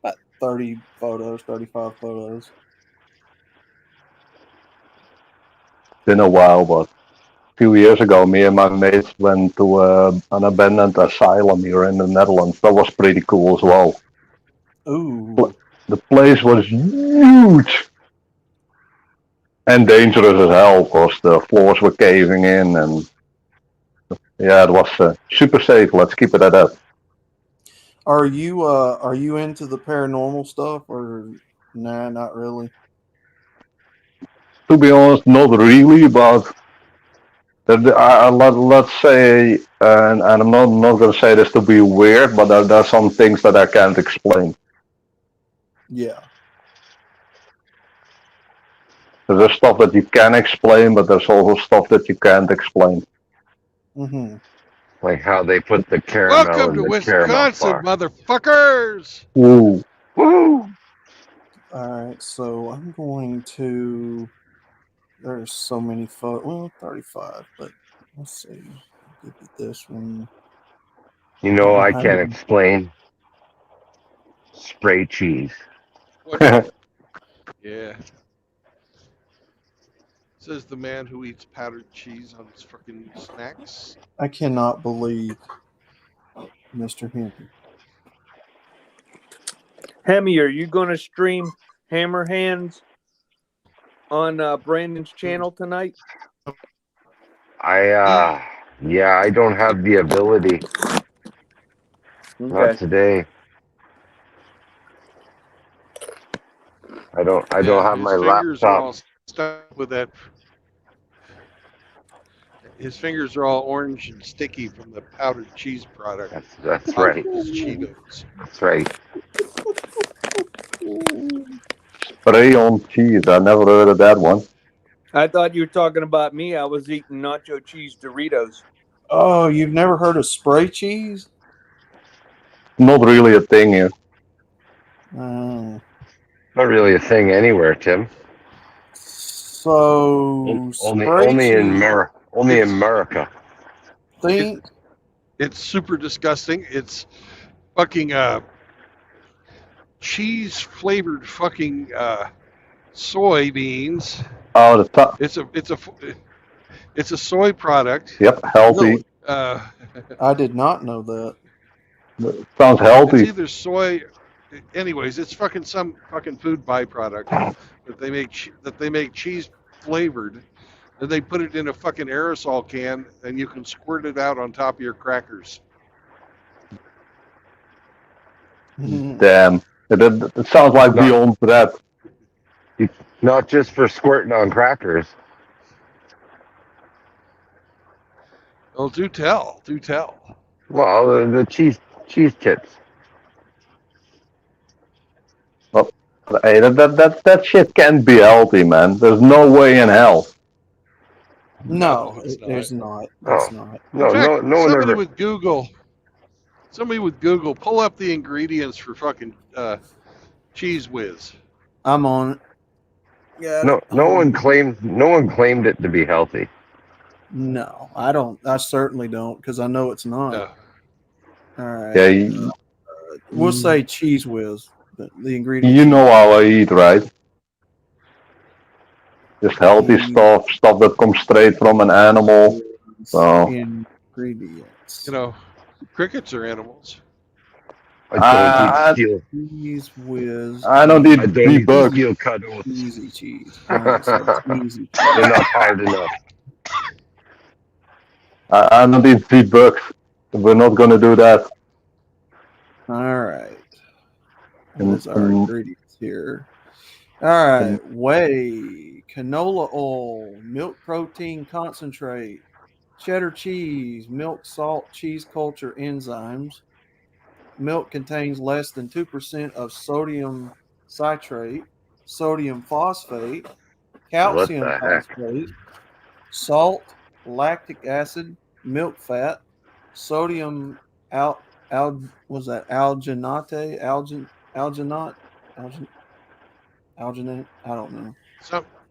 about 30 photos, 35 photos. Been a while, but a few years ago, me and my mates went to an abandoned asylum here in the Netherlands. That was pretty cool as well. Ooh. The place was huge and dangerous as hell because the floors were caving in, and yeah, it was super safe. Let's keep it at that. Are you into the paranormal stuff or nah, not really? To be honest, not really, but let's say, and I'm not going to say this to be weird, but there are some things that I can't explain. Yeah. There's stuff that you can explain, but there's also stuff that you can't explain. Mm-hmm. Like how they put the caramel Welcome in to the caramel Wisconsin, bar. motherfuckers. Ooh. Woo! All right, so I'm going to. There's so many photos. Well, 35, but let's see. Give you this one. You know, I I can't didn't- explain spray cheese. What? Yeah. Says the man who eats powdered cheese on his fucking snacks. I cannot believe Mr. Henry. Hemi, are you going to stream Hammer Hands on Brandon's channel tonight? Yeah, I don't have the ability. Not Okay. today. I don't Yeah, have his my fingers are laptop. all stuck with that. His fingers are all orange and sticky from the powdered cheese product. That's He right. eats Cheetos. That's right. Spray on cheese. I never heard of that one. I thought you were talking about me. I was eating nacho cheese Doritos. Oh, you've never heard of spray cheese? Not really a thing here. Uh, Not really a thing anywhere, Tim. so spray Only in cheese. only in It's America. Think it's super disgusting. It's fucking cheese flavored fucking soybeans. Oh, the top. It's a soy product. Yep, healthy. Uh, I did not know that. Sounds it's healthy. either soy. Anyways, it's fucking some fucking food byproduct that they make cheese flavored. Then they put it in a fucking aerosol can, and you can squirt it out on top of your crackers. Damn. It sounds like Not beyond that. not just for squirting on crackers. Well, do tell. Well, the cheese chips. Well, hey, that shit can't be healthy, man. There's no way in hell. No, it's not. there's not. Oh. It's not. No, In fact, no one somebody ever. with Google, pull up the ingredients for fucking Cheese whiz. I'm on it. Yeah. No one claimed it to be healthy. No, I don't. I certainly don't because I know it's not. No. All right. Yeah, you, We'll say cheese whiz. The ingredients. you know how I eat, right? Just healthy stuff that comes straight from an animal. So Ingredients. You know, crickets are animals. I don't eat steel. Cheese whiz. I don't I eat don't beef eat bugs. steel cuddles. Easy cheese. Easy. They're not hard enough. I don't eat beef bugs. We're not gonna do that. All right. What is our ingredients here? All right. Whey, canola oil, milk protein concentrate, cheddar cheese, milk, salt, cheese culture enzymes. Milk contains less than 2% of sodium citrate, sodium phosphate, calcium What the heck? phosphate, salt, lactic acid, milk fat, sodium was that alginate, alginate, I don't know.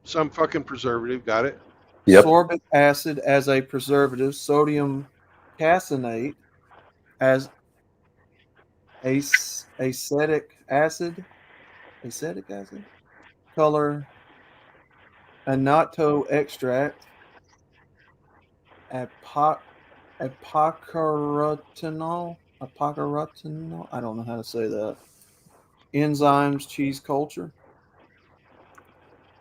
Some fucking preservative. Got it. Yep. Sorbic acid as a preservative, sodium caseinate as acetic acid, color, annatto extract, apocarotinol, I don't know how to say that. Enzymes, cheese culture.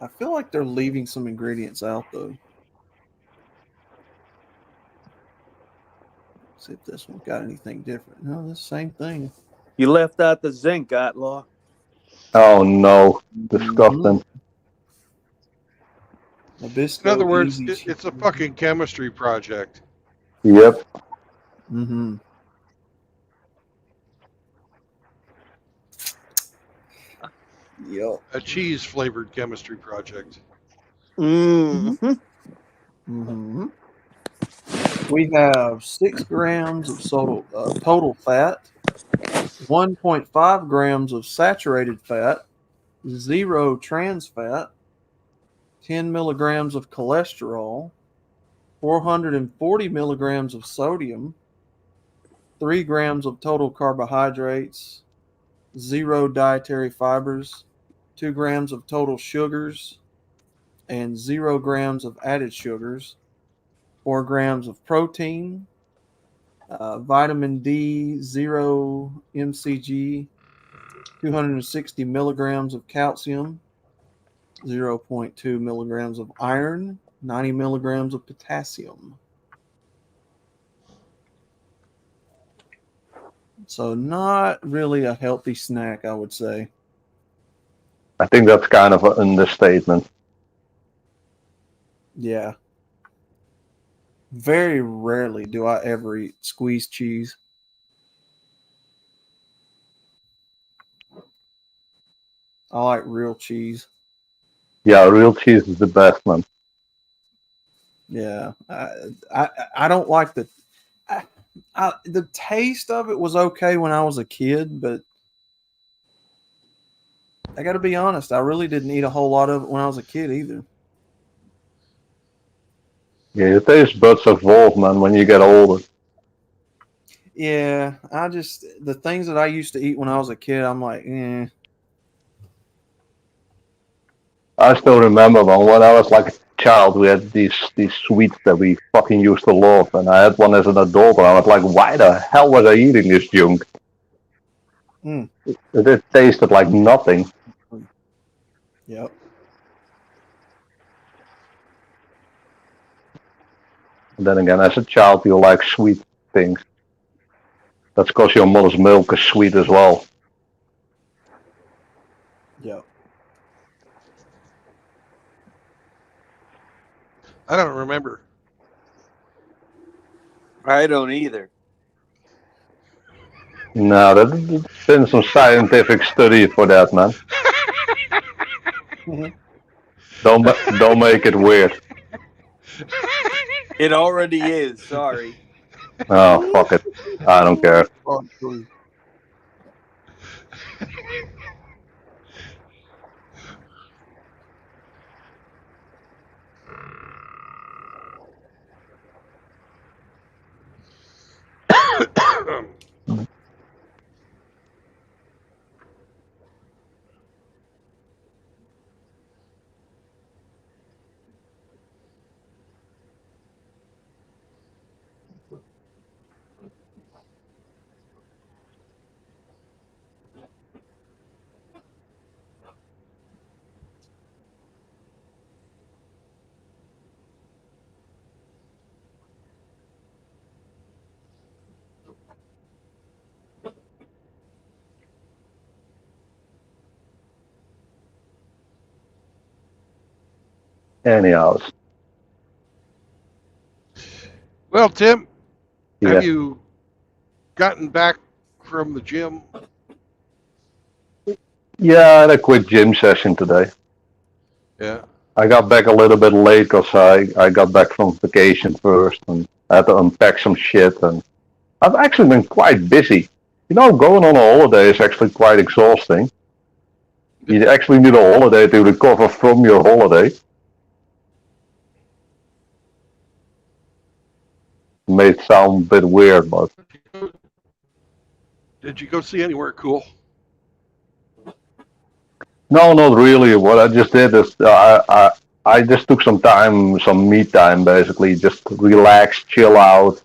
I feel like they're leaving some ingredients out though. See if this one got anything different. No, the same thing. You left out the zinc, Outlaw. Oh no, disgusting. Nabisco, In other words, easy it's a fucking chemistry project. Yep. Mm-hmm. Yep. A cheese flavored chemistry project. Mm-hmm. Mm-hmm. We have 6 grams of total fat, 1.5 grams of saturated fat, 0 trans fat, 10 milligrams of cholesterol, 440 milligrams of sodium, 3 grams of total carbohydrates, 0 dietary fibers, 2 grams of total sugars, and 0 grams of added sugars, 4 grams of protein, vitamin D, 0 mcg, 260 milligrams of calcium, 0.2 milligrams of iron, 90 milligrams of potassium. So not really a healthy snack, I would say. I think that's kind of an understatement. Yeah. Very rarely do I ever eat squeezed cheese. I like real cheese. Yeah, real cheese is the best, man. Yeah. I don't like the taste of it was okay when I was a kid, but I got to be honest, I really didn't eat a whole lot of it when I was a kid either. Yeah, your taste buds evolve, man, when you get older. Yeah, the things that I used to eat when I was a kid, I'm like, eh. I still remember when I was like a child, we had these sweets that we fucking used to love, and I had one as an adult, and I was like, why the hell was I eating this junk? Mm. It tasted like nothing. Yep. And then again, as a child, you like sweet things. That's because your mother's milk is sweet as well. Yep. I don't remember. I don't either. No, there's been some scientific study for that, man. Don't make it weird. It already is. Sorry. Oh, fuck it. I don't care. Anyhow, Well, Tim, have yeah. you gotten back from the gym? Yeah, I had a quick gym session today. Yeah. I got back a little bit late because I got back from vacation first and I had to unpack some shit. And I've actually been quite busy. You know, going on a holiday is actually quite exhausting. You actually need a holiday to recover from your holiday. May sound a bit weird, but Did you go see anywhere cool? no, not really. What I just did is I just took some time, some me time, basically, just relax, chill out,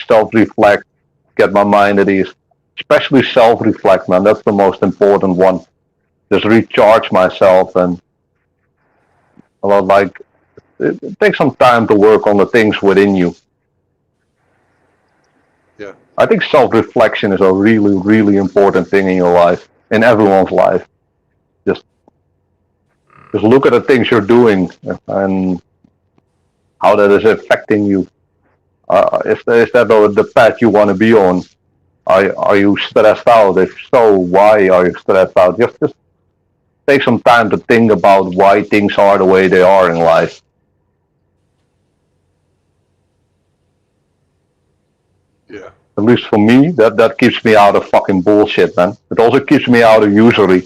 self-reflect, get my mind at ease. Especially self-reflect, man. That's the most important one. Just recharge myself and well, like take some time to work on the things within you. Yeah. I think self-reflection is a really, really important thing in your life, in everyone's life. Just just look at the things you're doing and how that is affecting you. Is that the path you want to be on? Are you stressed out? If so, why are you stressed out? Just take some time to think about why things are the way they are in life. Yeah. At least for me, that keeps me out of fucking bullshit, man. It also keeps me out of usury.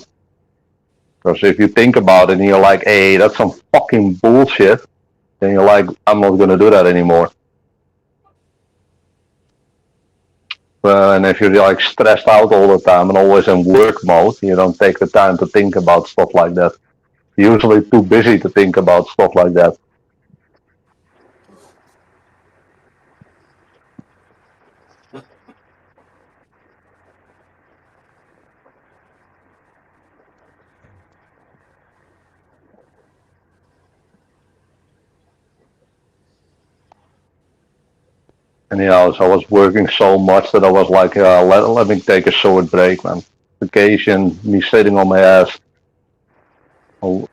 Because if you think about it and you're like, hey, that's some fucking bullshit, then you're like, I'm not gonna do that anymore. And if you're like stressed out all the time and always in work mode, you don't take the time to think about stuff like that. You're usually too busy to think about stuff like that. Anyhow, so I was working so much that I was like, let me take a short break, man. Vacation, me sitting on my ass,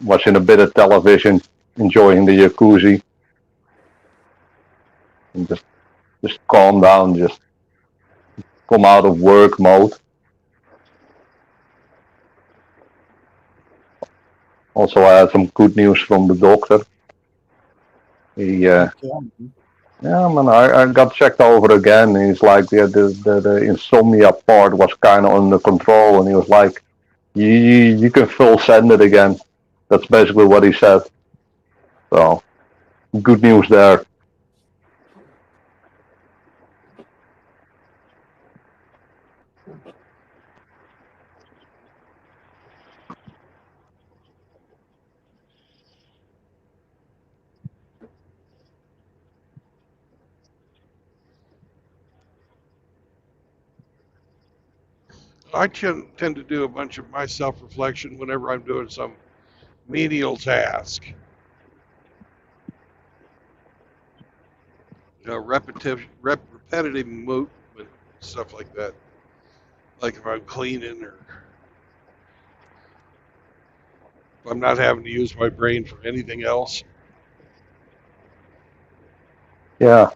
watching a bit of television, enjoying the jacuzzi, and just calm down, just come out of work mode. Also, I had some good news from the doctor. He, Okay. yeah, man, I got checked over again. And he's like, yeah, the insomnia part was kind of under control, and he was like, you can full send it again. That's basically what he said. So, good news there. I tend to do a bunch of my self reflection whenever I'm doing some menial task. Repetitive movement, stuff like that. Like if I'm cleaning or if I'm not having to use my brain for anything else. Yeah,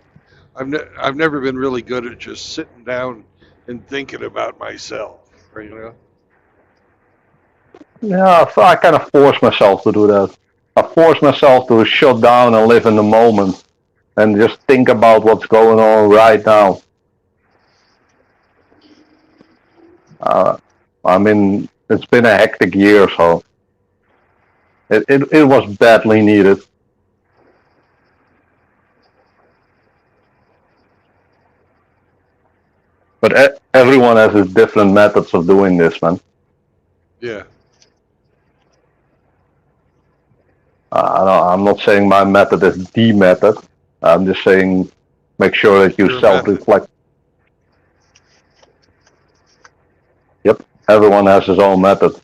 I've never been really good at just sitting down and thinking about myself. You know. yeah. So I kind of force myself to do that. I force myself to shut down and live in the moment and just think about what's going on right now. Uh, I mean, it's been a hectic year, so it was badly needed. But everyone has his different methods of doing this, man. Yeah. I'm not saying my method is the method. I'm just saying make sure that you Your method. self-reflect. Yep, everyone has his own method.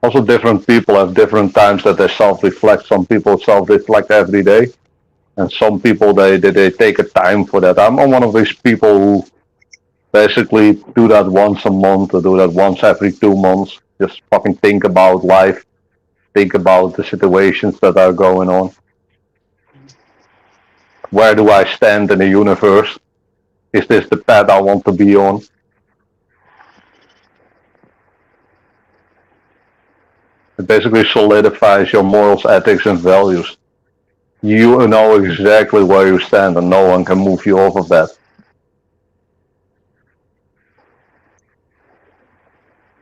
Also, different people have different times that they self-reflect. Some people self-reflect every day, and some people they take a time for that. I'm one of these people who basically do that once a month or do that once every 2 months. Just fucking think about life, think about the situations that are going on. Where do I stand in the universe? Is this the path I want to be on? It basically solidifies your morals, ethics, and values. You know exactly where you stand, and no one can move you off of that.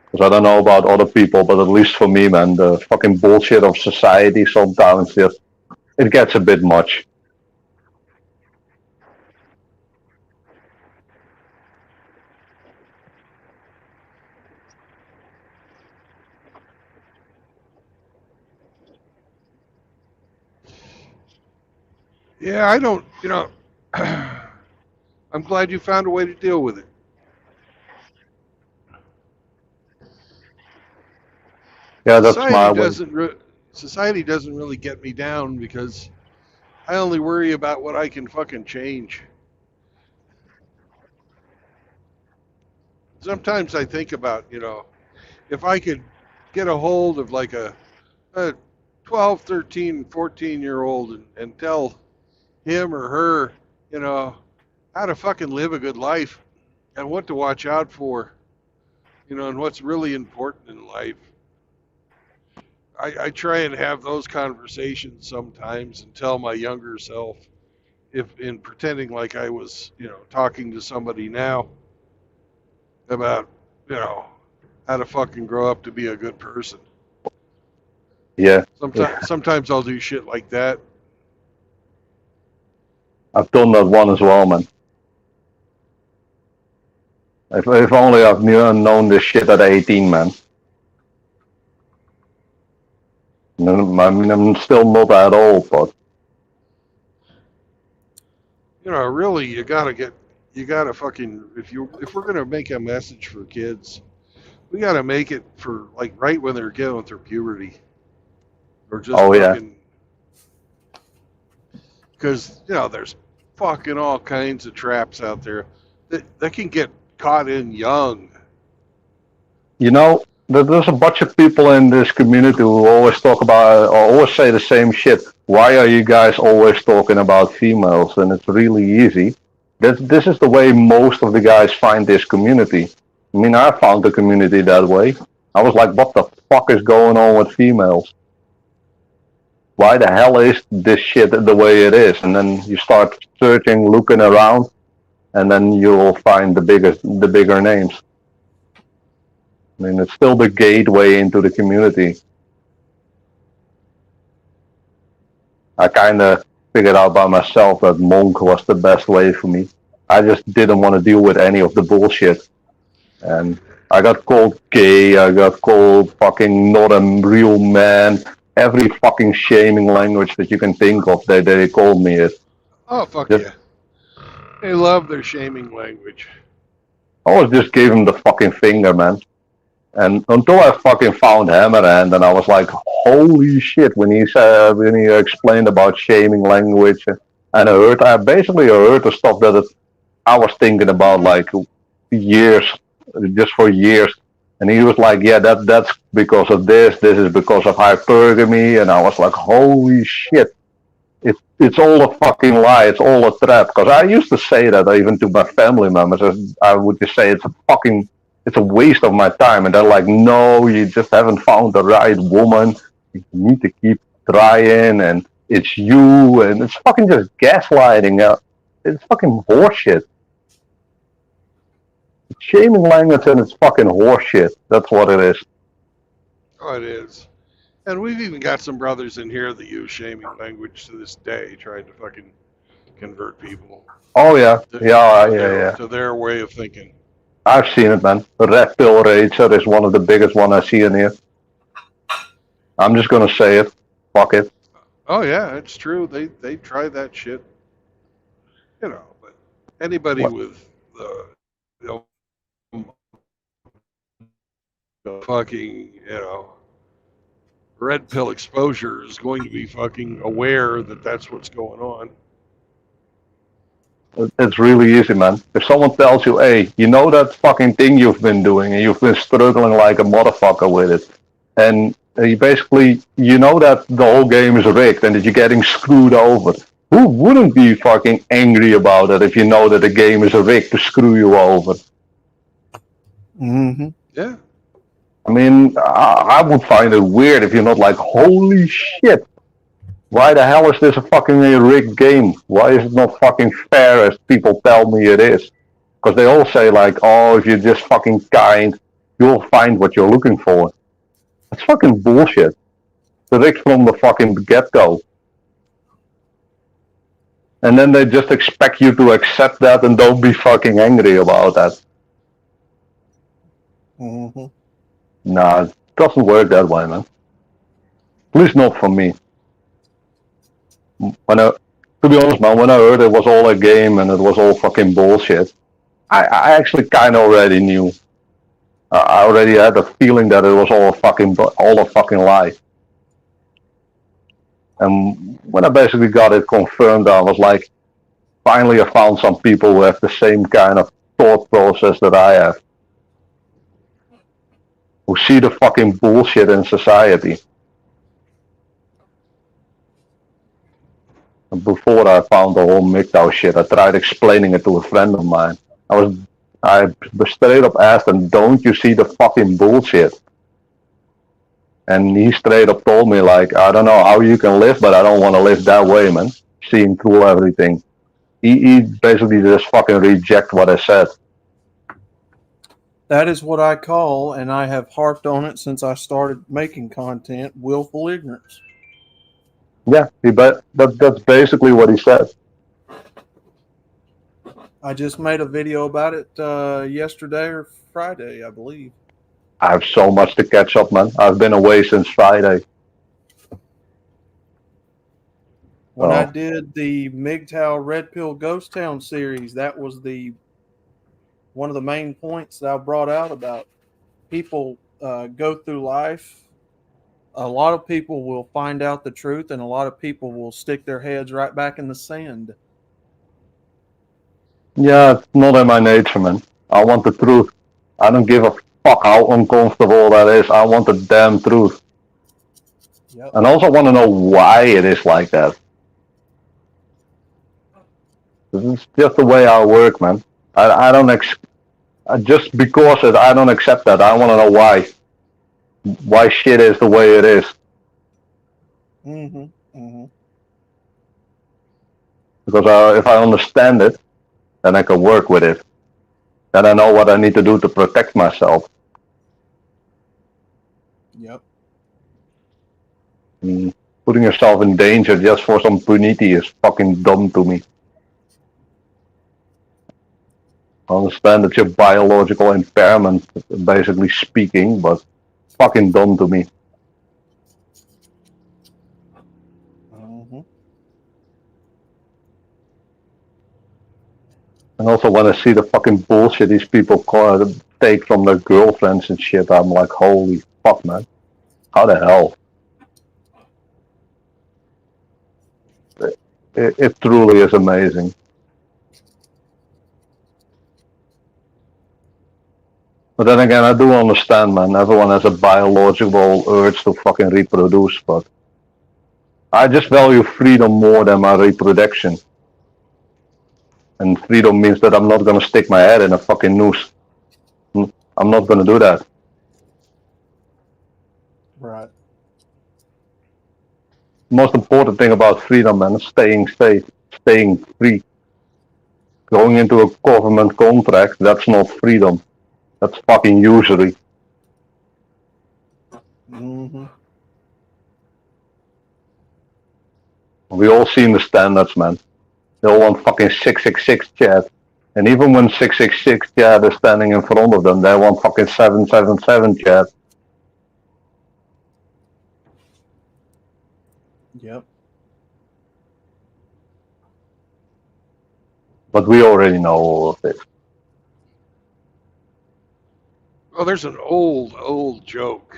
Because I don't know about other people, but at least for me, man, the fucking bullshit of society sometimes just it gets a bit much. Yeah, I don't, I'm glad you found a way to deal with it. Yeah, that's Society my way. doesn't society doesn't really get me down because I only worry about what I can fucking change. Sometimes I think about, if I could get a hold of like a 12, 13, 14-year old and tell him or her, how to fucking live a good life and what to watch out for, and what's really important in life. I try and have those conversations sometimes and tell my younger self, if in pretending like I was, talking to somebody now about, how to fucking grow up to be a good person. Yeah, Sometimes I'll do shit like that. I've done that one as well, man. If only I've known this shit at 18, man. I mean, I'm still not that old, but Really, you gotta fucking, if we're gonna make a message for kids, we gotta make it for like right when they're getting through puberty, or just oh yeah. fucking, because there's fucking all kinds of traps out there that can get caught in young. You know, there's a bunch of people in this community who always talk about, or always say the same shit. Why are you guys always talking about females? And it's really easy. This is the way most of the guys find this community. I mean, I found the community that way. I was like, what the fuck is going on with females? Why the hell is this shit the way it is? And then you start searching, looking around, and then you'll find the bigger names. I mean, it's still the gateway into the community. I kind of figured out by myself that Monk was the best way for me. I just didn't want to deal with any of the bullshit. And I got called gay, I got called fucking not a real man. Every fucking shaming language that you can think of, they called me it. Oh fuck Just, yeah, they love their shaming language. I always just gave him the fucking finger, man. And until I fucking found Hammerhand, and I was like, holy shit, when he explained about shaming language, and I basically heard the stuff that I was thinking about like years, just for years. And he was like, yeah, that's because of this is because of hypergamy, and I was like, holy shit. It's all a fucking lie. It's all a trap. Because I used to say that even to my family members. I would just say it's a waste of my time. And they're like, no, you just haven't found the right woman. You need to keep trying, and it's you, and it's fucking just gaslighting. It's fucking horseshit. It's shaming language and it's fucking horseshit. That's what it is. Oh, it is. And we've even got some brothers in here that use shaming language to this day, trying to fucking convert people Oh yeah, to, yeah, to yeah, their yeah. to their way of thinking. I've seen it, man. The red pill racer is one of the biggest one I see in here. I'm just gonna say it. Fuck it. Oh yeah, it's true. They try that shit, you know. But anybody What? with you know, fucking red pill exposure is going to be fucking aware that that's what's going on. It's really easy, man. If someone tells you, hey, you know that fucking thing you've been doing and you've been struggling like a motherfucker with it, and you know that the whole game is rigged and that you're getting screwed over. Who wouldn't be fucking angry about it if you know that the game is rigged to screw you over? Mm-hmm. Yeah. I mean, I would find it weird if you're not like, holy shit, why the hell is this a fucking rigged game? Why is it not fucking fair as people tell me it is? Because they all say like, oh, if you're just fucking kind, you'll find what you're looking for. That's fucking bullshit. The rigged from the fucking get-go. And then they just expect you to accept that and don't be fucking angry about that. Mm-hmm. Nah, it doesn't work that way, man. At least not for me. To be honest, man, when I heard it was all a game and it was all fucking bullshit, I actually kind of already knew. I already had a feeling that it was all a fucking lie. And when I basically got it confirmed, I was like, finally I found some people who have the same kind of thought process that I have. Who see the fucking bullshit in society. And before I found the whole MGTOW shit, I tried explaining it to a friend of mine. I straight up asked him, don't you see the fucking bullshit? And he straight up told me like, I don't know how you can live, but I don't want to live that way, man. Seeing through everything. He basically just fucking reject what I said. That is what I call, and I have harped on it since I started making content, willful ignorance. Yeah, that's basically what he said. I just made a video about it yesterday or Friday, I believe. I have so much to catch up, man. I've been away since Friday. When I Oh. did the MGTOW Red Pill Ghost Town series, that was one of the main points that I brought out about people go through life. A lot of people will find out the truth, and a lot of people will stick their heads right back in the sand. Yeah, it's not in my nature, man. I want the truth. I don't give a fuck how uncomfortable that is. I want the damn truth. Yep. And I also want to know why it is like that. It's just the way I work, man. I don't just because I don't accept that. I want to know why. Why shit is the way it is. Mm-hmm. Mm-hmm. Because if I understand it, then I can work with it. Then I know what I need to do to protect myself. Yep. Putting yourself in danger just for some punity is fucking dumb to me. I understand that your biological impairment, basically speaking, but fucking dumb to me. Mm-hmm. And also when I see the fucking bullshit these people take from their girlfriends and shit, I'm like, holy fuck, man. How the hell? It truly is amazing. But then again, I do understand, man. Everyone has a biological urge to fucking reproduce, but I just value freedom more than my reproduction. And freedom means that I'm not gonna stick my head in a fucking noose. I'm not gonna do that. Right. Most important thing about freedom, man, is staying safe, staying free. Going into a government contract, that's not freedom. That's fucking usury. Mm-hmm. We all seen the standards, man. They'll want fucking 666 chat. And even when 666 chat is standing in front of them, they want fucking 777 chat. Yep. But we already know all of this. Oh, there's an old joke.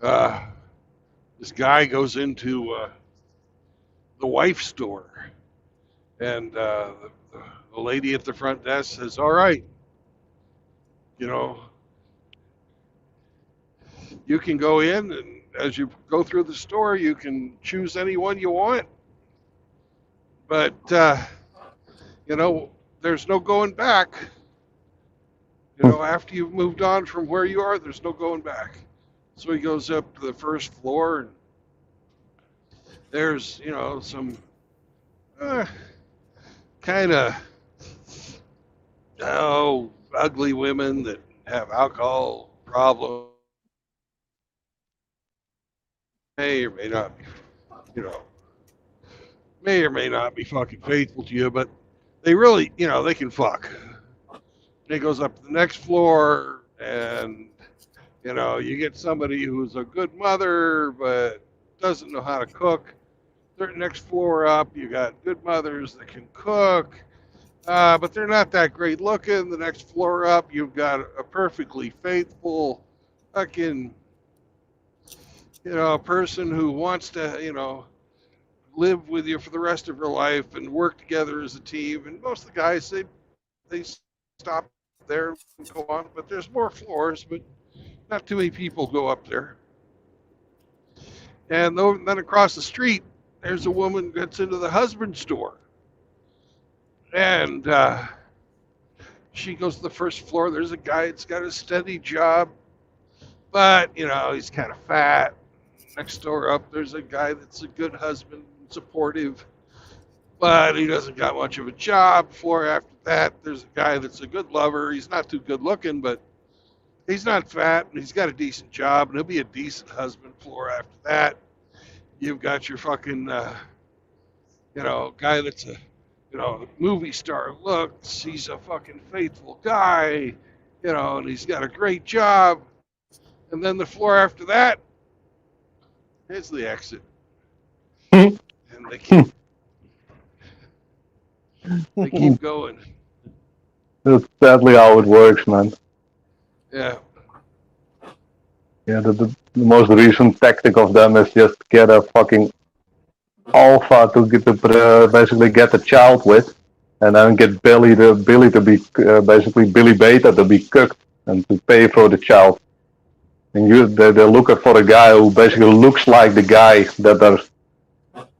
This guy goes into the wife store, and the lady at the front desk says, "All right, you know, you can go in, and as you go through the store, you can choose any one you want, but you know, there's no going back. You know, after you've moved on from where you are, there's no going back." So he goes up to the first floor, and there's, you know, some kind of ugly women that have alcohol problems, may or may not be, you know, may or may not be fucking faithful to you, but they really, you know, they can fuck. And he goes up to the next floor, and you know, you get somebody who's a good mother but doesn't know how to cook. The next floor up, you got good mothers that can cook, but they're not that great looking. The next floor up, you've got a perfectly faithful, fucking, you know, a person who wants to, you know, live with you for the rest of her life and work together as a team. And most of the guys, they stop there and go on. But there's more floors, but not too many people go up there. And then across the street, there's a woman who gets into the husband store. And she goes to the first floor. There's a guy that's got a steady job, but, you know, he's kind of fat. Next door up, there's a guy that's a good husband, supportive, but he doesn't got much of a job. Floor after that, there's a guy that's a good lover. He's not too good looking, but he's not fat, and he's got a decent job, and he'll be a decent husband. Floor after that, you've got your fucking, you know, guy that's a, you know, movie star looks. He's a fucking faithful guy, you know, and he's got a great job. And then the floor after that, here's the exit. And they keep going. That's sadly how it works, man. Yeah. Yeah, the most recent tactic of them is just get a fucking alpha to get the basically get the child with, and then get Billy to be basically Billy Beta to be cooked and to pay for the child. And they're looking for a guy who basically looks like the guy that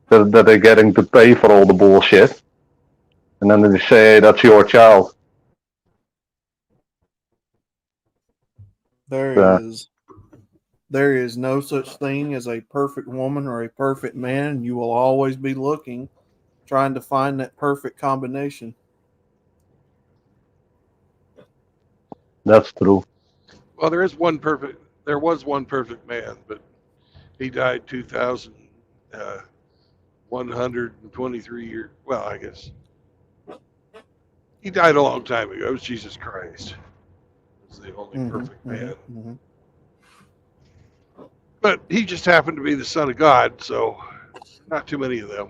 they're getting to pay for all the bullshit, and then they say, hey, that's your child. There is no such thing as a perfect woman or a perfect man. You will always be looking, trying to find that perfect combination. That's true. Well, there was one perfect man, but he died 2,123 years. Well, I guess he died a long time ago. It was Jesus Christ. He was the only perfect man. Mm-hmm. But he just happened to be the son of God, so not too many of them.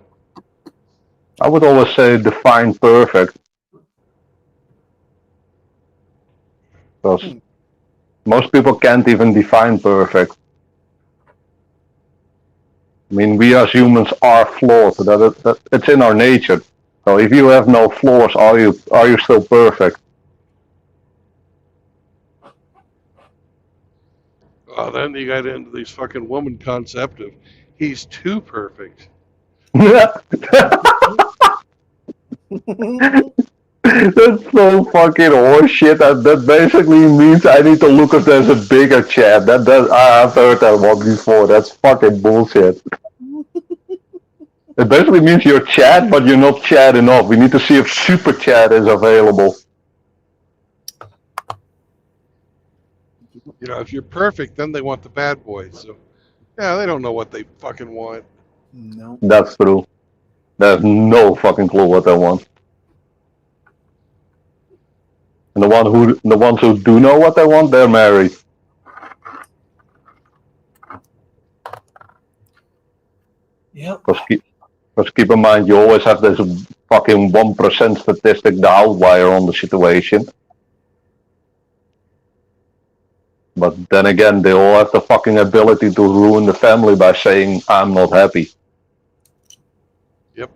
I would always say define perfect. Because most people can't even define perfect. I mean, we as humans are flawed. It's in our nature. So if you have no flaws, are you still perfect? Well, then you got into this fucking woman concept of he's too perfect. That's so fucking horseshit. That basically means I need to look if there's a bigger chat. I've heard that one before. That's fucking bullshit. It basically means you're chat, but you're not chat enough. We need to see if super chat is available. You know, if you're perfect, then they want the bad boys. So, yeah, they don't know what they fucking want. No. That's true. They have no fucking clue what they want. And the ones who do know what they want, they're married. Yep. Because keep in mind, you always have this fucking 1% statistic, the outlier on the situation. But then again, they all have the fucking ability to ruin the family by saying, I'm not happy. Yep.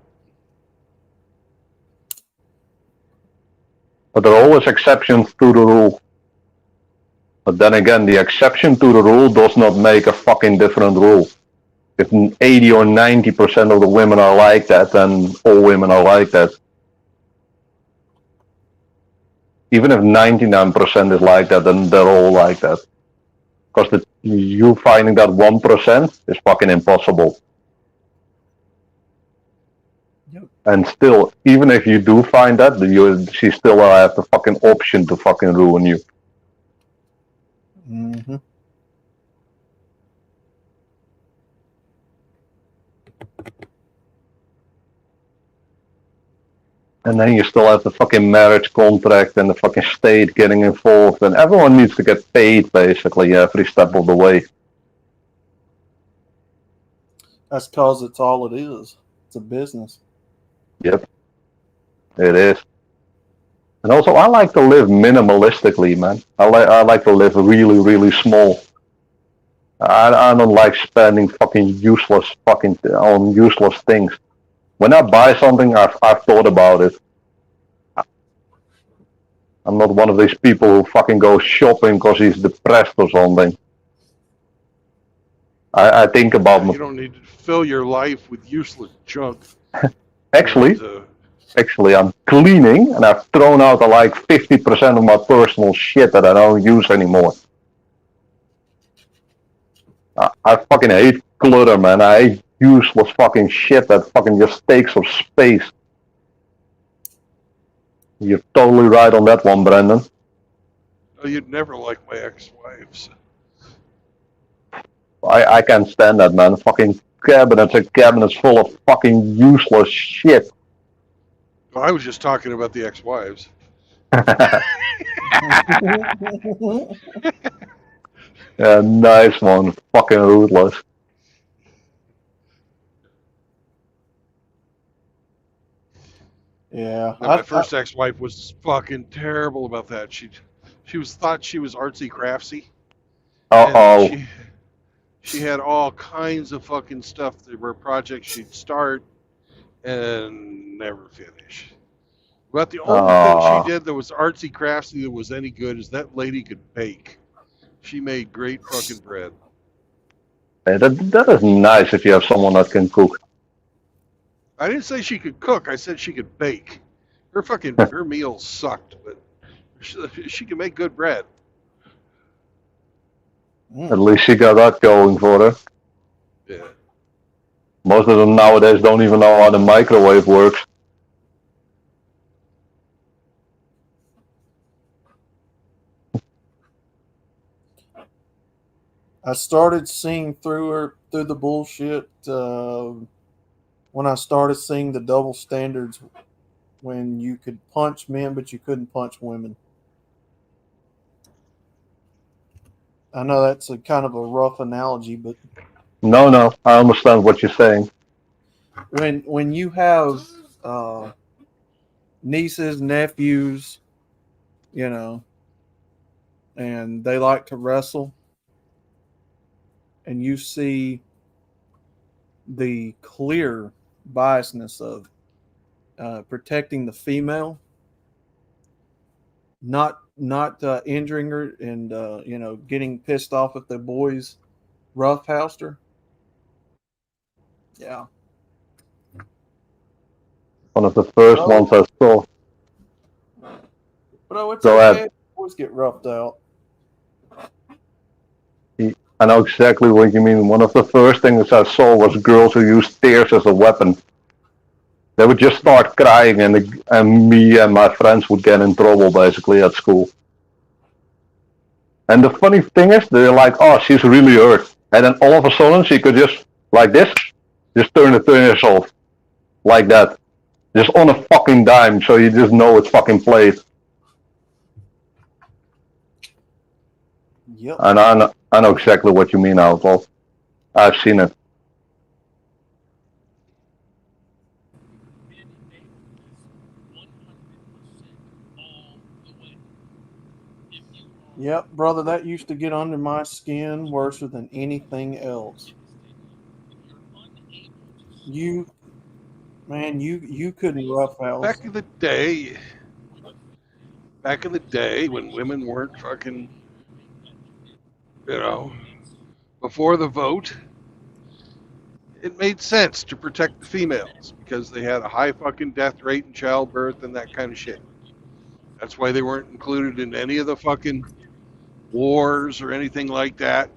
But there are always exceptions to the rule. But then again, the exception to the rule does not make a fucking different rule. If 80 or 90% of the women are like that, then all women are like that. Even if 99% is like that, then they're all like that. Because you finding that 1% is fucking impossible. Yep. And still, even if you do find that, she still have the fucking option to fucking ruin you. Mm-hmm. And then you still have the fucking marriage contract and the fucking state getting involved, and everyone needs to get paid basically every step of the way. That's because it's all it is. It's a business. Yep, it is. And also, I like to live minimalistically, man. I like to live really, really small. I don't like spending fucking useless on useless things. When I buy something, I've thought about it. I'm not one of these people who fucking goes shopping because he's depressed or something. I think about You don't need to fill your life with useless junk. Actually, I'm cleaning and I've thrown out like 50% of my personal shit that I don't use anymore. I fucking hate clutter, man. I hate useless fucking shit that fucking just takes up space. You're totally right on that one, Brendan. Oh, you'd never like my ex-wives. I can't stand that, man. Fucking cabinets and cabinets full of fucking useless shit. Well, I was just talking about the ex-wives. Yeah, nice one. Fucking ruthless. Yeah. And my first ex-wife was fucking terrible about that. She thought she was artsy craftsy. Uh-oh. And she had all kinds of fucking stuff that were projects she'd start and never finish. But the only thing she did that was artsy craftsy that was any good is that lady could bake. She made great fucking bread. Hey, that is nice if you have someone that can cook. I didn't say she could cook. I said she could bake. Her meals sucked, but she can make good bread. At least she got that going for her. Yeah. Most of them nowadays don't even know how the microwave works. I started seeing through the bullshit when I started seeing the double standards when you could punch men but you couldn't punch women. I know that's a kind of a rough analogy, but No, I understand what you're saying. when you have nieces, nephews, and they like to wrestle, and you see the clear biasness of protecting the female, not injuring her, and getting pissed off if the boys roughhoused her. Yeah. One of the first ones I saw. But it's Go okay. ahead. Boys get roughed out. I know exactly what you mean. One of the first things I saw was girls who used tears as a weapon. They would just start crying, and me and my friends would get in trouble basically at school. And the funny thing is, they're like, "Oh, she's really hurt," and then all of a sudden she could just like this, just turn the tears off. like that, just on a fucking dime, so you just know it's fucking played. Yep. And I know exactly what you mean, Outlaw. I've seen it. Yep, brother, that used to get under my skin worse than anything else. You, man, you couldn't roughhouse. Back in the day when women weren't fucking, you know, before the vote, it made sense to protect the females because they had a high fucking death rate in childbirth and that kind of shit. That's why they weren't included in any of the fucking wars or anything like that.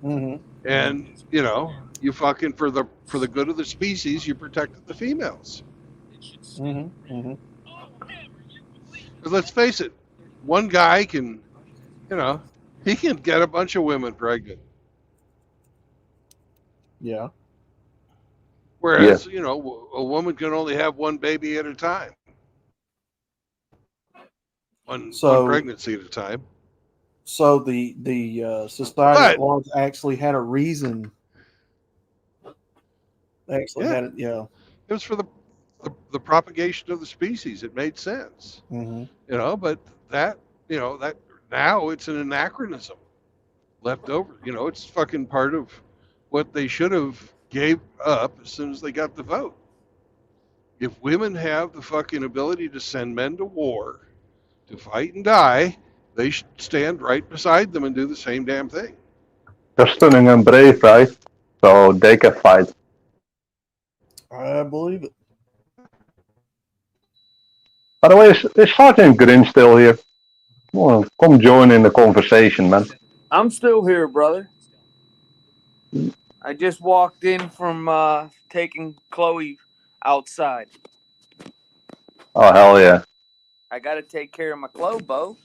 Mm-hmm. And you fucking for the good of the species, you protected the females. Mm-hmm. Mm-hmm. Because let's face it, one guy can, he can get a bunch of women pregnant. Yeah. Whereas, a woman can only have one baby at a time. One pregnancy at a time. So the society at large actually had a reason. They actually had it. Yeah. It was for the propagation of the species. It made sense. Mm-hmm. But that now it's an anachronism left over. It's fucking part of what they should have gave up as soon as they got the vote. If women have the fucking ability to send men to war, to fight and die, they should stand right beside them and do the same damn thing. They're stunning and brave, right? So they can fight. I believe it. By the way, is Sergeant Grin still here? Well, come join in the conversation, man. I'm still here, brother. I just walked in from taking Chloe outside. Oh, hell yeah. I got to take care of my Clobo.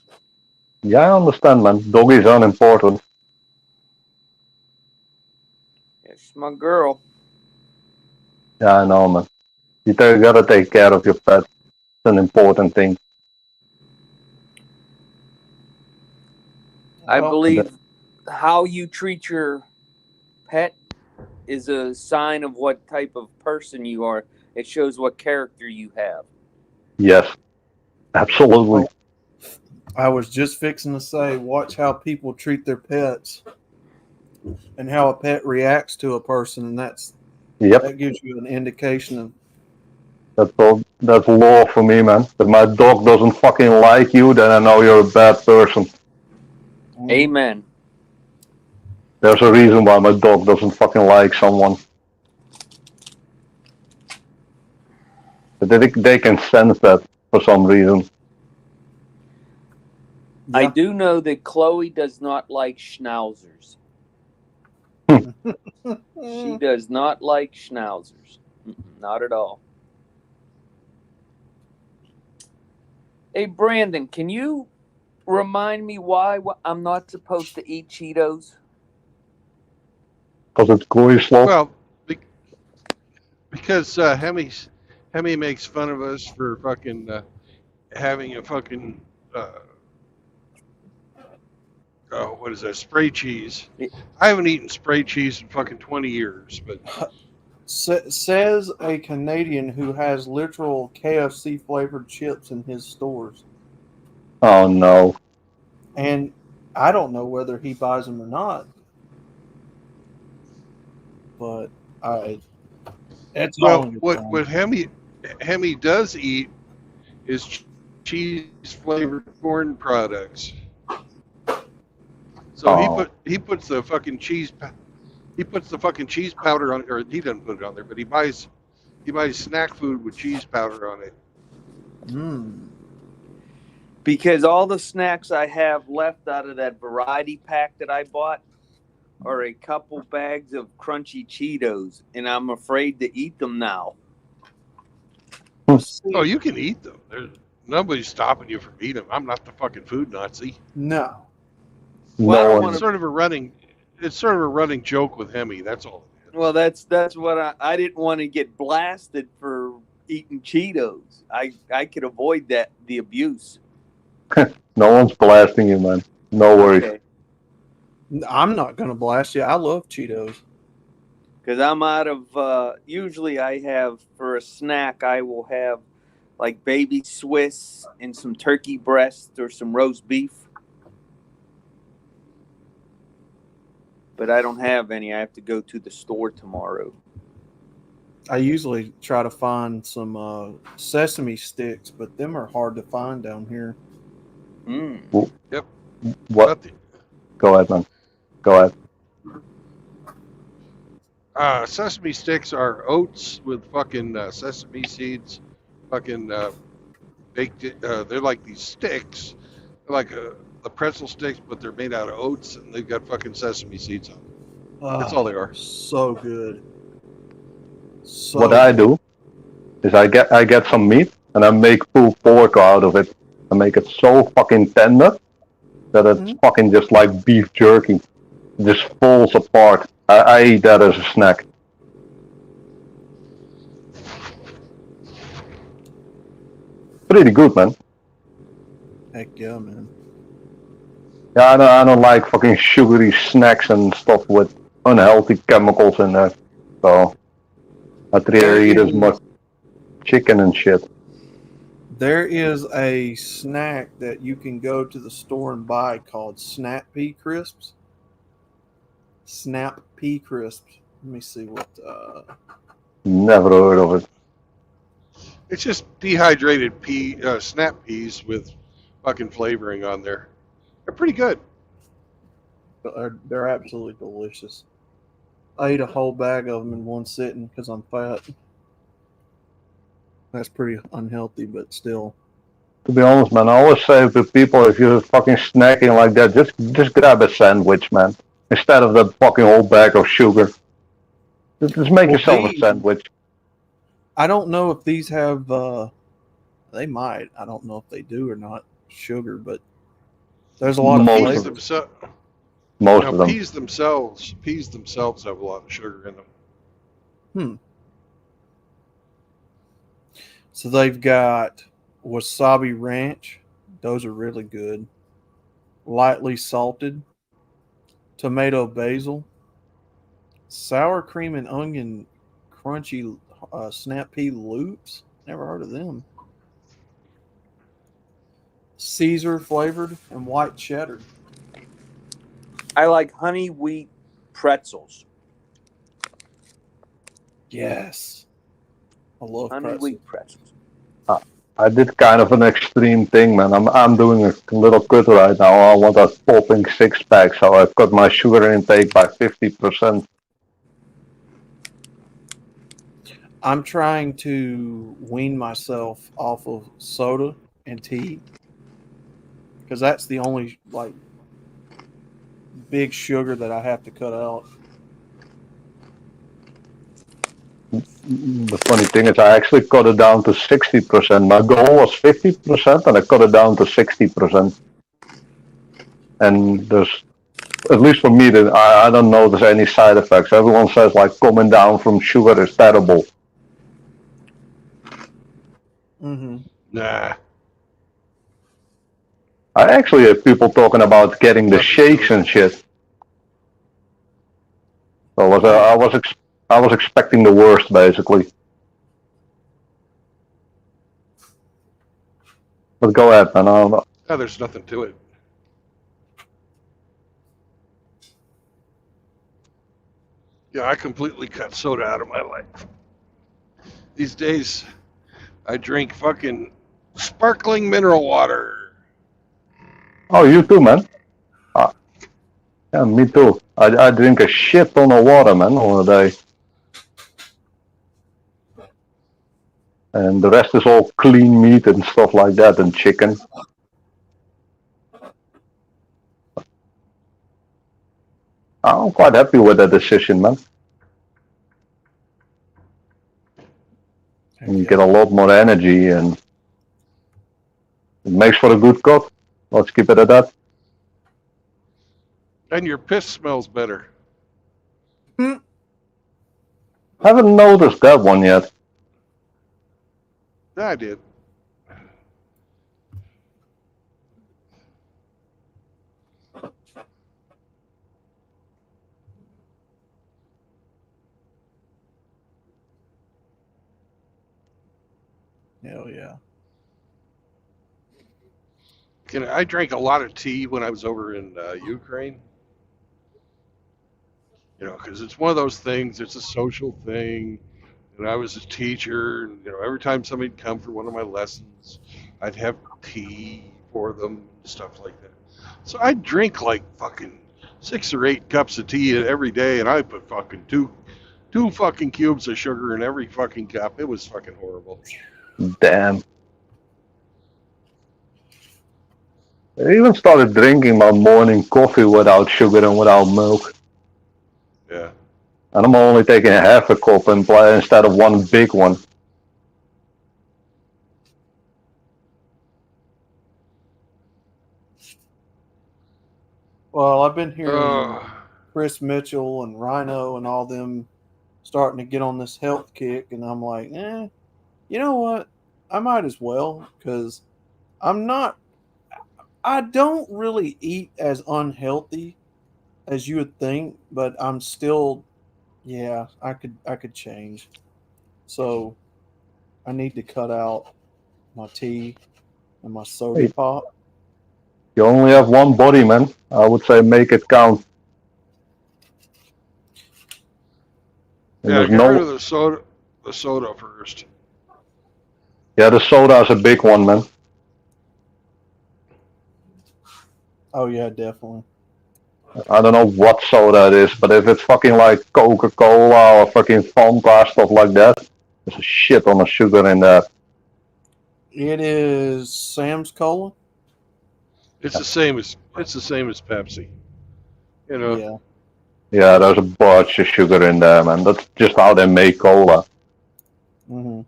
Yeah, I understand, man. Doggies are important. It's my girl. Yeah, I know, man. You gotta take care of your pet. It's an important thing. I believe how you treat your pet is a sign of what type of person you are. It shows what character you have. Yes, absolutely. I was just fixing to say, watch how people treat their pets and how a pet reacts to a person, and that gives you an indication of. That's law for me, man. If my dog doesn't fucking like you, then I know you're a bad person. Amen. There's a reason why my dog doesn't fucking like someone. But they can sense that for some reason. Yeah. I do know that Chloe does not like schnauzers. She does not like schnauzers. Not at all. Hey, Brandon, can you remind me why I'm not supposed to eat Cheetos? Because it's going slow. Well, because Hemi makes fun of us for fucking having a fucking what is that, spray cheese. I haven't eaten spray cheese in fucking 20 years, but says a Canadian who has literal KFC flavored chips in his stores. Oh no. And I don't know whether he buys them or not. But that's what Hemi does eat is cheese flavored corn products. So he puts the fucking cheese powder on, or he doesn't put it on there, but he buys snack food with cheese powder on it. Because all the snacks I have left out of that variety pack that I bought are a couple bags of crunchy Cheetos, and I'm afraid to eat them now. Oh, you can eat them. Nobody's stopping you from eating them. I'm not the fucking food Nazi. No. Well, it's sort of a running joke with Hemi. That's all. Well, that's what I didn't want to get blasted for eating Cheetos. I could avoid the abuse. No one's blasting you, man. No worries. Okay. I'm not gonna blast you. I love Cheetos. Because I'm out of. Usually, I have for a snack. I will have like baby Swiss and some turkey breast or some roast beef. But I don't have any. I have to go to the store tomorrow. I usually try to find some sesame sticks, but them are hard to find down here. Mm. Yep. What? But the, Go ahead, man. Go ahead. sesame sticks are oats with fucking sesame seeds, fucking baked. They're like these sticks, they're like the pretzel sticks, but they're made out of oats and they've got fucking sesame seeds on them. That's all they are. So good. So What I good. do is I get some meat and I make pulled pork out of it. I make it so fucking tender that it's fucking just like beef jerky. It just falls apart. I eat that as a snack. Pretty good, man. Heck yeah, man. Yeah, I don't like fucking sugary snacks and stuff with unhealthy chemicals in there. So I'd rather eat as much chicken and shit. There is a snack that you can go to the store and buy called Snap Pea Crisps. Snap Pea Crisps. Let me see what. Never heard of it. It's just dehydrated snap peas with fucking flavoring on there. They're pretty good. They're absolutely delicious. I ate a whole bag of them in one sitting because I'm fat. That's pretty unhealthy, but still. To be honest, man, I always say to people, if you're fucking snacking like that, just grab a sandwich, man. Instead of that fucking whole bag of sugar. Just make yourself a sandwich. I don't know if these have. They might. I don't know if they do or not. Sugar, but there's a lot of Most flavor. Most of them. Peas themselves have a lot of sugar in them. So they've got wasabi ranch. Those are really good. Lightly salted. Tomato basil. Sour cream and onion crunchy snap pea loops. Never heard of them. Caesar flavored and white cheddar. I like honey wheat pretzels. Yes. I love Honey pretzels. wheat pretzels. I did kind of an extreme thing, man. I'm doing a little cut right now. I want a popping 6-pack, so I've cut my sugar intake by 50%. I'm trying to wean myself off of soda and tea because that's the only like big sugar that I have to cut out. The funny thing is I actually cut it down to 60%. My goal was 50% and I cut it down to 60%. And there's, at least for me, that I don't notice any side effects. Everyone says like coming down from sugar is terrible. Mm-hmm. Nah. I actually have people talking about getting the shakes and shit. So I was expecting the worst, basically. But go ahead, man. There's nothing to it. Yeah, I completely cut soda out of my life. These days, I drink fucking sparkling mineral water. Oh, you too, man. Yeah, me too. I drink a shit ton of water, man, on a day. And the rest is all clean meat and stuff like that, and chicken. I'm quite happy with that decision, man. And you get a lot more energy, and it makes for a good cut. Let's keep it at that. And your piss smells better. Haven't noticed that one yet. Yeah, I did. Hell yeah. I drank a lot of tea when I was over in Ukraine. You know, because it's one of those things. It's a social thing. And I was a teacher, and you know, every time somebody'd come for one of my lessons, I'd have tea for them and stuff like that. So I'd drink like fucking 6 or 8 cups of tea every day, and I put fucking two fucking cubes of sugar in every fucking cup. It was fucking horrible. Damn. I even started drinking my morning coffee without sugar and without milk. Yeah. And I'm only taking half a cup and play instead of one big one. Well, I've been hearing Uh, Chris Mitchell and Rhino and all them starting to get on this health kick, and I'm like, you know what? I might as well, because I'm not. I don't really eat as unhealthy as you would think, but I'm still. Yeah, I could change. So I need to cut out my tea and my soda Hey, pop. you only have one body, man. I would say make it count. And yeah, there's get rid no, of the soda first. yeah, the soda is a big one, man. Oh yeah, definitely. I don't know what soda it is, but if it's fucking like Coca-Cola or fucking Fanta, stuff like that, there's a shit ton of sugar in that. It is Sam's Cola. It's the same as Pepsi. You know. Yeah. Yeah, there's a bunch of sugar in there, man. That's just how they make cola. hmm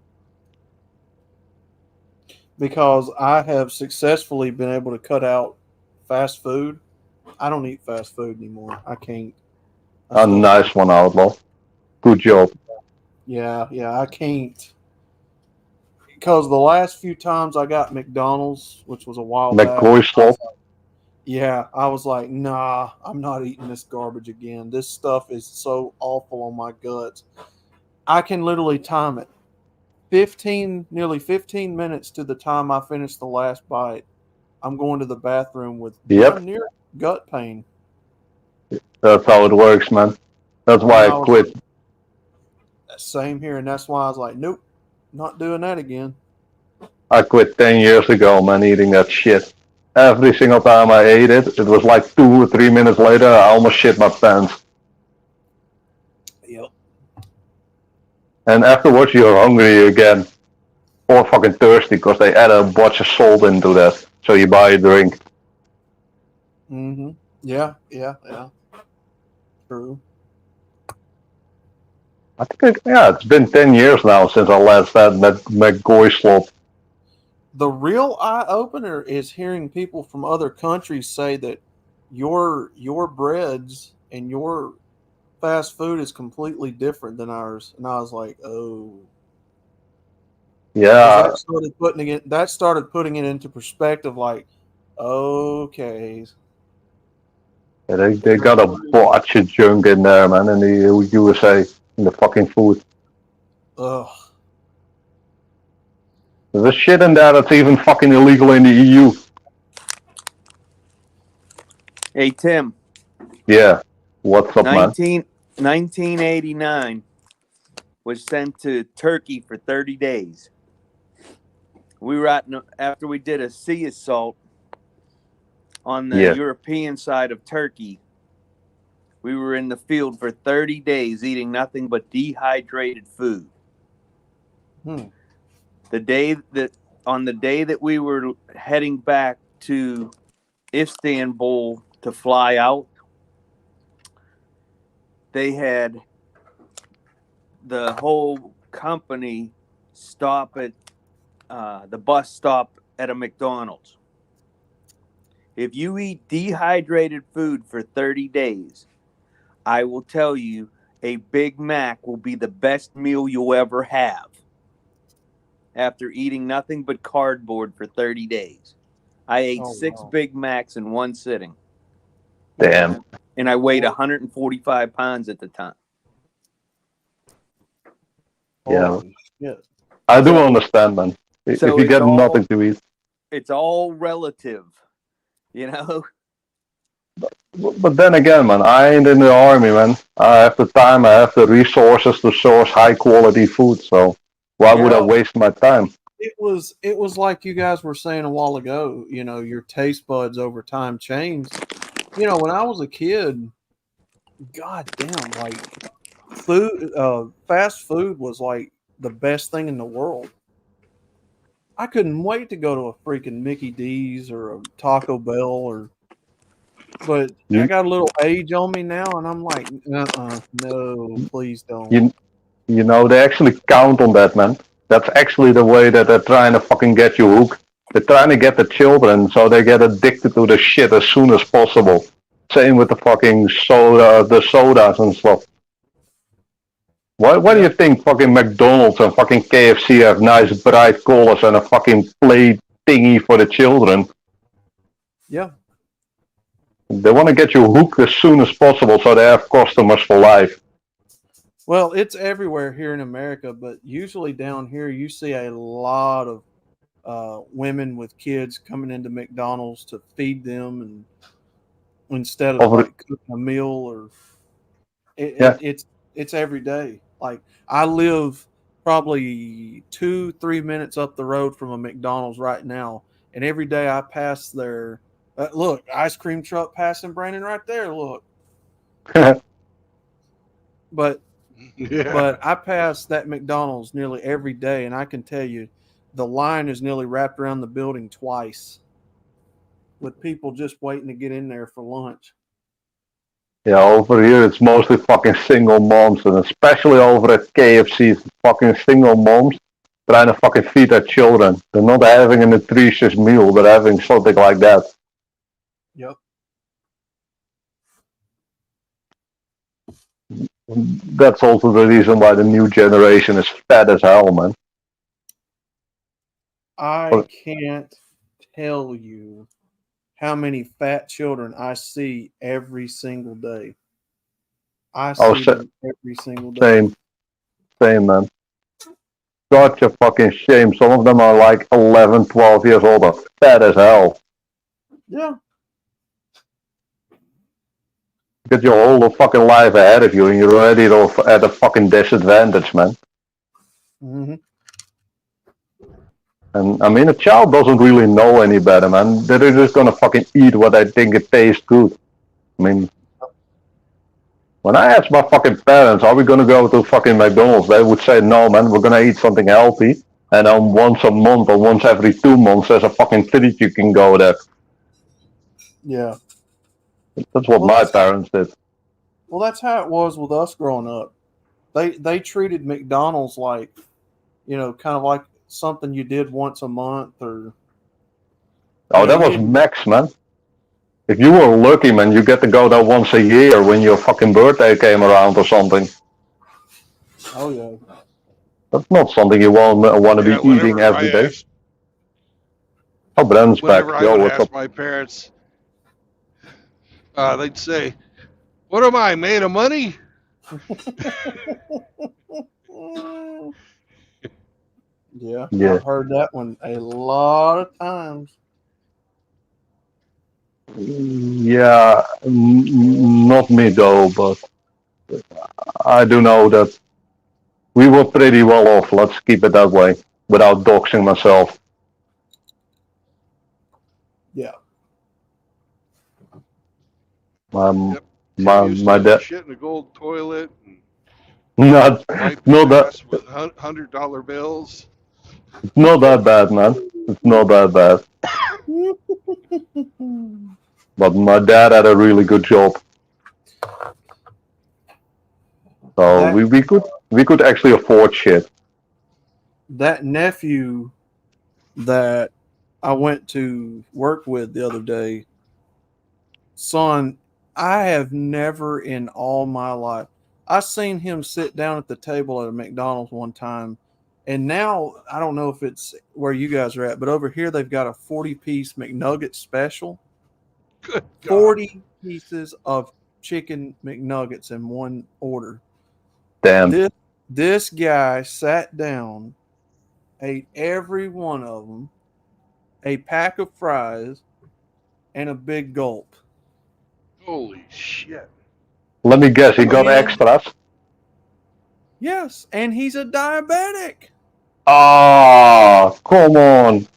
Because I have successfully been able to cut out fast food. I don't eat fast food anymore. I can't. I A stuck to. nice one, Outlaw. Good job. Yeah, I can't. Because the last few times I got McDonald's, which was a while back, McCoy slop. yeah, I was like, nah, I'm not eating this garbage again. This stuff is so awful on my guts. I can literally time it. Nearly 15 minutes to the time I finish the last bite. I'm going to the bathroom with Yep, damn near gut pain. that's how it works, man. That's And why I I was quit. same here, and that's why I was like, nope, not doing that again. I quit 10 years ago, man, eating that shit. Every single time I ate it, it was like 2 or 3 minutes later, I almost shit my pants. Yep. And afterwards, you're hungry again. Or fucking thirsty, because they add a bunch of salt into that. So you buy a drink. Mm-hmm. Yeah. True. I think, yeah, it's been 10 years now since I last had McGoy slop. The real eye opener is hearing people from other countries say that your breads and your fast food is completely different than ours, and I was like, oh, because Yeah, that started putting it into perspective. Like, okay, they got a bunch of junk in there, man, in the USA, in the fucking food. ugh, There's shit in there that's even fucking illegal in the EU. Hey, Tim, Yeah. What's up, man? 1989 was sent to Turkey for 30 days. We were after we did a sea assault on the Yeah. European side of Turkey. We were in the field for 30 days eating nothing but dehydrated food. hmm. On the day that we were heading back to Istanbul to fly out, they had the whole company stop at the bus stop at a McDonald's. If you eat dehydrated food for 30 days, I will tell you a Big Mac will be the best meal you'll ever have. after eating nothing but cardboard for 30 days. I ate Oh, 6 wow. Big Macs in one sitting, Damn. and I weighed 145 pounds at the time. Yeah. Holy shit. I do So- understand, man. If so you it's get all- nothing to eat. It's all relative, you know? But then again, man, I ain't in the army, man. I have the time, I have the resources to source high quality food. So why would I Yeah. waste my time? It was like you guys were saying a while ago, you know, your taste buds over time change. You know, when I was a kid, god damn, like food fast food was like the best thing in the world. I couldn't wait to go to a freaking Mickey D's or a Taco Bell but I You, got a little age on me now and I'm like, no, please don't. you, you know, they actually count on that, man. That's actually the way that they're trying to fucking get you hooked. They're trying to get the children so they get addicted to the shit as soon as possible. Same with the fucking soda, the sodas and stuff. Why do you think fucking McDonald's and fucking KFC have nice bright colors and a fucking play thingy for the children? Yeah. They want to get you hooked as soon as possible so they have customers for life. Well, it's everywhere here in America, but usually down here you see a lot of women with kids coming into McDonald's to feed them, and instead of Over, like cooking a meal or yeah. it's every day. Like I live probably 2-3 minutes up the road from a McDonald's right now, and every day I pass there. Look, ice cream truck passing Brandon right there. Look, but Yeah. I pass that McDonald's nearly every day, and I can tell you, the line is nearly wrapped around the building twice, with people just waiting to get in there for lunch. Yeah, over here it's mostly fucking single moms, and especially over at KFC, it's fucking single moms trying to fucking feed their children. They're not having a nutritious meal, they're having something like that. Yep. That's also the reason why the new generation is fat as hell, man. I can't tell you how many fat children I see every single day. I Oh, see them every single day. same, man. Such a fucking shame. Some of them are like 11, 12 years old, are fat as hell. Yeah. You got your whole fucking life ahead of you, and you're already at a fucking disadvantage, man. Mm-hmm. And I mean, a child doesn't really know any better, man. They're just gonna fucking eat what they think it tastes good. I mean, when I asked my fucking parents, are we gonna go to fucking McDonald's? They would say, no, man, we're gonna eat something healthy. And then once a month or once every 2 months, there's a fucking treat you can go there. Yeah. That's what Well, my parents did. Well, that's how it was with us growing up. They treated McDonald's like, kind of like something you did once a month, or Oh, that you was didn't. max, man. If you were lucky, man, you get to go there once a year when your fucking birthday came around or something. Oh yeah. That's not something you want to be Yeah. eating every day. Oh, Brennan's back. Whenever I Yo, would what's up? ask my parents, they'd say, "What am I made of money?" Yeah, Yeah. I've heard that one a lot of times. Yeah, not me though, but I do know that we were pretty well off. Let's keep it that way, without doxing myself. Yeah. Yep. Tim My used my to dad, shit in a gold toilet and not wipe his not that ass with $100 bills. not that bad, man. It's not that bad. But my dad had a really good job, so That we could actually afford shit. that nephew that I went to work with the other day, son, I have never in all my life. I seen him sit down at the table at a McDonald's one time, And now I don't know if it's where you guys are at, but over here they've got a 40-piece McNugget special. Good God. 40 pieces of chicken McNuggets in one order. Damn. This guy sat down, ate every one of them, a pack of fries, and a big gulp. Holy shit. Let me guess, he got And extras. yes, and he's a diabetic. Ah, come on.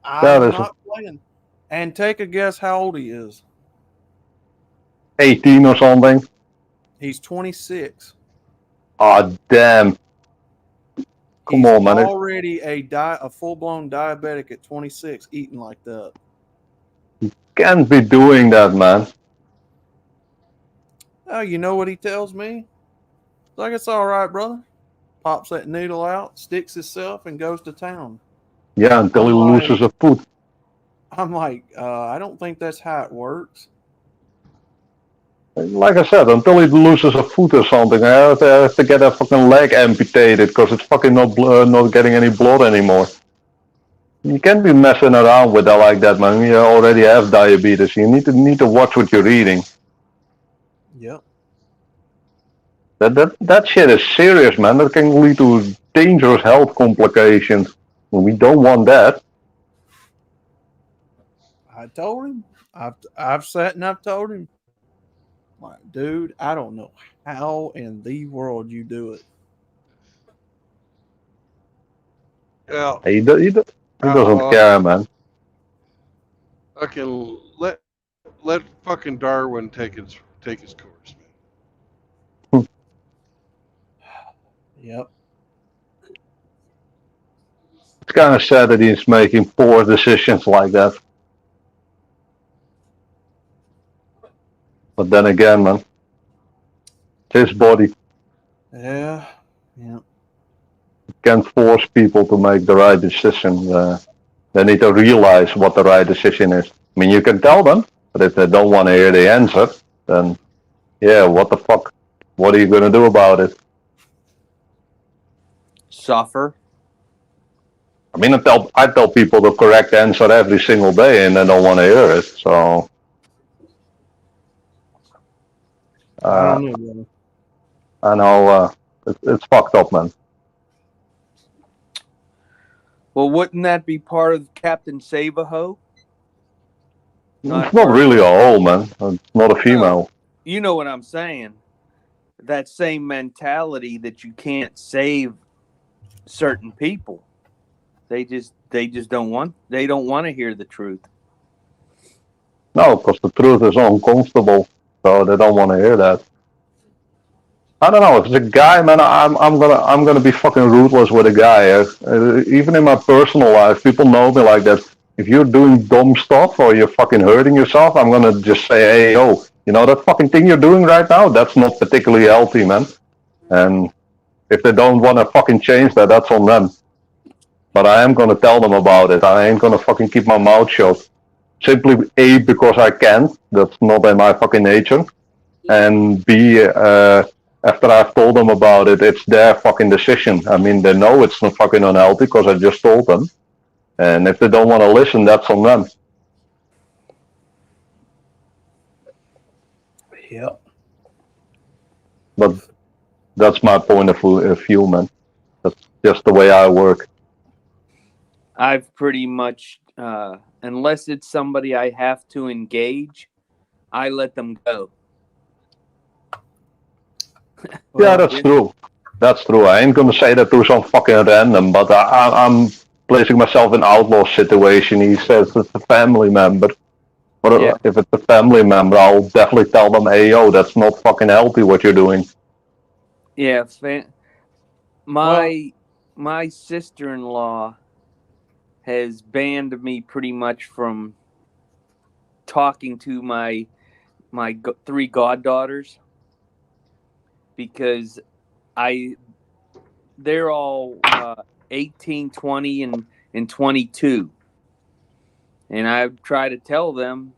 That I'm is not playing. And take a guess how old he is. 18 or something. He's 26. Ah, damn. Come He's on, man. already a full-blown diabetic at 26 eating like that. Can't be doing that, man. Oh, you know what he tells me? Like, it's all right, brother. Pops that needle out, sticks himself, and goes to town. Yeah, until he loses a foot. I'm like, I don't think that's how it works. Like I said, until he loses a foot or something, I have to get a fucking leg amputated because it's fucking not getting any blood anymore. You can't be messing around with that like that, man. You already have diabetes. You need to watch what you're eating. Yep. That shit is serious, man. That can lead to dangerous health complications. We don't want that. I told him. I've sat and I've told him. Like, dude, I don't know how in the world you do it. Well, He doesn't care, man. fucking let fucking Darwin take his course, man. Yep. It's kind of sad that he's making poor decisions like that. But then again, man, it's his body. Yeah. Yeah. Can't force people to make the right decision. They need to realize what the right decision is. I mean, you can tell them, but if they don't want to hear the answer, then yeah, what the fuck? What are you gonna do about it? Suffer. I mean, I tell people the correct answer every single day, and they don't want to hear it. So I don't know, brother. I know it's fucked up, man. Well, wouldn't that be part of Captain Save-A-Ho? It's not really a hole, man. It's not a female. You know what I'm saying. That same mentality that you can't save certain people. They just don't want to hear the truth. No, because the truth is uncomfortable, so they don't want to hear that. I don't know. If it's a guy, man, I'm gonna be fucking ruthless with a guy. Even in my personal life, people know me like that. If you're doing dumb stuff or you're fucking hurting yourself, I'm gonna just say, hey, yo, you know that fucking thing you're doing right now? That's not particularly healthy, man. And if they don't want to fucking change that, that's on them. But I am gonna tell them about it. I ain't gonna fucking keep my mouth shut. Simply A, because I can't. That's not in my fucking nature. And B, after I've told them about it, it's their fucking decision. I mean, they know it's not fucking unhealthy because I just told them. And if they don't want to listen, that's on them. Yep. But that's my point of view, man. That's just the way I work. I've pretty much, unless it's somebody I have to engage, I let them go. Yeah, that's true. That's true. I ain't gonna say that to some fucking random, but I'm placing myself in outlaw situation. He says it's a family member. But Yeah. if it's a family member, I'll definitely tell them, hey, yo, that's not fucking healthy what you're doing. Yeah. My sister-in-law has banned me pretty much from talking to my three goddaughters because they're all 18, 20, and 22. And I try to tell them,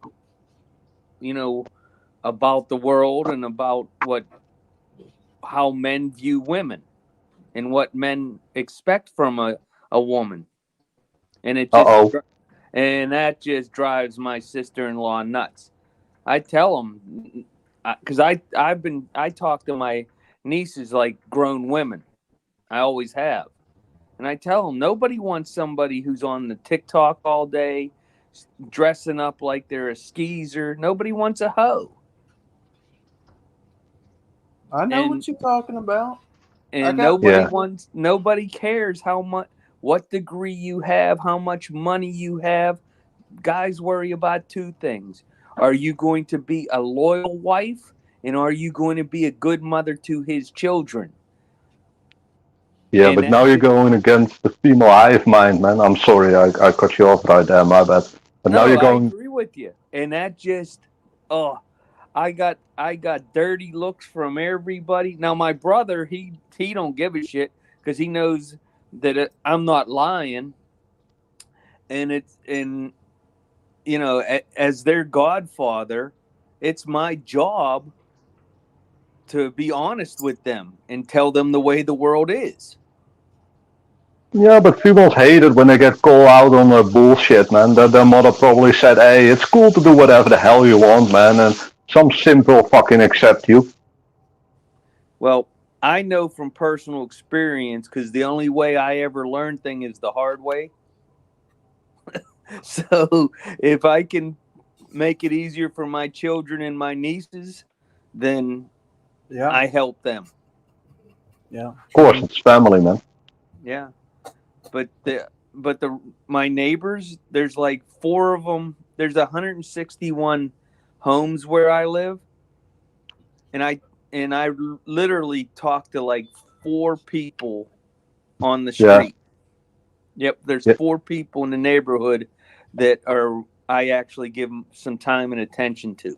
about the world and about how men view women. and what men expect from a woman. And Uh-oh. that just drives my sister-in-law nuts. I tell them, because I talk to my nieces like grown women. I always have. And I tell them, nobody wants somebody who's on the TikTok all day, dressing up like they're a skeezer. Nobody wants a hoe. I know And what you're talking about. I and got Yeah. nobody cares how much, what degree you have, how much money you have. Guys worry about two things. Are you going to be a loyal wife, and are you going to be a good mother to his children? Yeah, And but now you're going against the female hive mind, man. I'm sorry, I cut you off right there, my bad. But now no, you're I going, agree with you. And that just, oh, I got dirty looks from everybody. Now my brother, he don't give a shit because he knows that I'm not lying, and as their godfather, it's my job to be honest with them and tell them the way the world is. yeah, but females hate it when they get called out on the bullshit, man. That their mother probably said, hey, it's cool to do whatever the hell you want, man, and some simple fucking accept you. Well, I know from personal experience because the only way I ever learn thing is the hard way. So if I can make it easier for my children and my nieces, then Yeah, I help them. yeah. Of course, it's family, man. Yeah, but the my neighbors, there's like four of them. There's 161 homes where I live, and I literally talk to like four people on the Yeah, street. Yep, there's yeah, four people in the neighborhood that are I actually give them some time and attention to.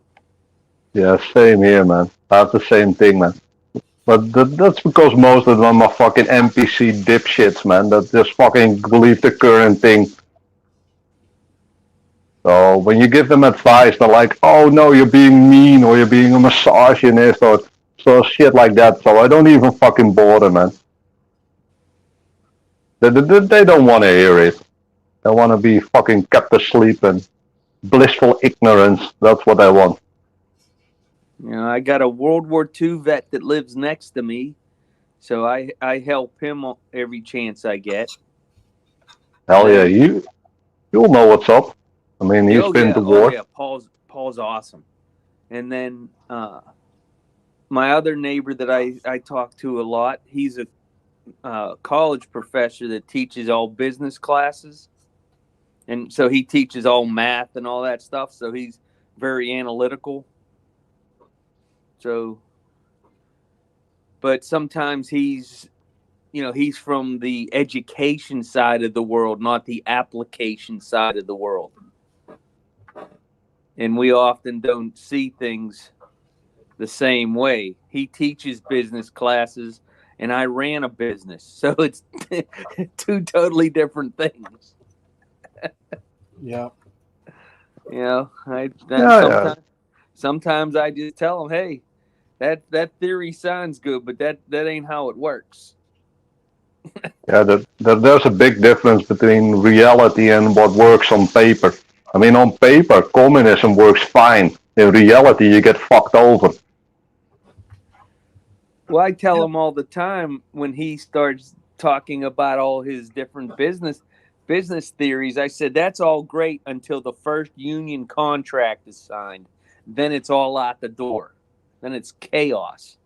yeah, same here, man. I have the same thing, man. But that's because most of them are fucking NPC dipshits, man, that just fucking believe the current thing. So when you give them advice, they're like, "Oh no, you're being mean, or you're being a misogynist, or so shit like that." So I don't even fucking bother, man. They don't want to hear it. They want to be fucking kept asleep and blissful ignorance. That's what I want. I got a World War II vet that lives next to me, so I help him every chance I get. Hell yeah, Then you'll know what's up. I mean, he's been to oh war. yeah, Paul's awesome. And then my other neighbor that I talk to a lot, he's a college professor that teaches all business classes, and so he teaches all math and all that stuff. So he's very analytical. So, but sometimes he's from the education side of the world, not the application side of the world. And we often don't see things the same way. He teaches business classes, and I ran a business. So it's two totally different things. Yeah. I Yeah, yeah, sometimes I just tell them, hey, that theory sounds good, but that ain't how it works. yeah. There's a big difference between reality and what works on paper. I mean, on paper, communism works fine. In reality, you get fucked over. Well, I tell him all the time when he starts talking about all his different business theories. I said that's all great until the first union contract is signed. Then it's all out the door. Then it's chaos.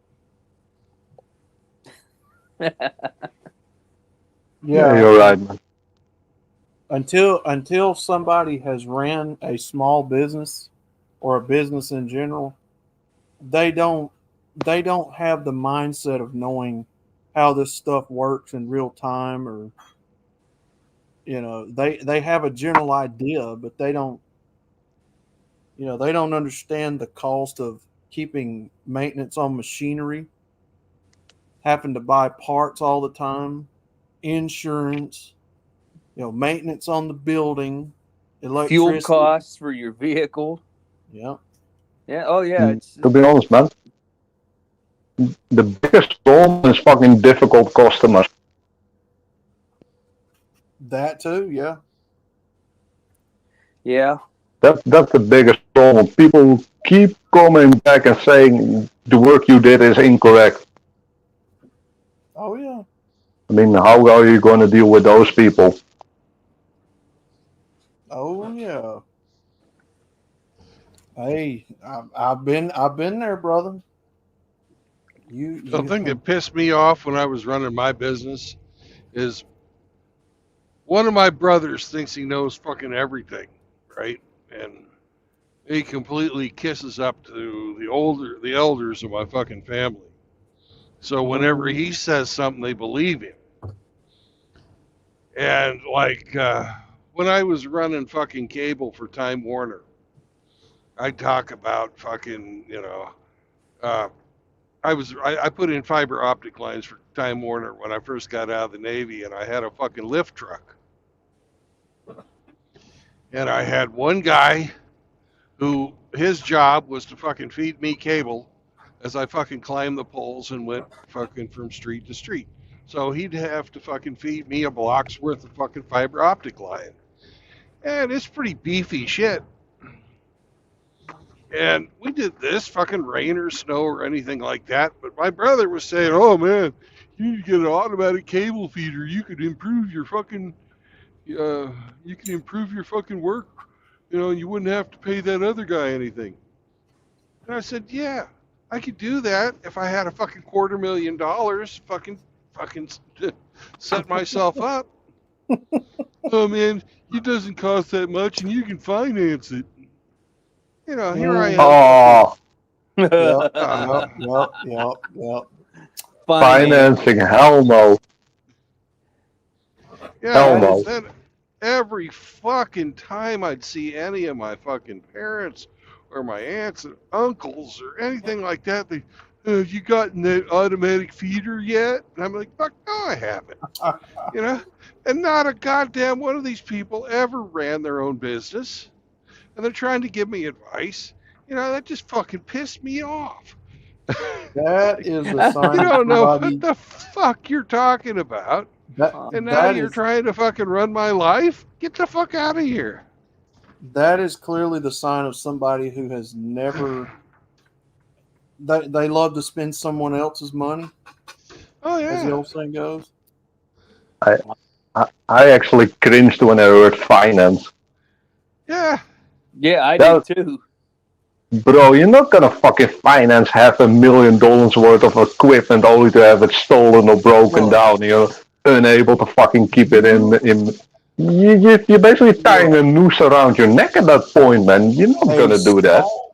Yeah, Yeah. you're right, man. Until somebody has ran a small business or a business in general, they don't they don't have the mindset of knowing how this stuff works in real time, or they have a general idea, but they don't understand the cost of keeping maintenance on machinery, having to buy parts all the time, insurance, maintenance on the building, Fuel electricity. costs for your vehicle. Yeah. Yeah. Oh yeah. To be honest, man, The biggest problem is fucking difficult customers. That too, yeah. Yeah. That's the biggest problem. People keep coming back and saying the work you did is incorrect. Oh yeah. I mean, how are you going to deal with those people? Oh yeah. Hey, I've been there, brother. The You thing that pissed me off when I was running my business is one of my brothers thinks he knows fucking everything, right? And he completely kisses up to the elders of my fucking family. So whenever he says something, they believe him. And like when I was running fucking cable for Time Warner, I'd talk about fucking, uh, I put in fiber optic lines for Time Warner when I first got out of the Navy, and I had a fucking lift truck, and I had one guy who his job was to fucking feed me cable as I fucking climbed the poles and went fucking from street to street. So he'd have to fucking feed me a block's worth of fucking fiber optic line. And it's pretty beefy shit. And we did this, fucking rain or snow or anything like that. But my brother was saying, "Oh man, you need to get an automatic cable feeder. You could improve your fucking, you can improve your fucking work. You wouldn't have to pay that other guy anything." And I said, "Yeah, I could do that if I had a fucking $250,000. Fucking set myself up. Oh man, it doesn't cost that much, and you can finance it. Here I am, fucking." Oh, Yep, Uh, yep. Finance. financing, hell no. yeah, Hell That and no. is then every fucking time I'd see any of my fucking parents or my aunts and uncles or anything like that, they, "Have you gotten that automatic feeder yet?" And I'm like, "Fuck no, I haven't." You know, and not a goddamn one of these people ever ran their own business, and they're trying to give me advice. That just fucking pissed me off. It's that like, is a you sign of don't know what somebody the fuck you're talking about, and now that you're is trying to fucking run my life? Get the fuck out of here. that is clearly the sign of somebody who has never they love to spend someone else's money, Oh as the yeah, old saying goes. I, I actually cringed when I heard finance. yeah. Yeah, I did That, too. bro, you're not gonna fucking finance $500,000 worth of equipment only to have it stolen or broken Look, down. You're unable to fucking keep it you in. You're basically tying look a noose around your neck at that point, man. You're not a gonna do that. small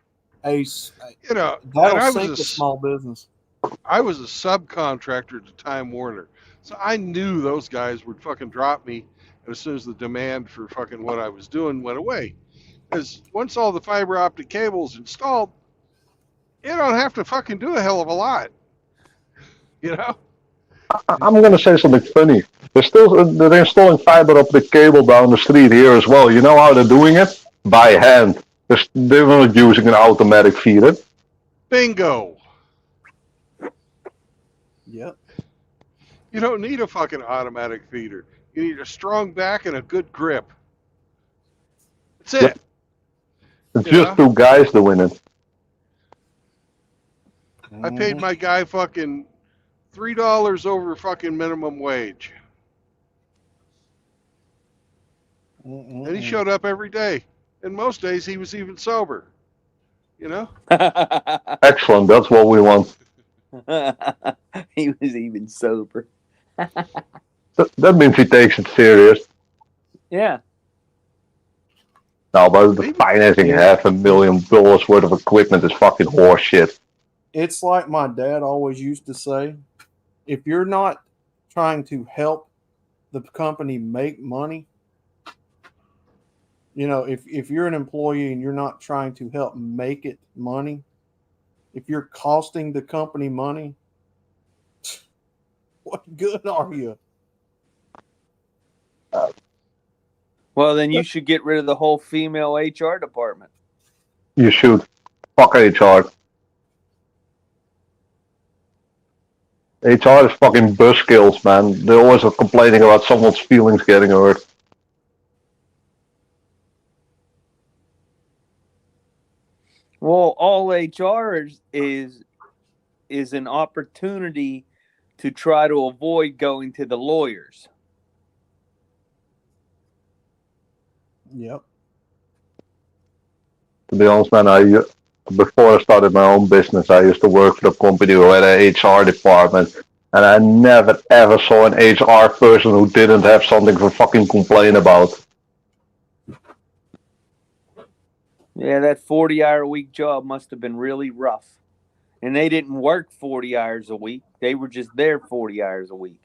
And that'll sink a small business. I was a subcontractor to Time Warner, so I knew those guys would fucking drop me as soon as the demand for fucking what I was doing went away. Because once all the fiber optic cables installed, you don't have to fucking do a hell of a lot, you know. I'm gonna say something funny. They're installing fiber optic cable down the street here as well. You know how they're doing it? By hand. They're not using an automatic feeder. Bingo. Yep. You don't need a fucking automatic feeder. You need a strong back and a good grip. That's Yep. it. It's You just know. two guys doing it. I paid my guy fucking $3 over fucking minimum wage, and he showed up every day. And most days he was even sober. You know. Excellent. That's what we want. He was even sober. That means he takes it serious. Yeah. No, but the Maybe. financing Yeah. $500,000 worth of equipment is fucking horseshit. It's like my dad always used to say, if you're not trying to help the company make money, if you're an employee and you're not trying to help make it money, if you're costing the company money, what good are you? Well, then you should get rid of the whole female HR department. You should. Fuck HR. HR is fucking buzzkills, man. They're always complaining about someone's feelings getting hurt. Well, all HR is an opportunity to try to avoid going to the lawyers. Yep. To be honest, man, before I started my own business, I used to work for a company who had an HR department, and I never ever saw an HR person who didn't have something to fucking complain about. Yeah, that 40-hour-a-week job must have been really rough. And they didn't work 40 hours a week. They were just there 40 hours a week.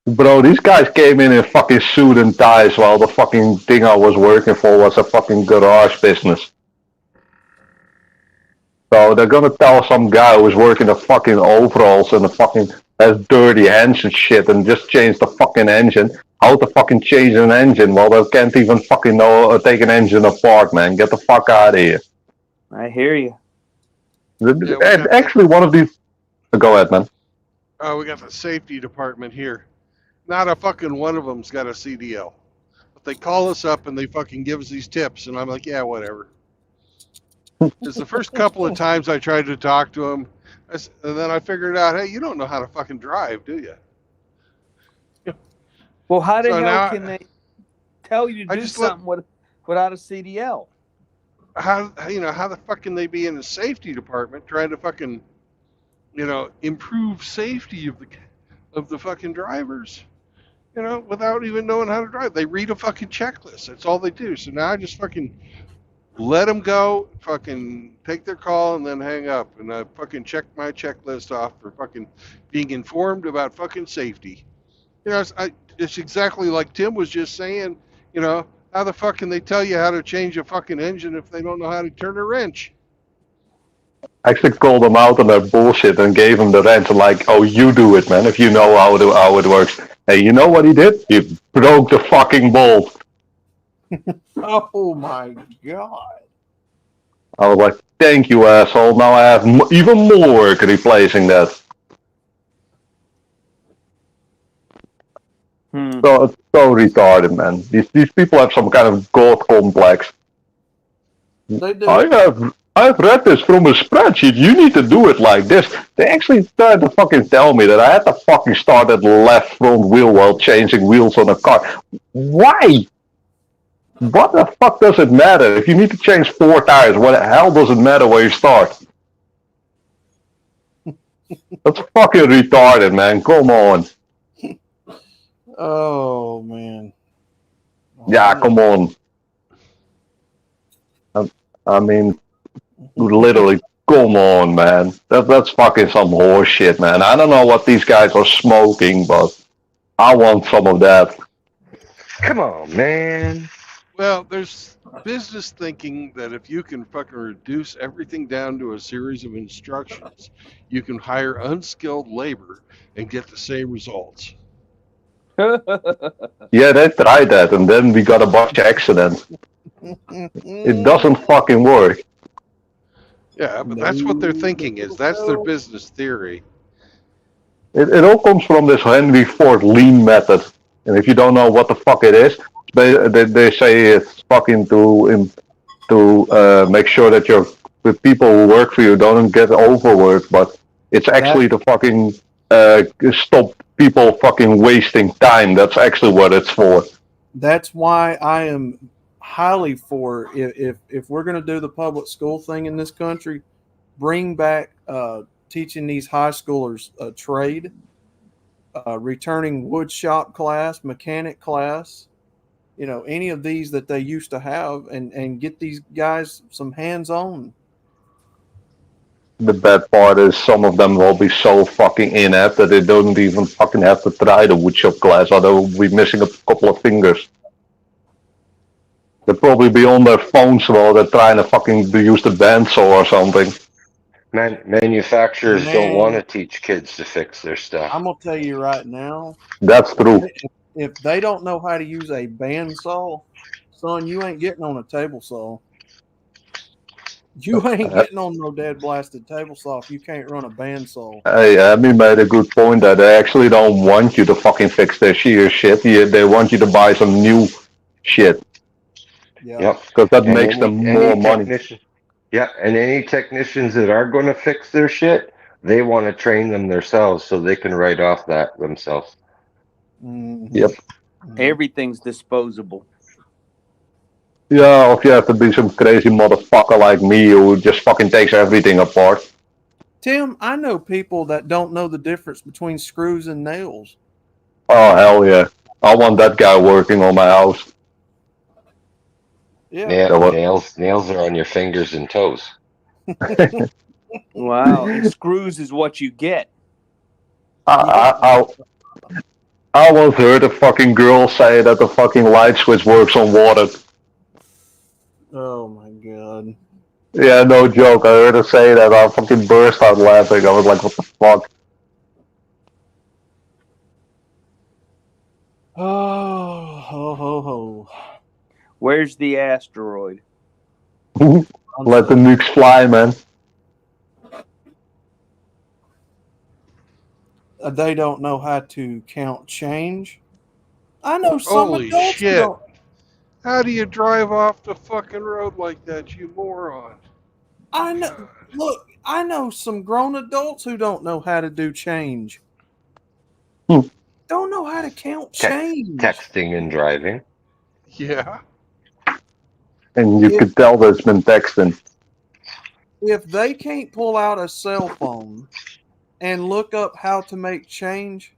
Bro, these guys came in fucking suit and ties while the fucking thing I was working for was a fucking garage business. So they're gonna tell some guy who's working the fucking overalls and the fucking has dirty hands and shit and just change the fucking engine. How to fucking change an engine while they can't even fucking know take an engine apart, man. Get the fuck out of here. I hear you. And actually, one of these. Go ahead, man. Oh, we got the safety department here. Not a fucking one of them's got a CDL. But they call us up and they fucking give us these tips, and I'm like, yeah, whatever. It's the first couple of times I tried to talk to them, and then I figured out, hey, you don't know how to fucking drive, do you? Well, how the So hell now- can they tell you to I do just something without a CDL? How the fuck can they be in the safety department trying to fucking, improve safety of the fucking drivers, without even knowing how to drive? They read a fucking checklist. That's all they do. So now I just fucking let them go, fucking take their call, and then hang up. And I fucking check my checklist off for fucking being informed about fucking safety. It's exactly like Tim was just saying. How the fuck can they tell you how to change a fucking engine if they don't know how to turn a wrench? I actually called them out on their bullshit and gave them the wrench. Like, oh, you do it, man. If you know how it works. Hey, you know what he did? He broke the fucking bolt. Oh my god. I was like, thank you, asshole. Now I have even more work replacing that. So it's so retarded, man. These people have some kind of god complex. They do. I've read this from a spreadsheet. You need to do it like this. They actually tried to fucking tell me that I had to fucking start at the left front wheel while changing wheels on a car. Why? What the fuck does it matter? If you need to change 4 tires, what the hell does it matter where you start? That's fucking retarded, man. Come on. Oh man. Yeah, come on. I mean, literally, come on, man. That's fucking some horse shit, man. I don't know what these guys are smoking, but I want some of that. Come on, man. Well, there's business thinking that if you can fucking reduce everything down to a series of instructions, you can hire unskilled labor and get the same results. Yeah, they tried that, and then we got a bunch of accidents. It doesn't fucking work. Yeah, but that's what their thinking is. That's their business theory. It all comes from this Henry Ford lean method. And if you don't know what the fuck it is, they say it's fucking to make sure that the people who work for you don't get overworked, but it's actually to fucking stop people fucking wasting time. That's actually what it's for. That's why I am highly for if we're going to do the public school thing in this country, bring back teaching these high schoolers a trade, returning wood shop class, mechanic class, any of these that they used to have, and get these guys some hands-on. The bad part is some of them will be so fucking inept that they don't even fucking have to try the woodshop class, or they will be missing a couple of fingers. They'll probably be on their phones while they're trying to fucking use the bandsaw or something. Manufacturers don't want to teach kids to fix their stuff. I'm gonna tell you right now, That's true. if they don't know how to use a bandsaw, son, you ain't getting on a table saw. You ain't getting on no dead blasted table saw if you can't run a bandsaw. Hey, Abby made a good point that they actually don't want you to fucking fix their shear shit. They want you to buy some new shit Yeah. Yep. because that And makes them any more money. technician, yeah, and any technicians that are going to fix their shit, they want to train them themselves so they can write off that themselves. Mhm. Yep. Mhm. Everything's disposable. Yeah, or if you have to be some crazy motherfucker like me who just fucking takes everything apart. Tim, I know people that don't know the difference between screws and nails. Oh hell yeah! I want that guy working on my house. Yeah. So what? Nails are on your fingers and toes. Wow. And screws is what you get. I, I once heard a fucking girl say that the fucking light switch works on water. Oh my god. Yeah, no joke. I heard her say that. I fucking burst out laughing. I was like, what the fuck? Oh, ho, ho, ho. Where's the asteroid? Let the nukes fly, man. They don't know how to count change. I know some Holy adults who shit. don't. How do you drive off the fucking road like that, you moron? I know. Look, I know some grown adults who don't know how to do change. Hmm. Don't know how to count change. Texting and driving. Yeah. And you could tell that it's been texting. If they can't pull out a cell phone and look up how to make change,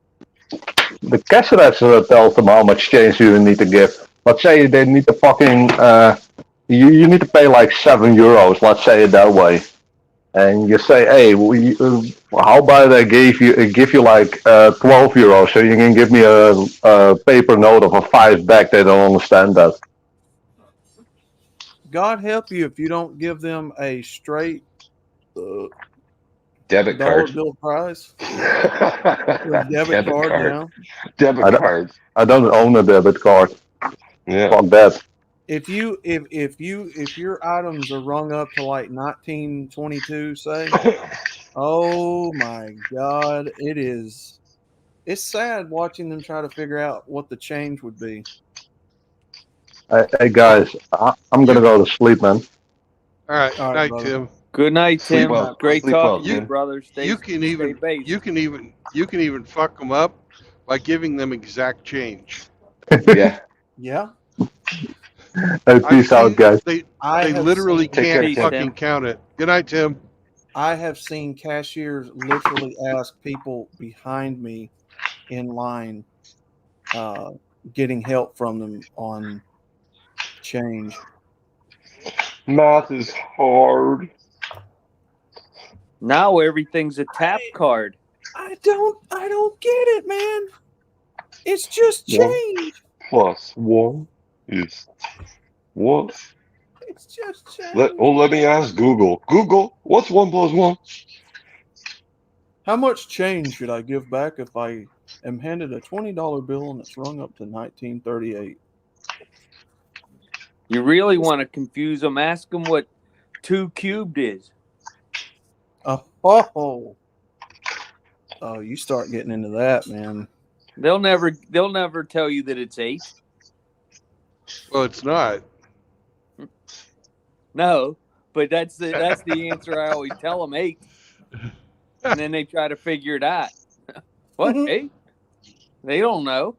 The cash register tells them how much change you need to give. Let's say they need to fucking, you need to pay like €7, let's say it that way. And you say, hey, how about I give you like €12 so you can give me a paper note of a 5 back? They don't understand that. God help you if you don't give them a straight Debit dollar card. bill price. Or debit card, yeah. Debit cards. I don't own a debit card. Yeah. Fuck that. If your items are rung up to like 1922, say, oh my God, it's sad watching them try to figure out what the change would be. Hey guys, I'm gonna go to sleep, man. All right. All right, Night, brother. Tim. Good night, Sleep Tim. well. Great Sleep talking well, to you, Tim. brother. Stay You can based. you can even fuck them up by giving them exact change. Yeah. Yeah. Hey, peace out, guys. They I have literally seen, Take care, can't Tim. fucking count it. Good night, Tim. I have seen cashiers literally ask people behind me in line, getting help from them on change. Math is hard. Now everything's a tap card. I don't get it, man. It's just One change. plus one is what? It's just change. Let me ask Google. Google, what's 1 plus 1? How much change should I give back if I am handed a $20 bill and it's rung up to 1938? You really want to confuse them? Ask them what 2 cubed is. Oh, you start getting into that, man. They'll never tell you that it's 8. Well, it's not. No, but that's the answer I always tell them, 8. And then they try to figure it out. What, 8? They don't know.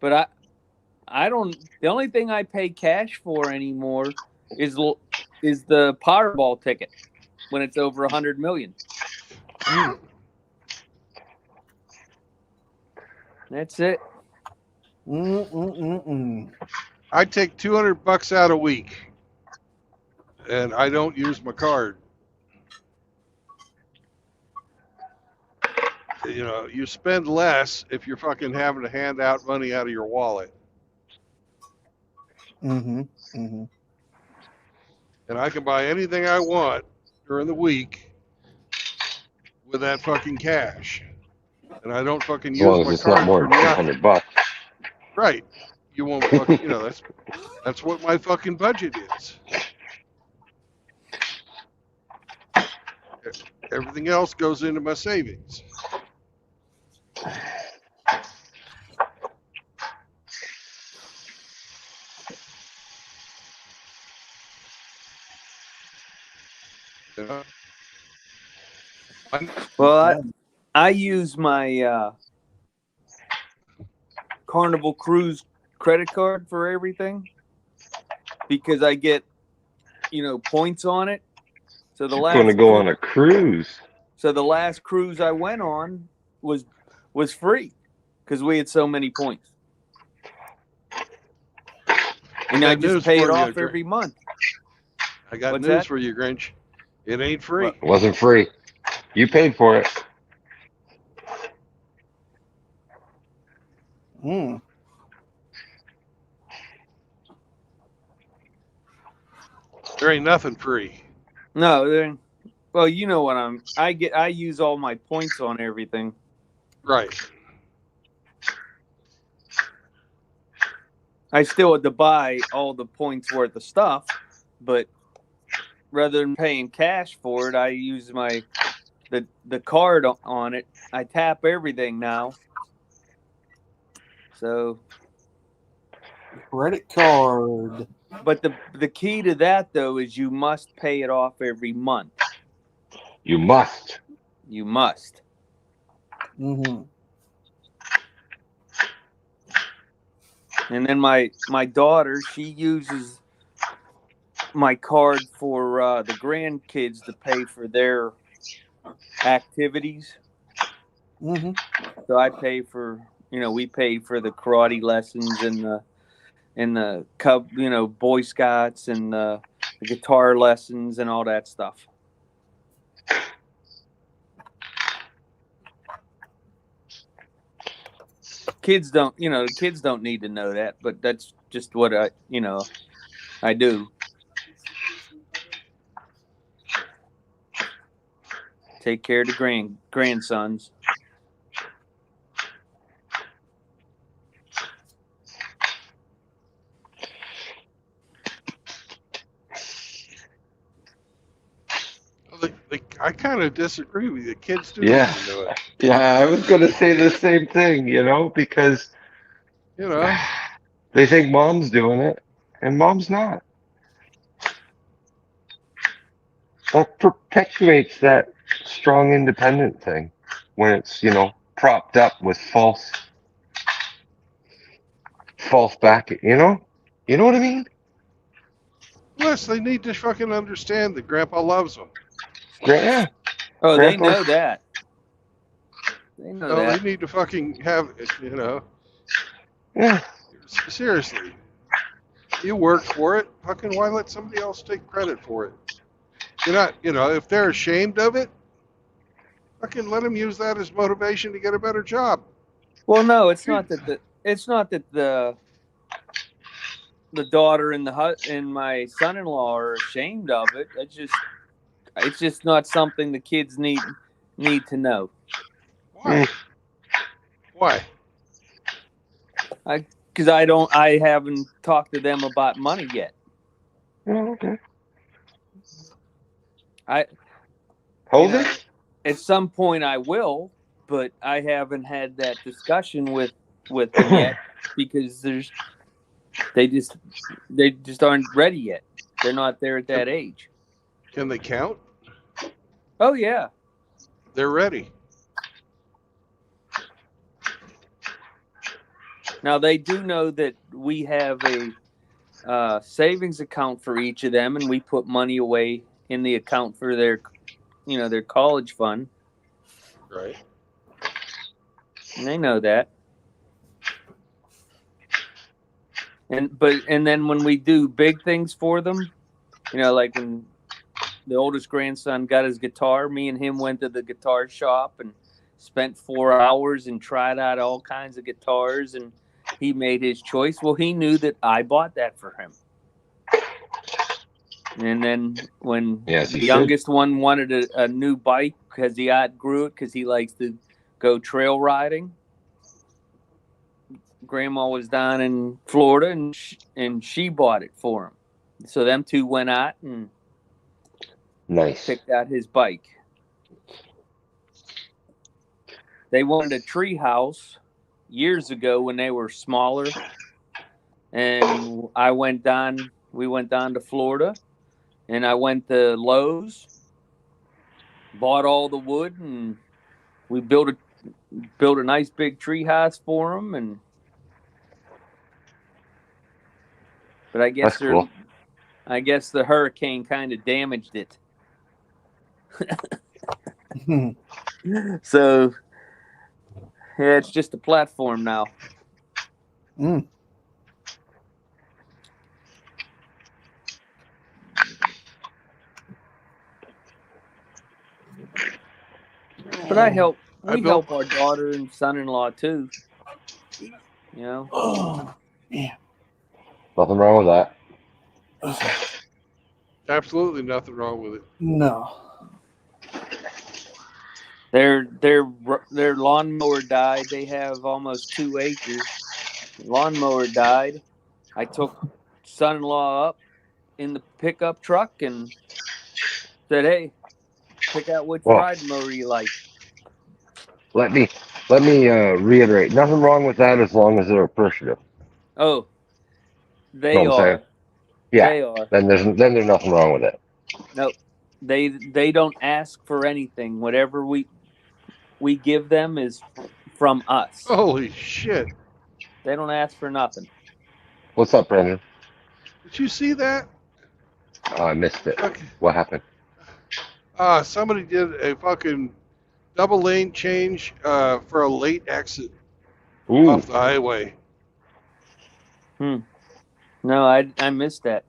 But I don't. The only thing I pay cash for anymore is the Powerball ticket when it's over 100 million. That's it. I take $200 out a week, and I don't use my card. You know, you spend less if you're fucking having to hand out money out of your wallet. And I can buy anything I want during the week with that fucking cash. And I don't fucking As use long as my it's not card more for than nothing. $200. Right. You won't fucking, that's what my fucking budget is. Everything else goes into my savings. You know? Well, I use my Carnival Cruise credit card for everything because I get, points on it. So the You're going to last go on a cruise. So the last cruise I went on was free because we had so many points. And I just pay it off every month. I got What's news that? for you, Grinch. It ain't free. It wasn't free. You paid for it. Hmm. There ain't nothing free. No, well, you know what I use all my points on everything. Right. I still had to buy all the points worth of stuff, but rather than paying cash for it, I use the card on it. I tap everything now. So, Credit card. but the key to that though is you must pay it off every month. You must. You must. Mm-hmm. And then my daughter, she uses my card for the grandkids to pay for their activities. Mm-hmm. So I pay for, we pay for the karate lessons and the Cub, Boy Scouts and the guitar lessons and all that stuff. Kids don't, the kids don't need to know that, but that's just what I do. Take care of the grandsons. I kind of disagree with you. Kids do Yeah. need to know it. Yeah, I was going to say the same thing, because they think mom's doing it, and mom's not. That perpetuates that strong independent thing when it's, propped up with false backing, You know what I mean? Plus, they need to fucking understand that Grandpa loves them. Yeah. Oh, they Grandpa- know that. They know No, that. they need to fucking have it, Yeah. Seriously. You worked for it. Fucking why let somebody else take credit for it? You're not, if they're ashamed of it, fucking let them use that as motivation to get a better job. Well, no, it's not that the daughter and my son-in-law are ashamed of it. It's just not something the kids need to know. Why? Why? Because I haven't talked to them about money yet. Oh, okay. You know, at some point I will, but I haven't had that discussion with them yet because they just aren't ready yet. They're not there at that age. Can they count? Oh yeah. They're ready. Now they do know that we have a savings account for each of them, and we put money away in the account for their college fund. Right. And they know that. And then when we do big things for them, like when the oldest grandson got his guitar, me and him went to the guitar shop and spent 4 hours and tried out all kinds of guitars, and he made his choice. Well, he knew that I bought that for him. And then when the youngest one wanted a new bike because he outgrew it because he likes to go trail riding, Grandma was down in Florida and she bought it for him. So them two went out and nice picked out his bike. they wanted a tree house years ago when they were smaller, and we went down to Florida, and I went to Lowe's, bought all the wood, and we built a nice big tree house for them. And but That's cool. I guess the hurricane kind of damaged it. So yeah, it's just a platform now. Mm. But I we built help our daughter and son-in-law too. You know, Oh, yeah. Nothing wrong with that. absolutely nothing wrong with it. No. their lawnmower died. They have almost 2 acres. Lawnmower died. I took son-in-law up in the pickup truck and said, "Hey, pick out which Well, ride mower you like." let me reiterate. Nothing wrong with that as long as they're appreciative. Oh, Know they what I'm saying? are. Yeah. They are. Then there's nothing wrong with it. No, they don't ask for anything. Whatever we give them is from us. Holy shit! They don't ask for nothing. What's up, Brandon? Did you see that? Oh, I missed it. Okay. What happened? Somebody did a fucking double lane change for a late exit Ooh, off the highway. No, I missed that.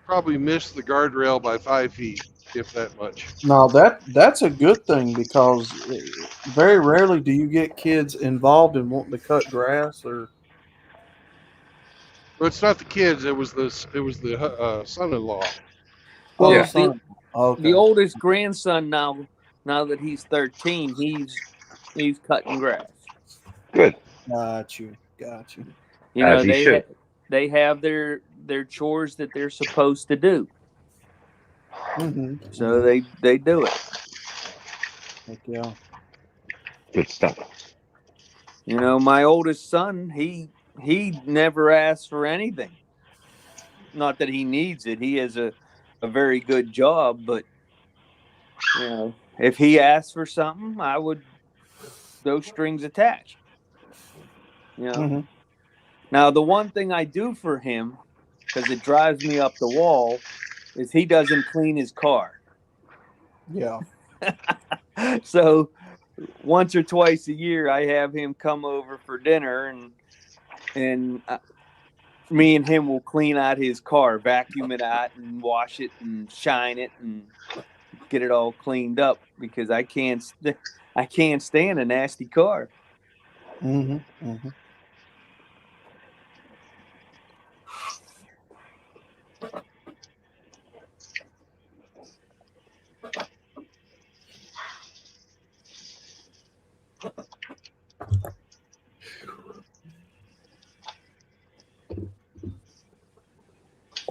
Probably missed the guardrail by 5 feet, if that much. No, that's a good thing because very rarely do you get kids involved in wanting to cut grass or. But it's not the kids. It was the son-in-law. Well, Yeah. Son. the Okay. oldest grandson now that he's 13, he's cutting grass. good. Got you. Got you. You As know, he should. they have their chores that they're supposed to do. Mm-hmm. So they do it. Heck yeah. Good stuff. You know, my oldest son, he never asks for anything. Not that he needs it. He has a very good job, but you know, if he asked for something, I would those strings attached. You know. Mm-hmm. Now the one thing I do for him, because it drives me up the wall, is he doesn't clean his car. Yeah. So once or twice a year, I have him come over for dinner, and me and him will clean out his car, vacuum it out, and wash it and shine it and get it all cleaned up because I can't stand a nasty car. Mm-hmm. Mm-hmm.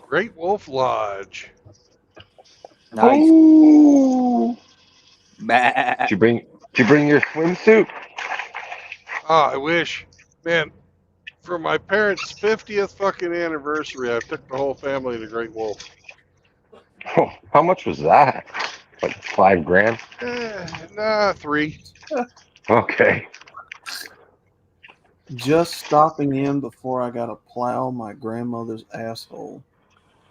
Great Wolf Lodge. Nice. Ooh. Bah. Did you bring your swimsuit? I wish. Man, for my parents' 50th fucking anniversary, I took the whole family to Great Wolf. Oh, how much was that? Like $5,000? Nah, 3. Okay. Just stopping in before I got to plow my grandmother's asshole.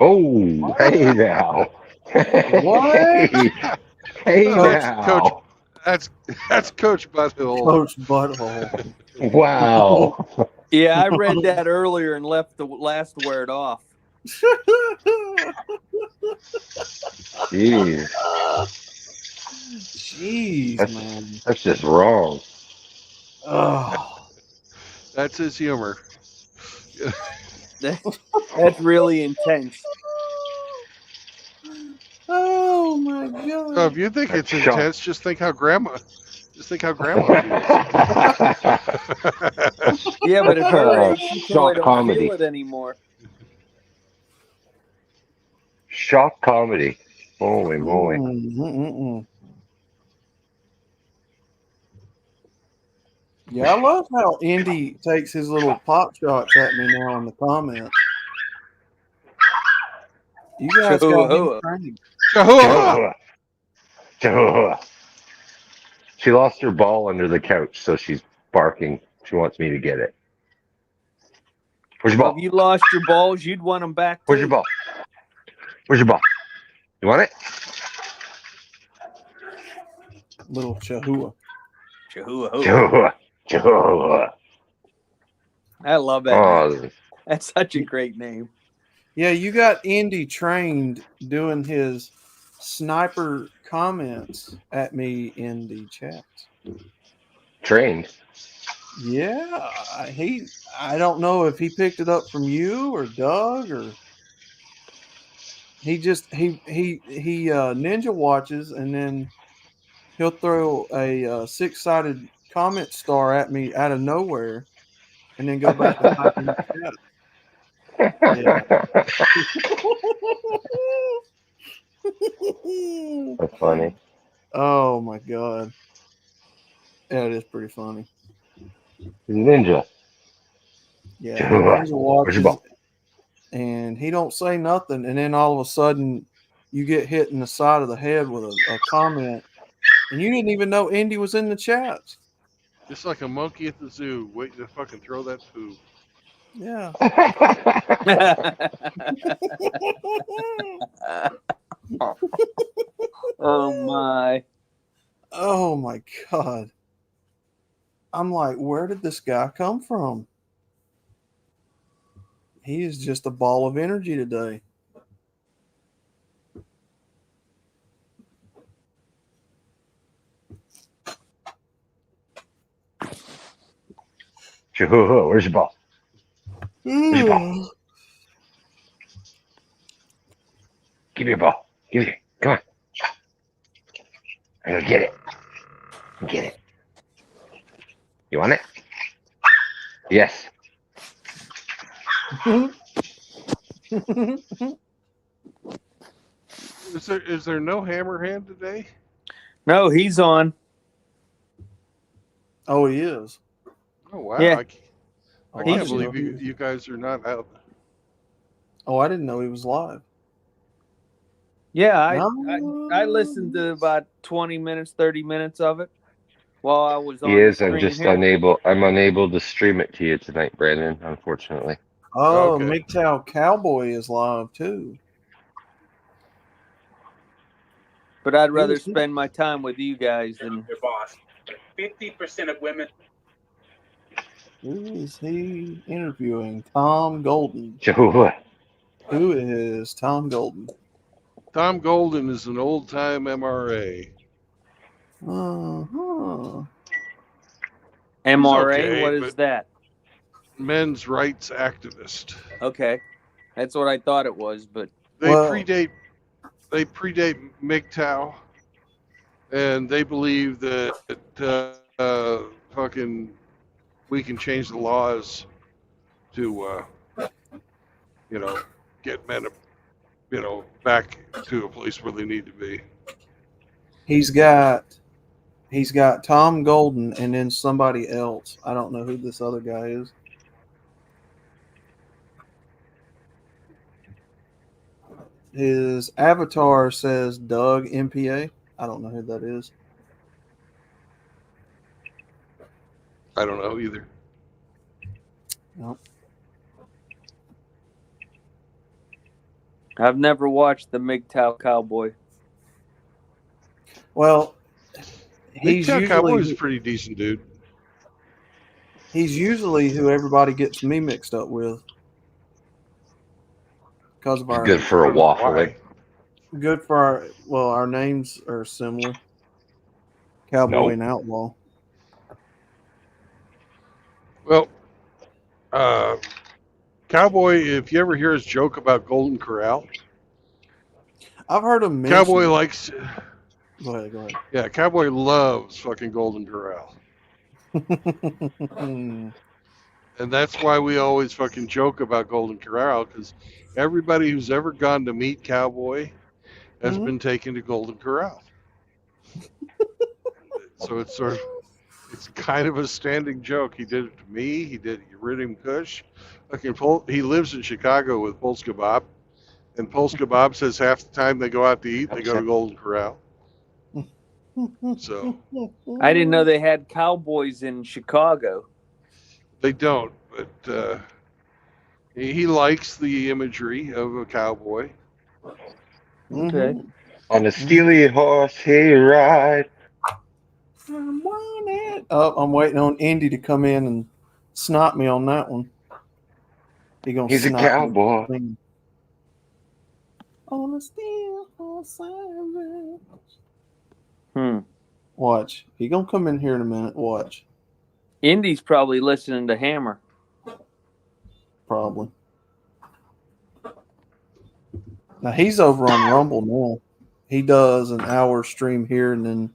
Oh, hey now. What? Hey Coach, now. that's Coach Butthole. Coach Butthole. Wow. Yeah, I read that earlier and left the last word off. Jeez. Jeez, man. That's just wrong. Oh. That's his humor. That's really intense. Oh my So god. if you think That's it's shock. intense, just think how grandma feels. Yeah, but at her age, she probably Shock don't comedy. feel it anymore. Shock comedy. Holy moly. Mm-mm-mm. Yeah, I love how Indy takes his little pot shots at me now in the comments. You guys got him Chihuahua. trained. Chihuahua. Chihuahua. She lost her ball under the couch, so she's barking. She wants me to get it. Where's your Well, if ball? you lost your balls, you'd want them back Where's your too. ball? Where's your ball? You want it? Little Chihuahua. Chihuahua. Chihuahua. Chihuahua. I love that name. Oh, That's such a great name. Yeah, you got Indy trained doing his sniper comments at me in the chat. trained. Yeah, I don't know if he picked it up from you or Doug or he ninja watches and then he'll throw a six-sided comment star at me out of nowhere and then go back to typing the chat. Yeah. That's funny. Oh my god. Yeah, it is pretty funny. He's a ninja. Yeah, he Chihuahua. ninja Where's your watches ball? and he don't say nothing, and then all of a sudden you get hit in the side of the head with a comment, and you didn't even know Indy was in the chat. Just like a monkey at the zoo, waiting to fucking throw that poo. Yeah. Oh my. Oh my god. I'm like, where did this guy come from? He is just a ball of energy today. Chihuahua. Where's your ball? Where's your ball? Give me your ball. Give it. Come on. I'm gonna get it. Get it. You want it? Yes. Is there no Hammerhand today? No, he's on. Oh, he is. Oh wow! Yeah. I Oh, I can't didn't believe know he was- you guys are not out. Oh, I didn't know he was live. Yeah, No. I listened to about 20 minutes, 30 minutes of it while I was on He the is. I'm screen just here. unable. I'm unable to stream it to you tonight, Brandon. Unfortunately. Oh, Okay. MGTOW Cowboy is live too. But I'd rather is he? spend my time with you guys than Your boss. 50% of women. Who is he interviewing? Tom Golden. Chihuahua. Who is Tom Golden? Tom Golden is an old time MRA. Uh-huh. MRA. okay, What is but- that? Men's rights activist. Okay, that's what I thought it was. But They Well- predate MGTOW, and they believe that fucking we can change the laws to get men back to a place where they need to be. He's got Tom Golden and then somebody else. I don't know who this other guy is. His avatar says Doug MPA. I don't know who that is. I don't know either. Nope. I've never watched the MGTOW Cowboy. Well, he's MGTOW Cowboy is a usually pretty decent dude. who everybody gets me mixed up with because of our Good for a waffle. good for our names are similar. Cowboy Nope. and outlaw. Well, Cowboy, if you ever hear his joke about Golden Corral, I've heard him mention. Cowboy likes. Go ahead. Yeah, Cowboy loves fucking Golden Corral. Hmm. And that's why we always fucking joke about Golden Corral, because everybody who's ever gone to meet Cowboy has Mhm. been taken to Golden Corral. So it's sort of It's kind of a standing joke. He did it to me. He rid him Kush. He lives in Chicago with Polska Bob, and Polska Bob says half the time they go out to eat, they go to Golden Corral. So I didn't know they had cowboys in Chicago. they don't, but he likes the imagery of a cowboy. Okay. On a steely horse he ride. Oh, I'm waiting on Indy to come in and snot me on that one. He's a cowboy. Me. On a steel horse I ride. Watch. He gonna come in here in a minute. Watch. Indy's probably listening to Hammer. Probably. Now he's over on Rumble now. He does an hour stream here and then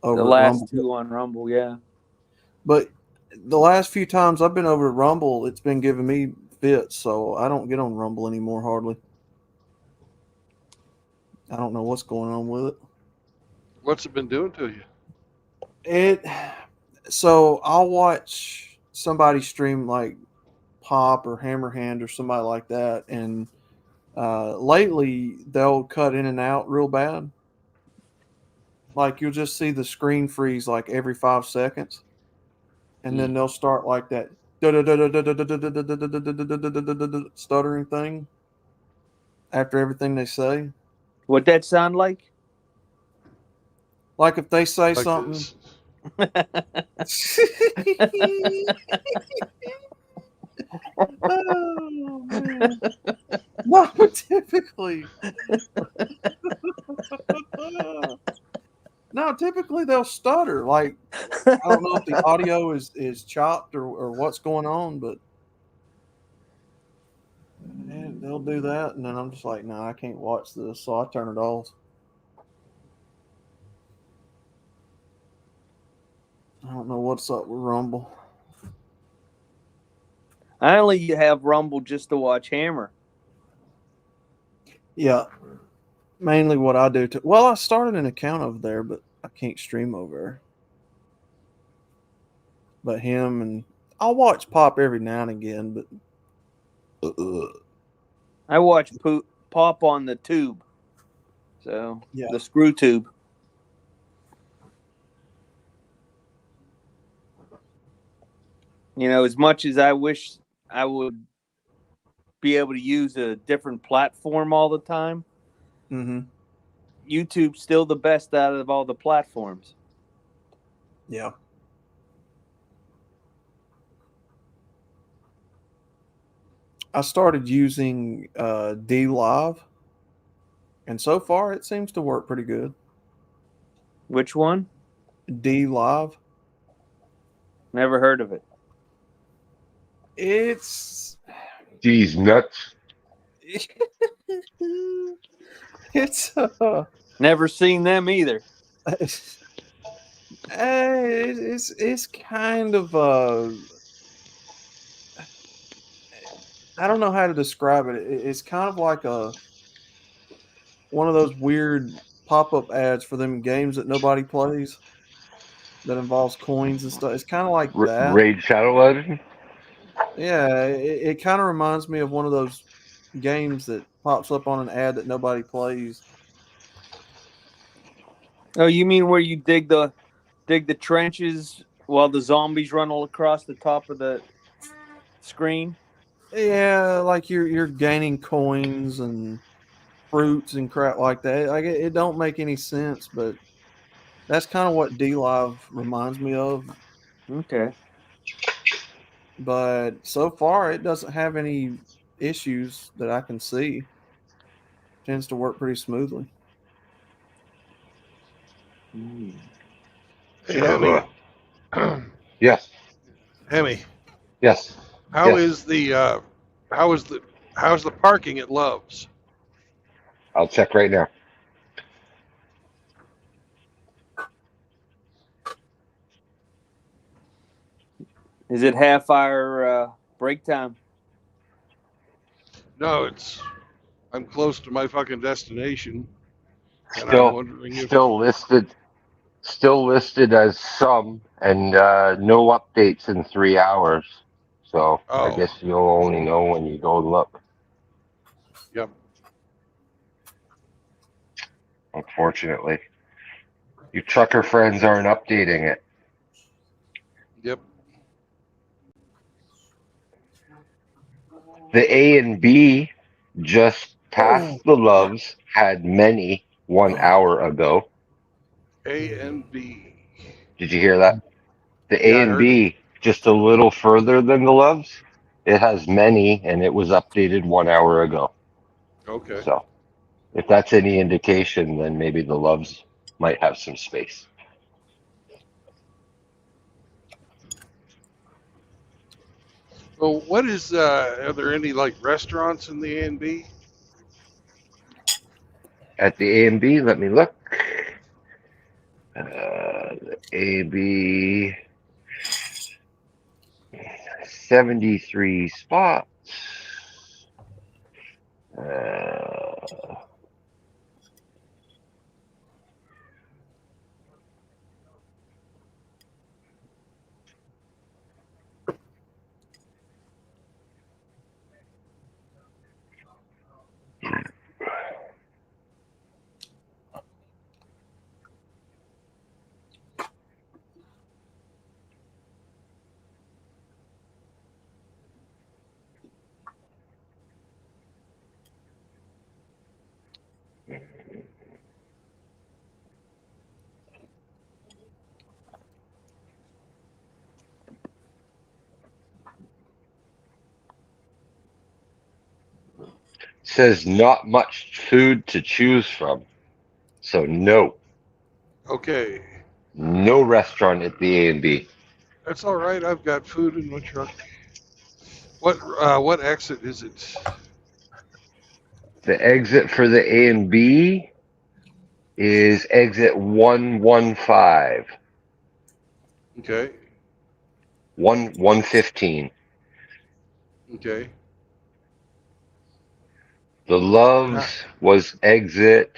over The at last Rumble. two on Rumble, yeah. But the last few times I've been over at Rumble, it's been giving me fits, so I don't get on Rumble anymore hardly. I don't know what's going on with it. What's it been doing to you? So I'll watch somebody stream like Pop or Hammerhand or somebody like that, and lately they'll cut in and out real bad. Like you'll just see the screen freeze like every 5 seconds, and then they'll start like that stuttering thing after everything they say. What'd that sound like? Like if they say Like something. this. Oh, man. No, typically. No, typically they'll stutter. Like I don't know if the audio is chopped or what's going on, but they'll do that, and then I'm just like, no, I can't watch this, so I turn it off. I don't know what's up with Rumble. I only have Rumble just to watch Hammer. Yeah, mainly what I do. Well, I started an account over there, but I can't stream over there. But him and I'll watch Pop every now and again, but I watch Pop on the tube, so yeah. the screw tube. You know, as much as I wish I would be able to use a different platform all the time, YouTube's still the best out of all the platforms. Yeah. I started using D Live, and so far it seems to work pretty good. Which one? D Live. Never heard of it. It's D's nuts. It's never seen them either. It's kind of I don't know how to describe it. It's kind of like one of those weird pop-up ads for them games that nobody plays that involves coins and stuff. It's kind of like that. Raid Shadow Legend? Yeah, it kind of reminds me of one of those games that pops up on an ad that nobody plays. Oh, you mean where you dig the trenches while the zombies run all across the top of the screen? Yeah, like you're gaining coins and fruits and crap like that. Like it don't make any sense, but that's kind of what D Live reminds me of. Okay. But so far, it doesn't have any issues that I can see. It tends to work pretty smoothly. Hey, Hemi. Yes. Hemi. Yes. How's the parking at Love's? I'll check right now. Is it half hour break time? No, I'm close to my fucking destination. And I'm Still wondering if listed. Still listed as some, and no updates in 3 hours. So I Oh, guess you'll only know when you go look. yep. Unfortunately, you trucker friends aren't updating it. Yep. The A and B just past the Loves had many 1 hour ago. A and B. Did you hear that? The Yeah, A I and heard it. B just a little further than the Loves. It has many, and it was updated 1 hour ago. Okay. So if that's any indication, then maybe the Loves might have some space. Well, what is? Are there any like restaurants in the A and B? At the A and B, let me look. The AB 73 spots. Uh, says not much food to choose from. So no, Okay, no restaurant at the A and B. that's all right. I've got food in my truck. What exit is it? The exit for the A and B is exit 115, Okay. 115. Okay. The Ah, Loves was exit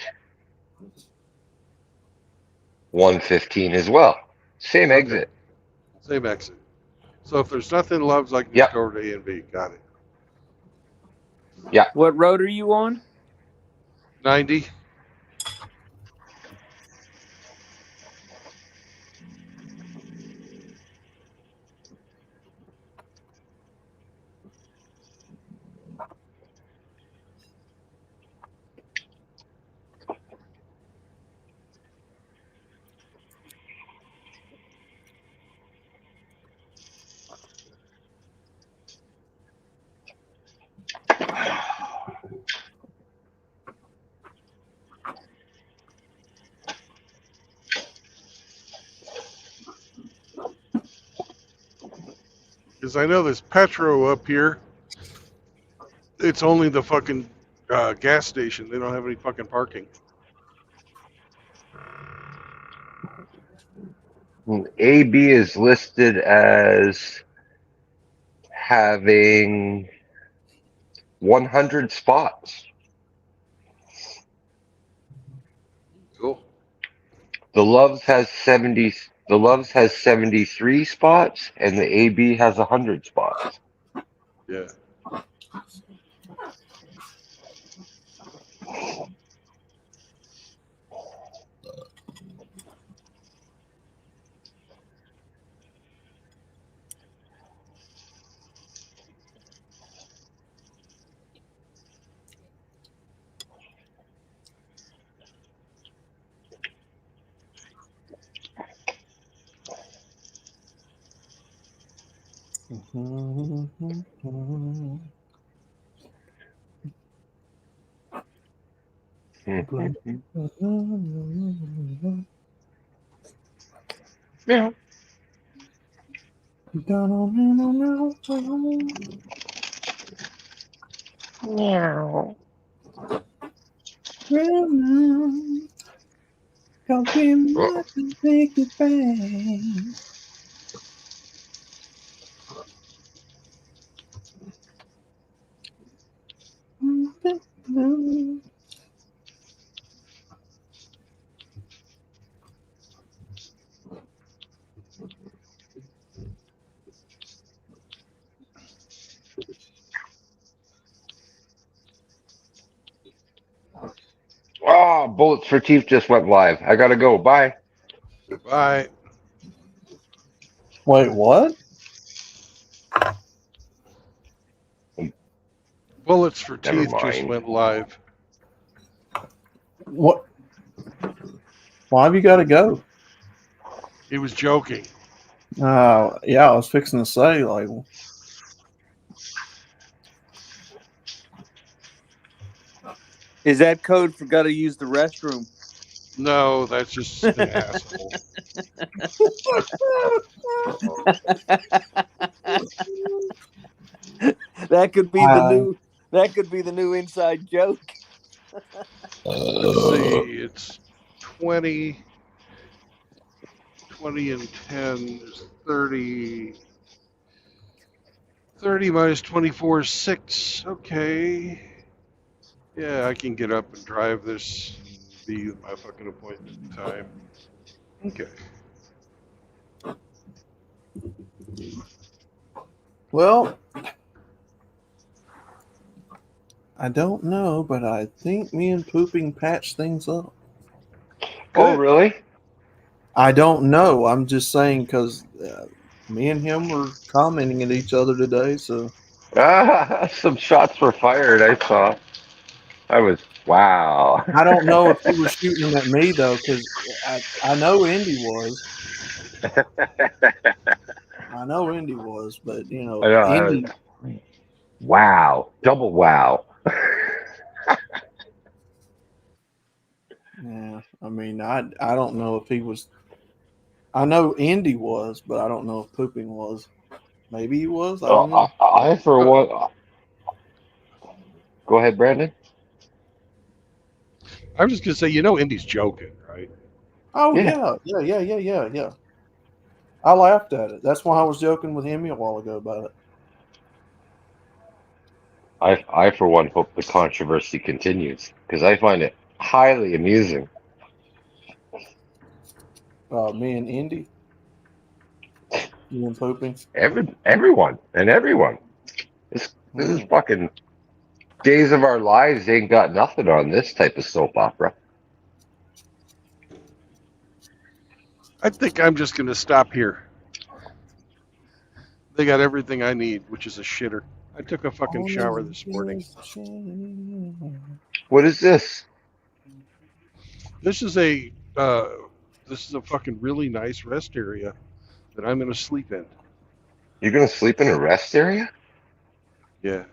115 as well. Same okay. exit. Same exit. So if there's nothing Loves, I can just Yep. go over to A and B. Got it. Yeah. What road are you on? 90. Because I know this Petro up here. It's only the fucking gas station. They don't have any fucking parking. AB is listed as having 100 spots. Cool. The Loves has 70. The Loves has 73 spots, and the AB has 100 spots. Yeah. Yeah. Meow. Cause we Oh, might can take it back. Oh, Bullets for Teeth just went live. I gotta go. Bye. Bye. Wait, what? Bullets for Never Teeth just mind. went live. What? Why have you got to go? He was joking. Yeah, I was fixing to say, like, Is that code for got to use the restroom? No, that's just an asshole. That could be the Uh, new. That could be the new inside joke. Let's see. It's 20, 20 and 10 is 30. 30 minus 24 is 6. Okay. Yeah, I can get up and drive this and be at my fucking appointment time. Okay. well, I don't know, but I think me and Pooping patched things up. Oh, Good. really? I don't know. I'm just saying because me and him were commenting at each other today. So Ah, some shots were fired. I saw. I was wow. I don't know if he was shooting them at me though, because I know Indy was. I know Indy was, but you I know, know. Indy. Wow. Double wow. Yeah, I mean, I don't know if he was. I know Indy was, but I don't know if Pooping was. Maybe he was. I don't know. I for Uh, one. Go ahead, Brandon. I'm just gonna say, you know, Indy's joking, right? Oh Yeah. yeah. I laughed at it. That's why I was joking with him a while ago about it. I for one hope the controversy continues because I find it highly amusing. Me and Indy, you and Pooping. Everyone. This is Hmm. fucking days of our lives ain't got nothing on this type of soap opera. I think I'm just gonna stop here. They got everything I need, which is a shitter. I took a fucking shower Only this morning. this change. What is this? This is a uh, this is a fucking really nice rest area that I'm gonna sleep in. You're gonna sleep in a rest area? Yeah.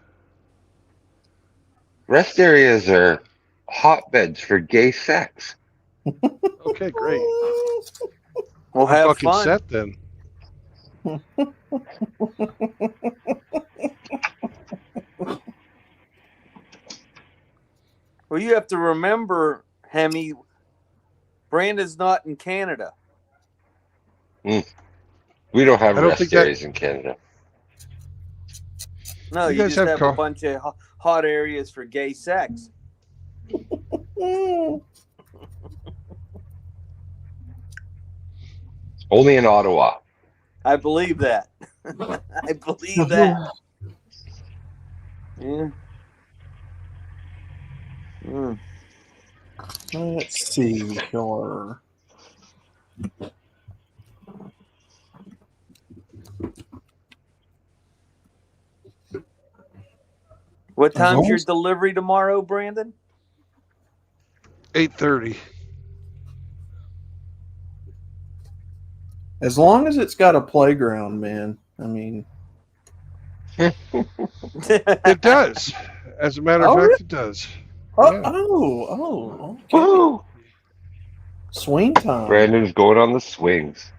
Rest areas are hotbeds for gay sex. Okay, great. Well, I'm have fucking fun. set then. Well, you have to remember, Hemi, Brandon's not in Canada. Mm. We don't have I don't think rest that areas in Canada. No, you you guys just have have a car. bunch of hot areas for gay sex. Only in Ottawa. I believe that. I believe that. Yeah. Mm. Let's see here. What As time's long your as, delivery tomorrow, Brandon? 8:30. as long as it's got a playground, man. I mean, It does. As a matter of oh, really? fact, it does. Oh, Yeah. okay. Woohoo! Swing time. Brandon's going on the swings.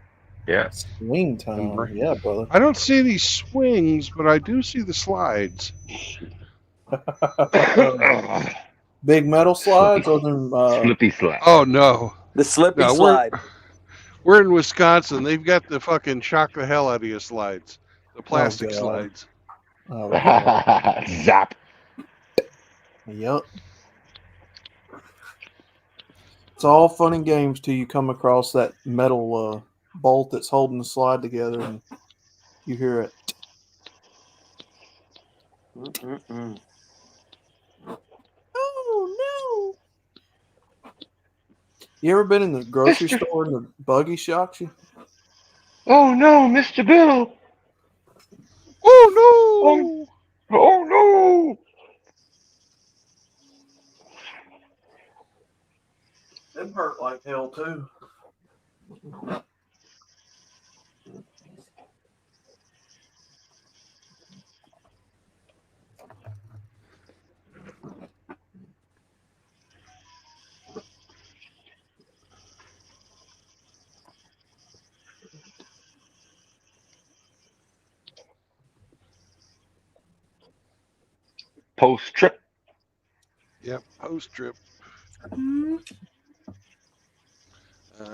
Yeah. Swing And time. Yeah, brother. I don't see any swings, but I do see the slides. Big metal Slippy, slides or them slippy slap. Oh no, The slippy no, slide. we're in Wisconsin. They've got the fucking shock the hell out of you slides, the oh plastic god. slides. Oh god. Zap. Yep. It's all fun and games till you come across that metal bolt that's holding the slide together and you hear it. Mm-mm-mm. Oh You ever been in the grocery Mr. store and the buggy shocks you? Oh no, Mr. Bill. Oh, Oh oh no. Them hurt like hell too. Post trip. no! Yep, post trip.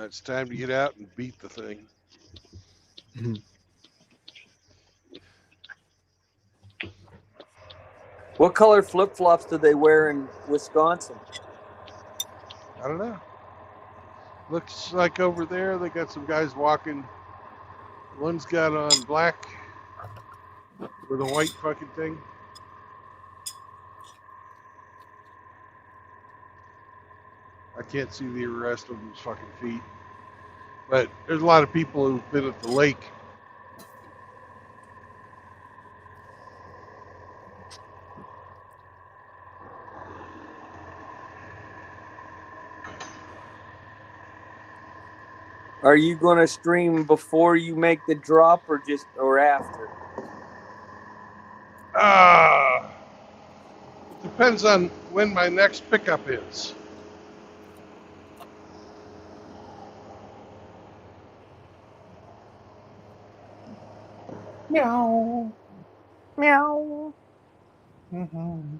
It's time to get out and beat the thing. What color flip flops do they wear in Wisconsin? I don't know. Looks like over there they got some guys walking. One's got on black with a white fucking thing. I can't see the rest of them's fucking feet. But there's a lot of people who've been at the lake. Are you going to stream before you make the drop or after? Depends on when my next pickup is. Meow. Meow. Mhm.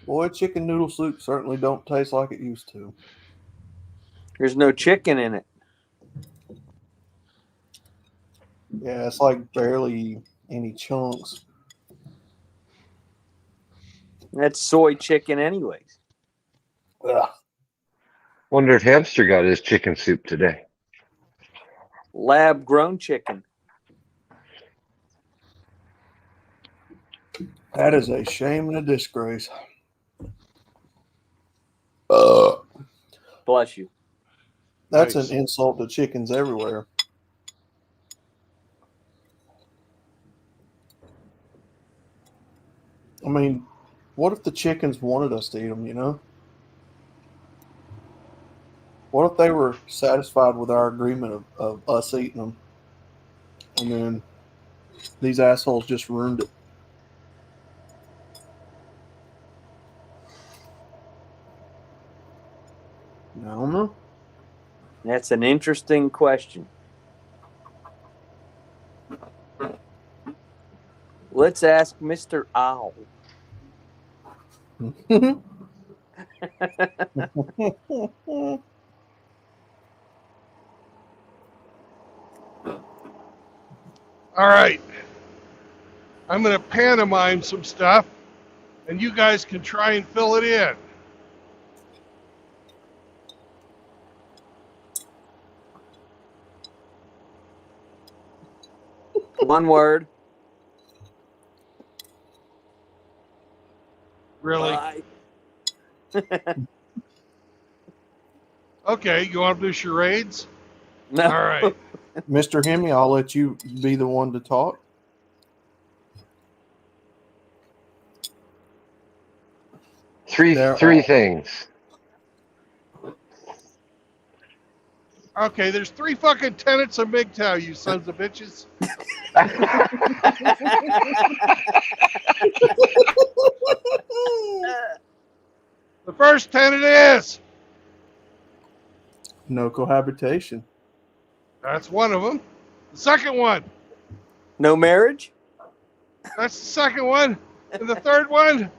Boy, chicken noodle soup certainly don't taste like it used to. There's no chicken in it. Yeah, it's like barely any chunks. That's soy chicken, anyways. Ugh. Wonder if Hamster got his chicken soup today. Lab grown chicken. That is a shame and a disgrace. Bless you. That's Nice. an insult to chickens everywhere. I mean, what if the chickens wanted us to eat them, you know? What if they were satisfied with our agreement of us eating them? And then these assholes just ruined it. I don't know. That's an interesting question. Let's ask Mr. Owl. All right. I'm going to pantomime some stuff, and you guys can try and fill it in. One word. Really? Bye. Okay, you want to do charades? No. All right. Mr. Hemi, I'll let you be the one to talk. Three things. Okay, there's 3 fucking tenets of MGTOW, you sons of bitches. The first tenet is, No cohabitation. that's one of them. The second one, No marriage? that's the second one. And the third one,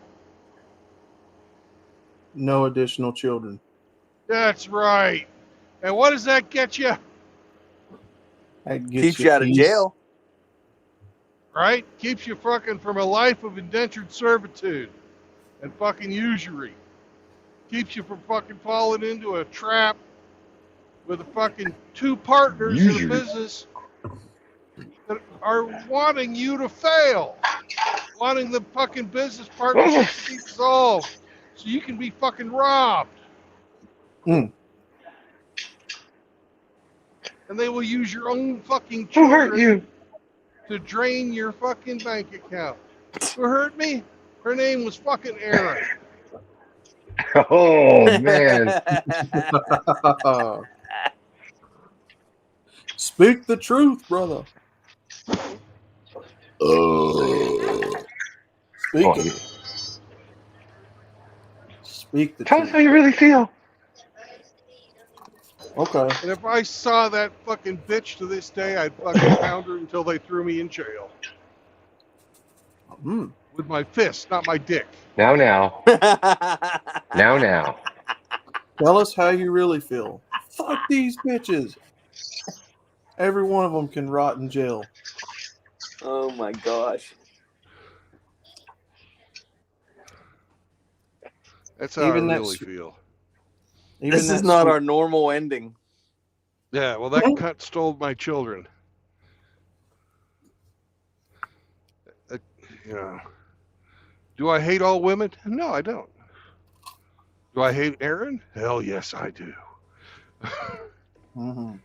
No additional children. that's right. And what does that get you? That gets Keeps you out of peace. jail. Right? Keeps you fucking from a life of indentured servitude and fucking usury. Keeps you from fucking falling into a trap with the fucking two partners in a Usually. business that are wanting you to fail, wanting the fucking business partnership to be dissolved so you can be fucking robbed. Mm. And they will use your own fucking Who hurt children you? to drain your fucking bank account. Who hurt me? Her name was fucking Erin. Oh man. Speak the truth, brother. Speak Oh, it. Speak the tell us truth. how you really feel. Okay. And if I saw that fucking bitch to this day, I'd fucking pound her until they threw me in jail. Mm. With my fist, not my dick. Now. Now. Tell us how you really feel. Fuck these bitches. Every one of them can rot in jail. Oh my gosh. That's how Even I that really s- feel. Even This is that not sweet- our normal ending. Yeah, well, that cunt stole my children. You know. Do I hate all women? No, I don't. Do I hate Erin? Hell yes, I do. Mhm.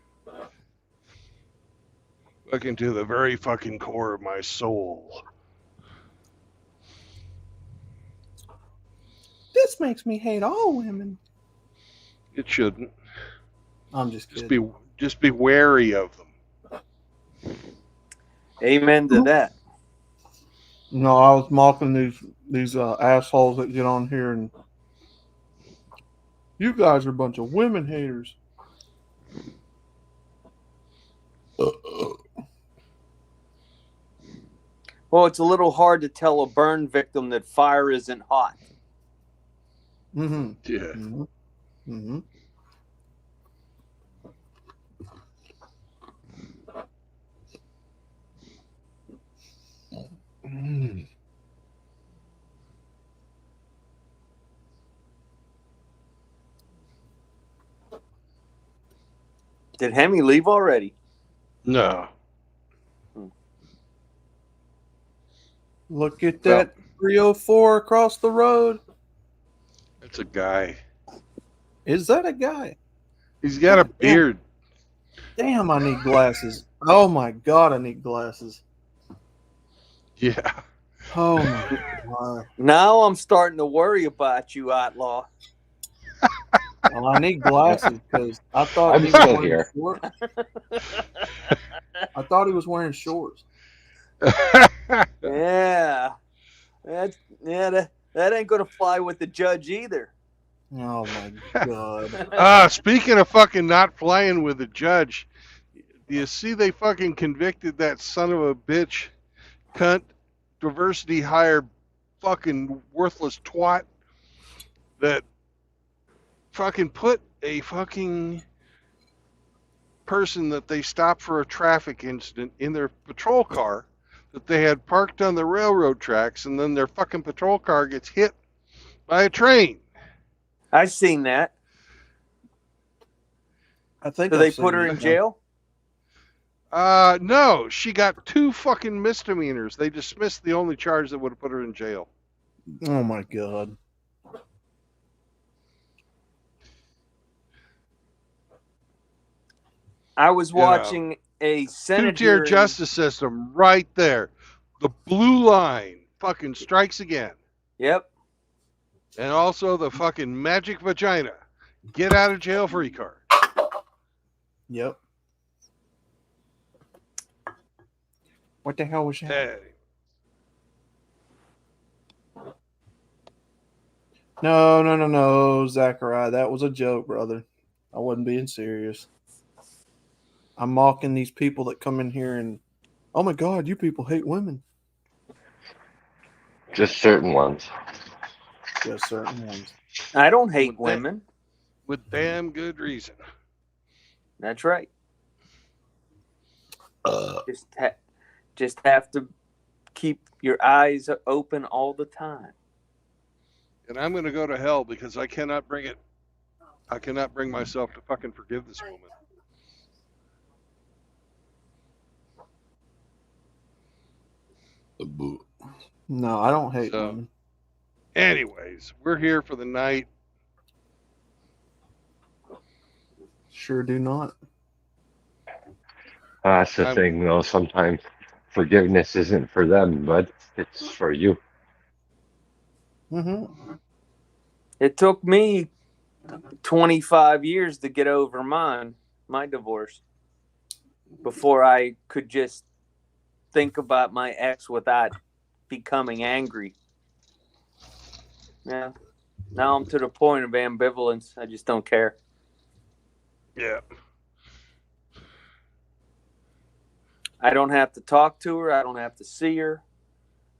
Fucking to the very fucking core of my soul. This makes me hate all women. It shouldn't. I'm just kidding. Just be wary of them. Amen to that. No, I was mocking these assholes that get on here and you guys are a bunch of women haters. Well, it's a little hard to tell a burn victim that fire isn't hot. Mm-hmm. Yeah. Mm-hmm. Mm-hmm. Mm. Did Hemi leave already? No. Look at that 304 across the road. It's a guy. Is that a guy? He's got a beard. Damn, I need glasses. Oh my god, I need glasses. Yeah. Oh my god. Now I'm starting to worry about you, Outlaw. Well, I need glasses because I thought I'm he was still wearing here. shorts. I thought he was wearing shorts. Yeah. That ain't gonna fly with the judge either. Oh my god. Speaking of fucking not flying with the judge, do you see they fucking convicted that son of a bitch, cunt, diversity hire, fucking worthless twat that fucking put a fucking person that they stopped for a traffic incident in their patrol car that they had parked on the railroad tracks, and then their fucking patrol car gets hit by a train. I've seen that. I think So I've they seen put her that. in jail? No, she got 2 fucking misdemeanors. They dismissed the only charge that would have put her in jail. Oh my god. I was watching a Senate Two-tier hearing. justice system right there. The blue line fucking strikes again. Yep. And also the fucking magic vagina. Get out of jail free card. Yep. What the hell was that? Hey, No, Zachariah. That was a joke, brother. I wasn't being serious. I'm mocking these people that come in here and, oh my god, you people hate women. Just certain ones. Just certain ones. I don't hate With that- women. with damn good reason. That's right. Just have to keep your eyes open all the time. And I'm going to go to hell because I cannot bring it I cannot bring myself to fucking forgive this woman. No, I don't hate So- women. Anyways, we're here for the night. Sure do not. That's the I'm- thing, though. Sometimes forgiveness isn't for them, but it's for you. Mm-hmm. It took me 25 years to get over my divorce, before I could just think about my ex without becoming angry. Yeah. Now I'm to the point of ambivalence. I just don't care. Yeah. I don't have to talk to her. I don't have to see her.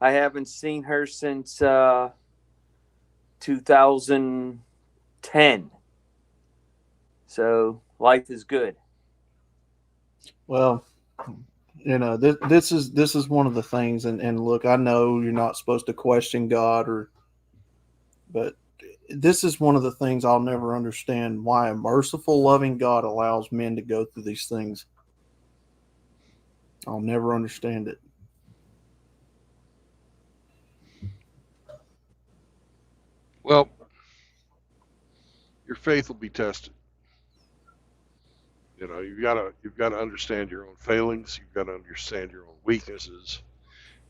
I haven't seen her since 2010. So life is good. Well, this is one of the things, and look, I know you're not supposed to question God, but this is one of the things I'll never understand: why a merciful, loving God allows men to go through these things. I'll never understand it. Well, your faith will be tested. You know, you've got to understand your own failings. You've got to understand your own weaknesses,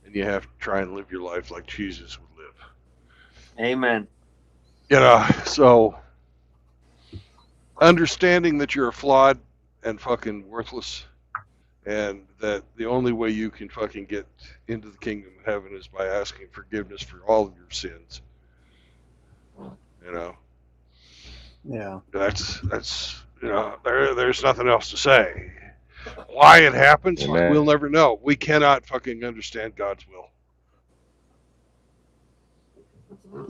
and you have to try and live your life like Jesus would live. Amen. You know, so understanding that you're flawed and fucking worthless, and that the only way you can fucking get into the kingdom of heaven is by asking forgiveness for all of your sins. You know, Yeah. that's you know, there's nothing else to say. Why it happens, Amen. we'll never know. We cannot fucking understand God's will.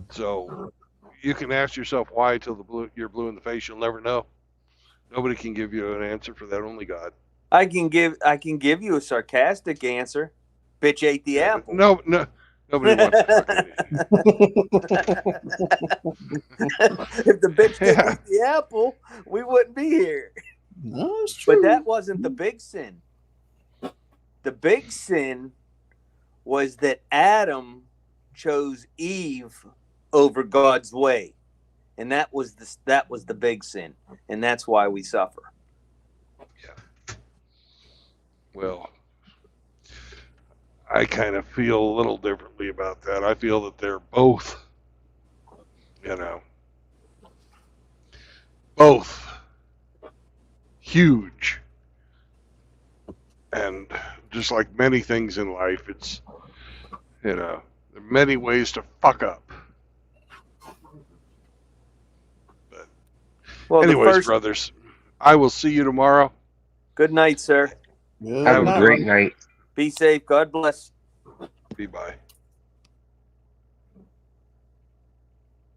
So you can ask yourself why till you're blue in the face. You'll never know. Nobody can give you an answer for that. Only God. I can give you a sarcastic answer. Bitch ate the apple. No, nobody wants to fucking. If the bitch didn't Yeah. eat the apple, we wouldn't be here. No, it's true. But that wasn't the big sin. The big sin was that Adam chose Eve over God's way. And that was the big sin. And that's why we suffer. Well, I kind of feel a little differently about that. I feel that they're both, you know, both huge. And just like many things in life, it's, you know, there are many ways to fuck up. But Well, anyways, brothers, I will see you tomorrow. Good night, sir. Good Have a night, great brother. night. Be safe. God bless. Be bye.